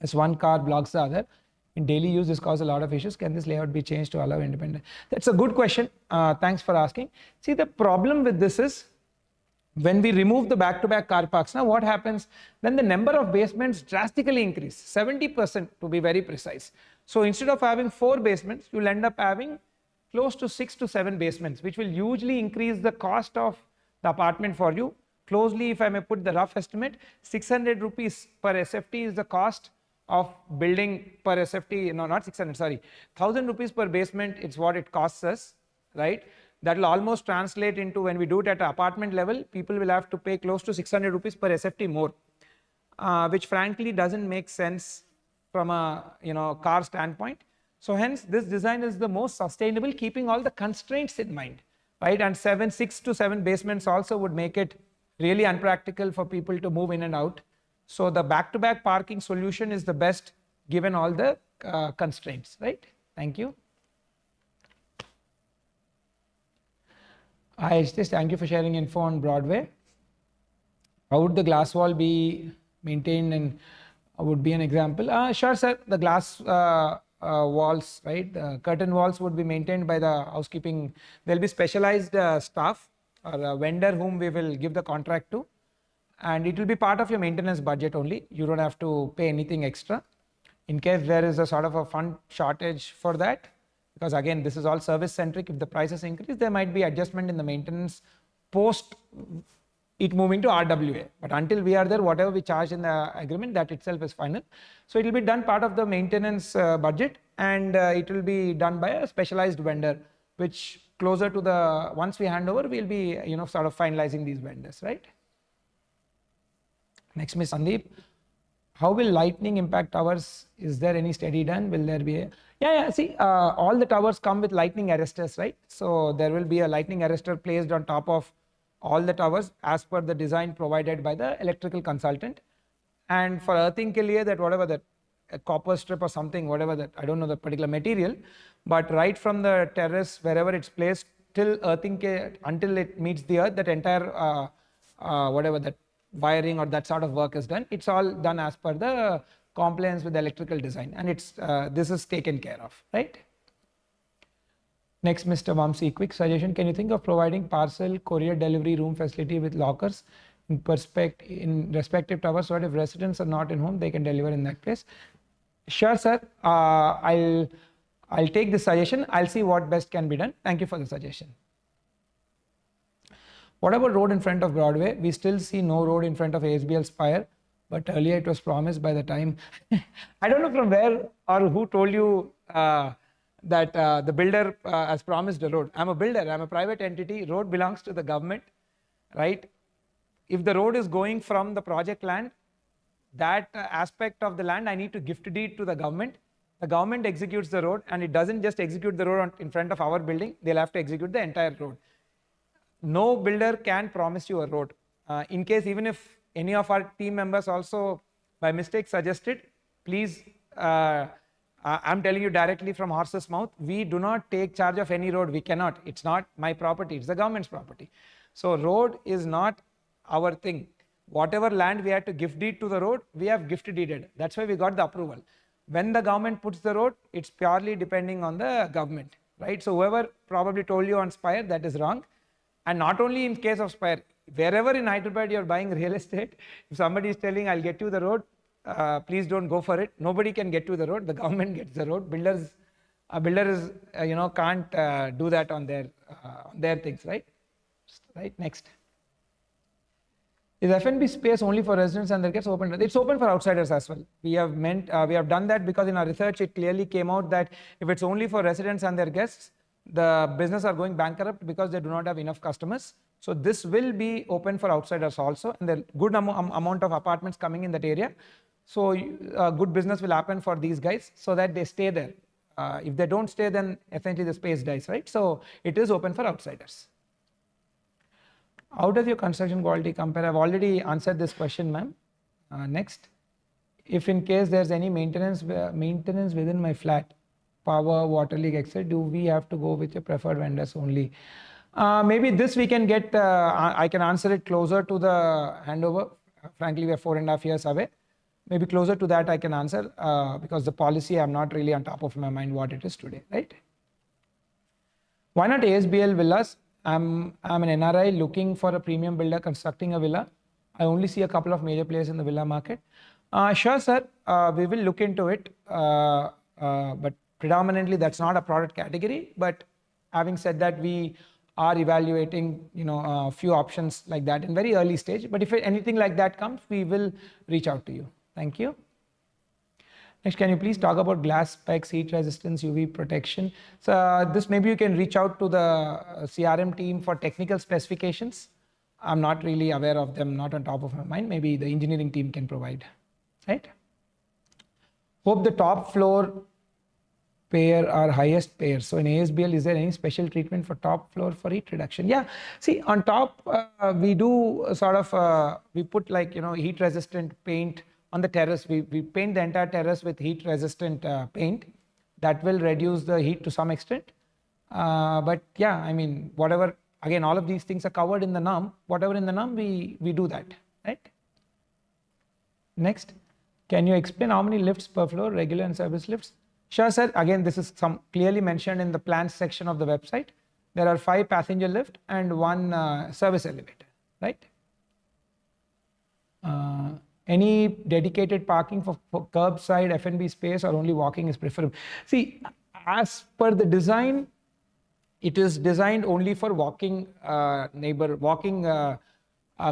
as one car blocks the other. In daily use, this causes a lot of issues. Can this layout be changed to allow independent? That's a good question. Thanks for asking. See, the problem with this is when we remove the back-to-back car parks, now what happens? Then the number of basements drastically increase, 70% to be very precise. So instead of having 4 basements, you'll end up having close to 6 to 7 basements, which will hugely increase the cost of the apartment for you. Closely, if I may put the rough estimate, 600 rupees per SFT is the cost of building per SFT, no, not 600, sorry, 1000 rupees per basement, it's what it costs us, right? That will almost translate into, when we do it at an apartment level, people will have to pay close to 600 rupees per SFT more. which frankly doesn't make sense from a car standpoint. So hence this design is the most sustainable, keeping all the constraints in mind, right? And 6 to 7 basements also would make it really unpractical for people to move in and out. So the back-to-back parking solution is the best given all the constraints, right? Thank you. Hi, Ajitesh, thank you for sharing info on Broadway. How would the glass wall be maintained, and would be an example? Sure, sir. The glass walls, right? The curtain walls would be maintained by the housekeeping. There'll be specialized staff or a vendor whom we will give the contract to, and it will be part of your maintenance budget only. You don't have to pay anything extra. In case there is a sort of a fund shortage for that, because again, this is all service centric. If the prices increase, there might be adjustment in the maintenance post it moving to RWA. But until we are there, whatever we charge in the agreement, that itself is final. So it will be done part of the maintenance budget, and it will be done by a specialized vendor, which closer to the, once we hand over, we'll be sort of finalizing these vendors, right? Next, Ms. Sandeep. How will lightning impact towers? Is there any study done? Will there be a... Yeah, see, all the towers come with lightning arresters, right? So there will be a lightning arrestor placed on top of all the towers as per the design provided by the electrical consultant. And for earthing ke liye, that whatever that a copper strip or something, whatever that, I don't know the particular material, but right from the terrace, wherever it's placed, till earthing ke, until it meets the earth, that entire whatever that wiring or that sort of work is done. It's all done as per the compliance with the electrical design, and it's this is taken care of, right? Next, Mr. Vamsi, quick suggestion. Can you think of providing parcel courier delivery room facility with lockers in respective towers, so that if residents are not in home, they can deliver in that place? Sure, sir. I'll take this suggestion. I'll see what best can be done. Thank you for the suggestion. What about road in front of Broadway? We still see no road in front of ASBL Spire, but earlier it was promised by the time. I don't know from where or who told you that the builder has promised a road. I'm a builder, I'm a private entity, road belongs to the government, right? If the road is going from the project land, that aspect of the land, I need to gift deed to the government. The government executes the road, and it doesn't just execute the road in front of our building, they'll have to execute the entire road. No builder can promise you a road. In case, even if any of our team members also by mistake suggested, please, I'm telling you directly from horse's mouth, we do not take charge of any road. We cannot. It's not my property, it's the government's property. So road is not our thing. Whatever land we had to gift deed to the road, we have gift deeded. That's why we got the approval. When the government puts the road, it's purely depending on the government, right? So whoever probably told you on Spire, that is wrong. And not only in case of Spire, wherever in Hyderabad you're buying real estate, if somebody is telling, I'll get you the road, please don't go for it. Nobody can get you the road. The government gets the road. A builder is, can't do that on their things, right? Right. Next. Is F&B space only for residents and their guests open? It's open for outsiders as well. We have done that because in our research it clearly came out that if it's only for residents and their guests, the business are going bankrupt because they do not have enough customers. So this will be open for outsiders also, and there are good amount of apartments coming in that area. So good business will happen for these guys so that they stay there. If they don't stay, then essentially the space dies, right? So it is open for outsiders. How does your construction quality compare? I've already answered this question, ma'am. Next. If in case there's any maintenance within my flat, power, water leak, etc., do we have to go with your preferred vendors only? Maybe this we can get, I can answer it closer to the handover. Frankly, we are 4.5 years away. Maybe closer to that I can answer because the policy, I'm not really on top of my mind what it is today, right? Why not ASBL villas? I'm an NRI looking for a premium builder constructing a villa. I only see a couple of major players in the villa market. Sure, sir. We will look into it. But predominantly, that's not a product category. But having said that, we are evaluating, a few options like that in very early stage. But if anything like that comes, we will reach out to you. Thank you. Next, can you please talk about glass specs, heat resistance, UV protection? So this maybe you can reach out to the CRM team for technical specifications. I'm not really aware of them, not on top of my mind. Maybe the engineering team can provide, right? Hope the top floor pair are highest pairs. So in ASBL, is there any special treatment for top floor for heat reduction? Yeah, see on top, we do sort of, we put like, heat resistant paint on the terrace. We paint the entire terrace with heat resistant paint. That will reduce the heat to some extent. But yeah, I mean, whatever, again, all of these things are covered in the norm. Whatever in the norm, we do that, right? Next, can you explain how many lifts per floor, regular and service lifts? Sure, sir. Again, this is clearly mentioned in the plans section of the website. There are 5 passenger lift and 1 service elevator, right? Any dedicated parking for curbside F&B space or only walking is preferable? See, as per the design, it is designed only for walking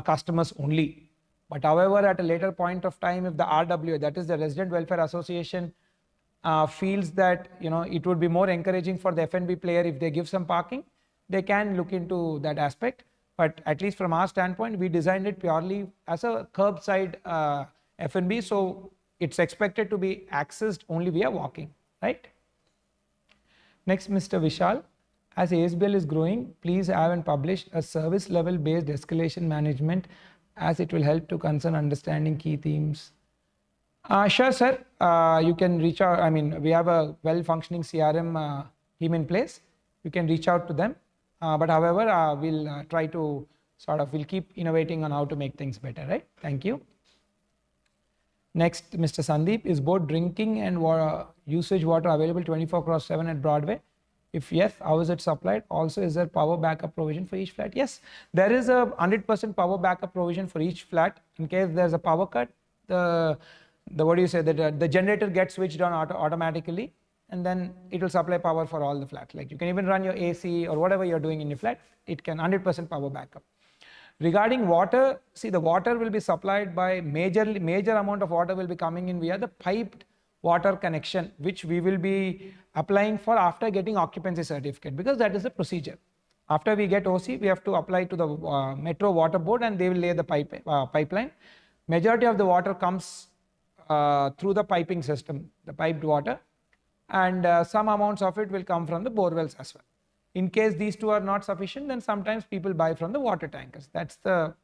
customers only. But however, at a later point of time, if the RWA, that is the Resident Welfare Association, feels that it would be more encouraging for the F&B player if they give some parking, they can look into that aspect. But at least from our standpoint, we designed it purely as a curbside F&B, so it's expected to be accessed only via walking, right? Next, Mr. Vishal, as ASBL is growing, please have and publish a service level based escalation management, as it will help to concern understanding key themes. Sure, sir. You can reach out. I mean, we have a well-functioning CRM team in place. You can reach out to them. But however, we'll try to we'll keep innovating on how to make things better, right? Thank you. Next, Mr. Sandeep, is both drinking and usage water available 24/7 at Broadway? If yes, how is it supplied? Also, is there power backup provision for each flat? Yes, there is a 100% power backup provision for each flat. In case there's a power cut, the generator gets switched on automatically, and then it will supply power for all the flats. Like you can even run your AC or whatever you're doing in your flat, it can 100% power backup. Regarding water, see, the water will be supplied by major amount of water will be coming in via the piped water connection, which we will be applying for after getting occupancy certificate, because that is the procedure. After we get OC, we have to apply to the Metro Water Board, and they will lay the pipeline. Majority of the water comes through the piping system, the piped water, and some amounts of it will come from the borewells as well. In case these two are not sufficient, then sometimes people buy from the water tankers. That's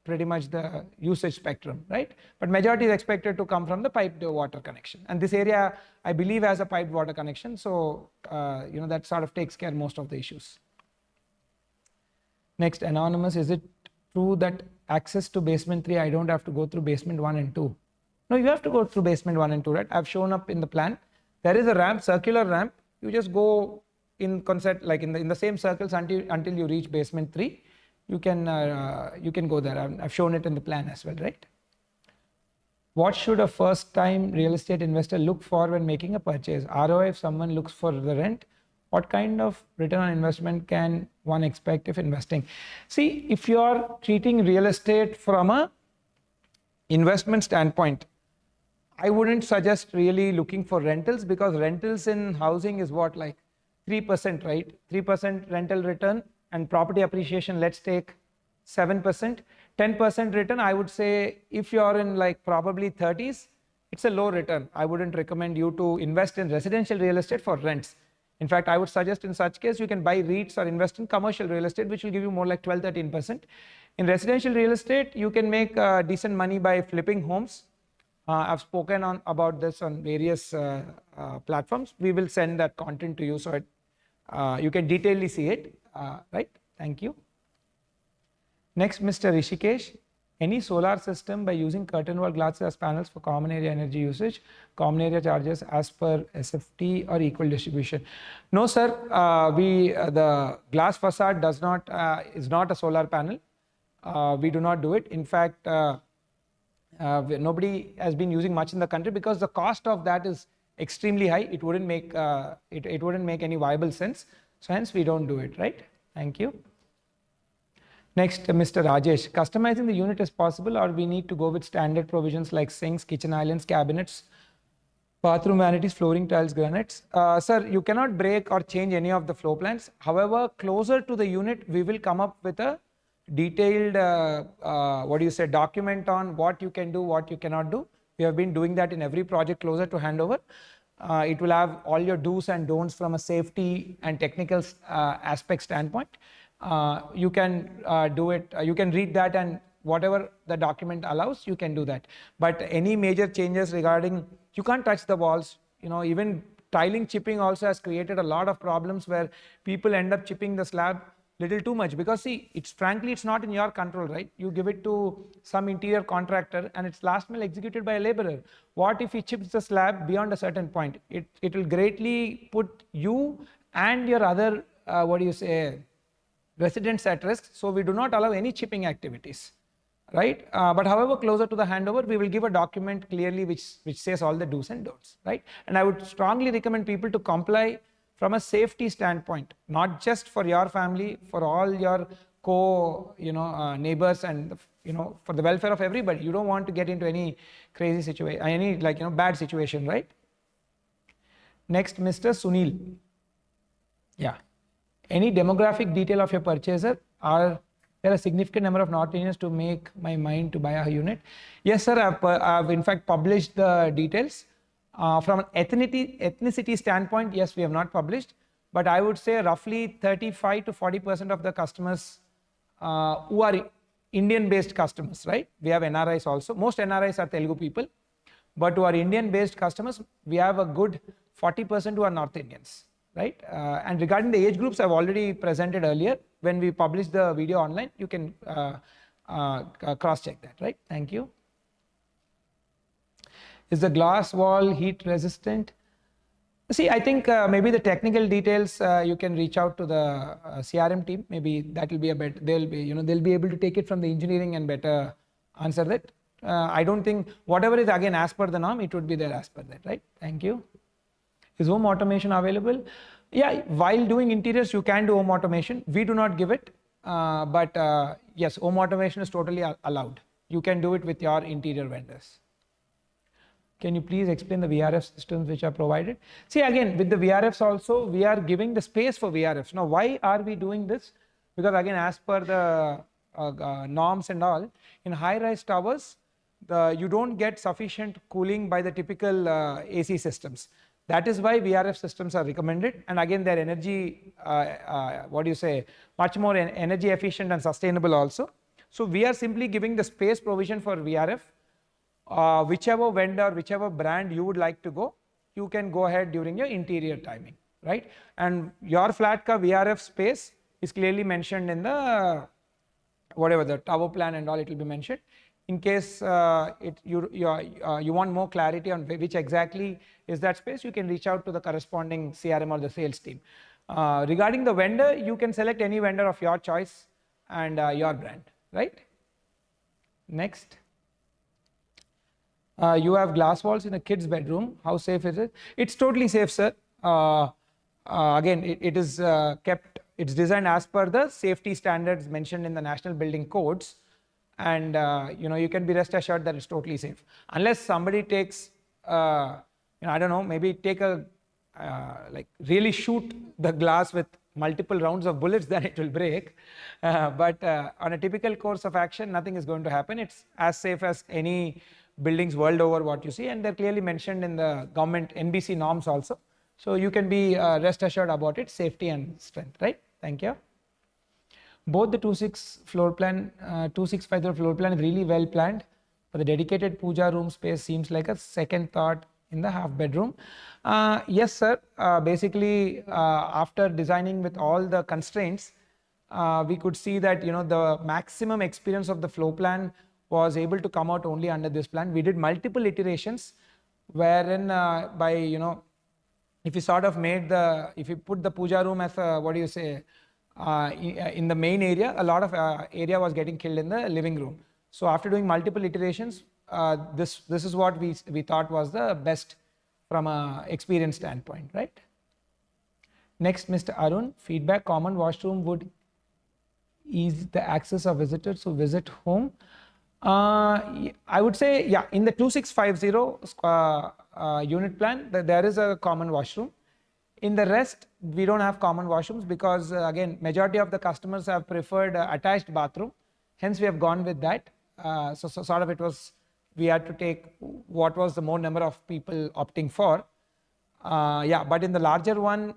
pretty much the usage spectrum, right? But majority is expected to come from the piped water connection. And this area, I believe, has a piped water connection. So, that sort of takes care of most of the issues. Next, Anonymous, is it true that access to basement 3, I don't have to go through basement 1 and 2? No, you have to go through basement 1 and 2, right? I've shown up in the plan. There is a ramp, circular ramp. You just go in concept, like in the same circles until you reach basement 3. You can go there. I've shown it in the plan as well, right? What should a first-time real estate investor look for when making a purchase? ROI if someone looks for the rent. What kind of return on investment can one expect if investing? See, if you are treating real estate from a investment standpoint, I wouldn't suggest really looking for rentals, because rentals in housing is what, like 3%, right? 3% rental return, and property appreciation, let's take 7%. 10% return, I would say if you're in like probably 30s, it's a low return. I wouldn't recommend you to invest in residential real estate for rents. In fact, I would suggest in such case, you can buy REITs or invest in commercial real estate, which will give you more like 12-13%. In residential real estate, you can make decent money by flipping homes. I've spoken about this on various platforms. We will send that content to you so you can detailedly see it, right? Thank you. Next, Mr. Rishikesh, any solar system by using curtain wall glass as panels for common area energy usage, common area charges as per SFT or equal distribution? No, sir. The glass facade is not a solar panel. We do not do it. In fact, nobody has been using much in the country because the cost of that is extremely high. It wouldn't make it wouldn't make any viable sense. So hence we don't do it, right? Thank you. Next, Mr. Rajesh, customizing the unit is possible, or we need to go with standard provisions like sinks, kitchen islands, cabinets, bathroom vanities, flooring tiles, granites? Sir, you cannot break or change any of the floor plans. However, closer to the unit, we will come up with a detailed, document on what you can do, what you cannot do. We have been doing that in every project closer to handover. It will have all your do's and don'ts from a safety and technical aspect standpoint. You can do it, you can read that, and whatever the document allows, you can do that. But any major changes regarding, you can't touch the walls, even tiling chipping also has created a lot of problems where people end up chipping the slab little too much, because see, frankly it's not in your control, right? You give it to some interior contractor and it's last mile executed by a laborer. What if he chips the slab beyond a certain point? It will greatly put you and your other residents at risk. So we do not allow any chipping activities, right? But however, closer to the handover, we will give a document clearly which says all the do's and don'ts, right? And I would strongly recommend people to comply from a safety standpoint, not just for your family, for all your neighbors, and for the welfare of everybody. You don't want to get into any crazy situation, any bad situation, right? Next, Mr. Sunil. Yeah. Any demographic detail of your purchaser? Are there a significant number of North Indians to make my mind to buy a unit? Yes, sir. I've in fact published the details. From an ethnicity standpoint, yes, we have not published, but I would say roughly 35 to 40% of the customers who are Indian-based customers, right? We have NRIs also. Most NRIs are Telugu people, but who are Indian-based customers, we have a good 40% who are North Indians, right? And regarding the age groups, I've already presented earlier. When we publish the video online, you can cross-check that, right? Thank you. Is the glass wall heat resistant? See, I think maybe the technical details you can reach out to the CRM team. Maybe that will be a better. They'll be able to take it from the engineering and better answer that. I don't think whatever is again as per the norm, it would be there as per that, right? Thank you. Is home automation available? Yeah, while doing interiors, you can do home automation. We do not give it, but yes, home automation is totally allowed. You can do it with your interior vendors. Can you please explain the VRF systems which are provided? See, again, with the VRFs also, we are giving the space for VRFs. Now, why are we doing this? Because again, as per the norms and all, in high-rise towers, you don't get sufficient cooling by the typical AC systems. That is why VRF systems are recommended. And again, they're energy, much more energy efficient and sustainable also. So we are simply giving the space provision for VRF. Whichever vendor, whichever brand you would like to go, you can go ahead during your interior timing, right? And your flat ka VRF space is clearly mentioned in the the tower plan and all, it will be mentioned. In case you want more clarity on which exactly is that space, you can reach out to the corresponding CRM or the sales team. Regarding the vendor, you can select any vendor of your choice and your brand, right? Next. You have glass walls in a kid's bedroom. How safe is it? It's totally safe, sir. Again, it is kept, it's designed as per the safety standards mentioned in the national building codes. And you can be rest assured that it's totally safe. Unless somebody takes, I don't know, maybe take really shoot the glass with multiple rounds of bullets, then it will break. But on a typical course of action, nothing is going to happen. It's as safe as any buildings world over what you see, and they're clearly mentioned in the government NBC norms also. So you can be rest assured about its safety and strength, right? Thank you. Both the 2650 floor plan is really well planned, but the dedicated puja room space seems like a second thought in the half bedroom. Yes, sir. Basically, after designing with all the constraints, we could see that the maximum experience of the floor plan was able to come out only under this plan. We did multiple iterations wherein if you sort of if you put the puja room as in the main area, a lot of area was getting killed in the living room. So after doing multiple iterations, this is what we thought was the best from a experience standpoint, right? Next, Mr. Arun, feedback, common washroom would ease the access of visitors who visit home. I would say, yeah, in the 2650 unit plan, there is a common washroom. In the rest, we don't have common washrooms because again, majority of the customers have preferred attached bathroom. Hence, we have gone with that. So sort of it was, we had to take what was the more number of people opting for. Yeah, but in the larger one,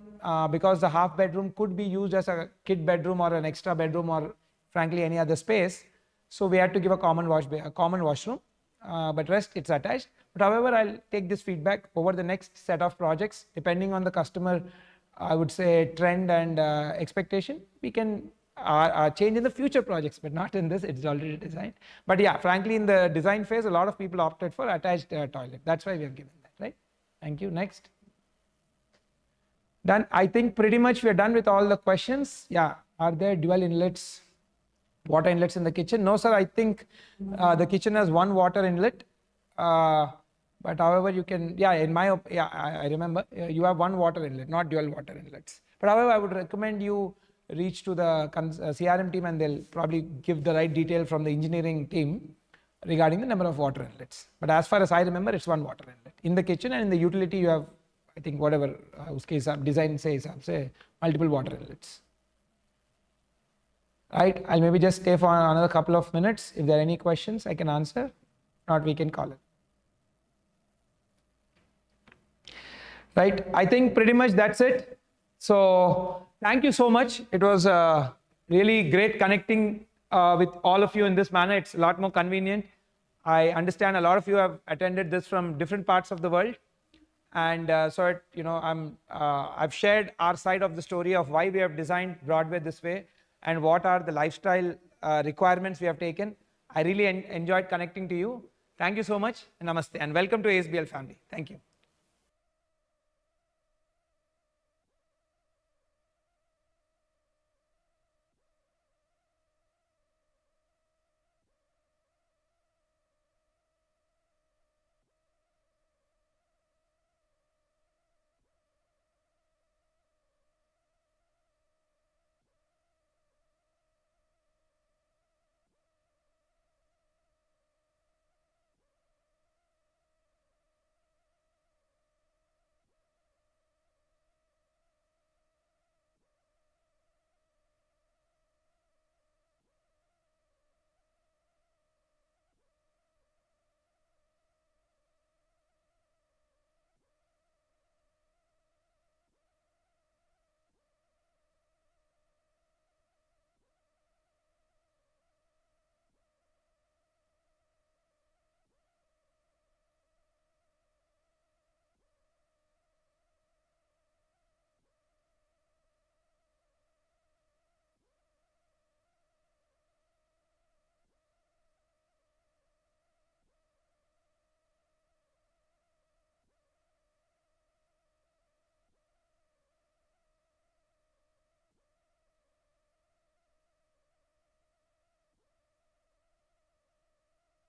because the half bedroom could be used as a kid bedroom or an extra bedroom or frankly any other space, so we had to give a common washroom, but rest it's attached. But however, I'll take this feedback over the next set of projects, depending on the customer, I would say, trend and expectation. We can change in the future projects, but not in this. It's already designed. But yeah, frankly, in the design phase, a lot of people opted for attached toilet. That's why we have given that, right? Thank you. Next. Done. I think pretty much we're done with all the questions. Yeah. Are there dual inlets, water inlets in the kitchen? No, sir. I think the kitchen has one water inlet. But however, you can, yeah, in my, I remember, you have one water inlet, not dual water inlets. But however, I would recommend you reach to the CRM team and they'll probably give the right detail from the engineering team regarding the number of water inlets. But as far as I remember, it's one water inlet. In the kitchen and in the utility, you have, I think, whatever design says, say multiple water inlets. Right, I'll maybe just stay for another couple of minutes. If there are any questions, I can answer. If not, we can call it. Right, I think pretty much that's it. So thank you so much. It was really great connecting with all of you in this manner. It's a lot more convenient. I understand a lot of you have attended this from different parts of the world. And so, I've shared our side of the story of why we have designed Broadway this way and what are the lifestyle requirements we have taken. I really enjoyed connecting to you. Thank you so much, and namaste, and welcome to ASBL family. Thank you.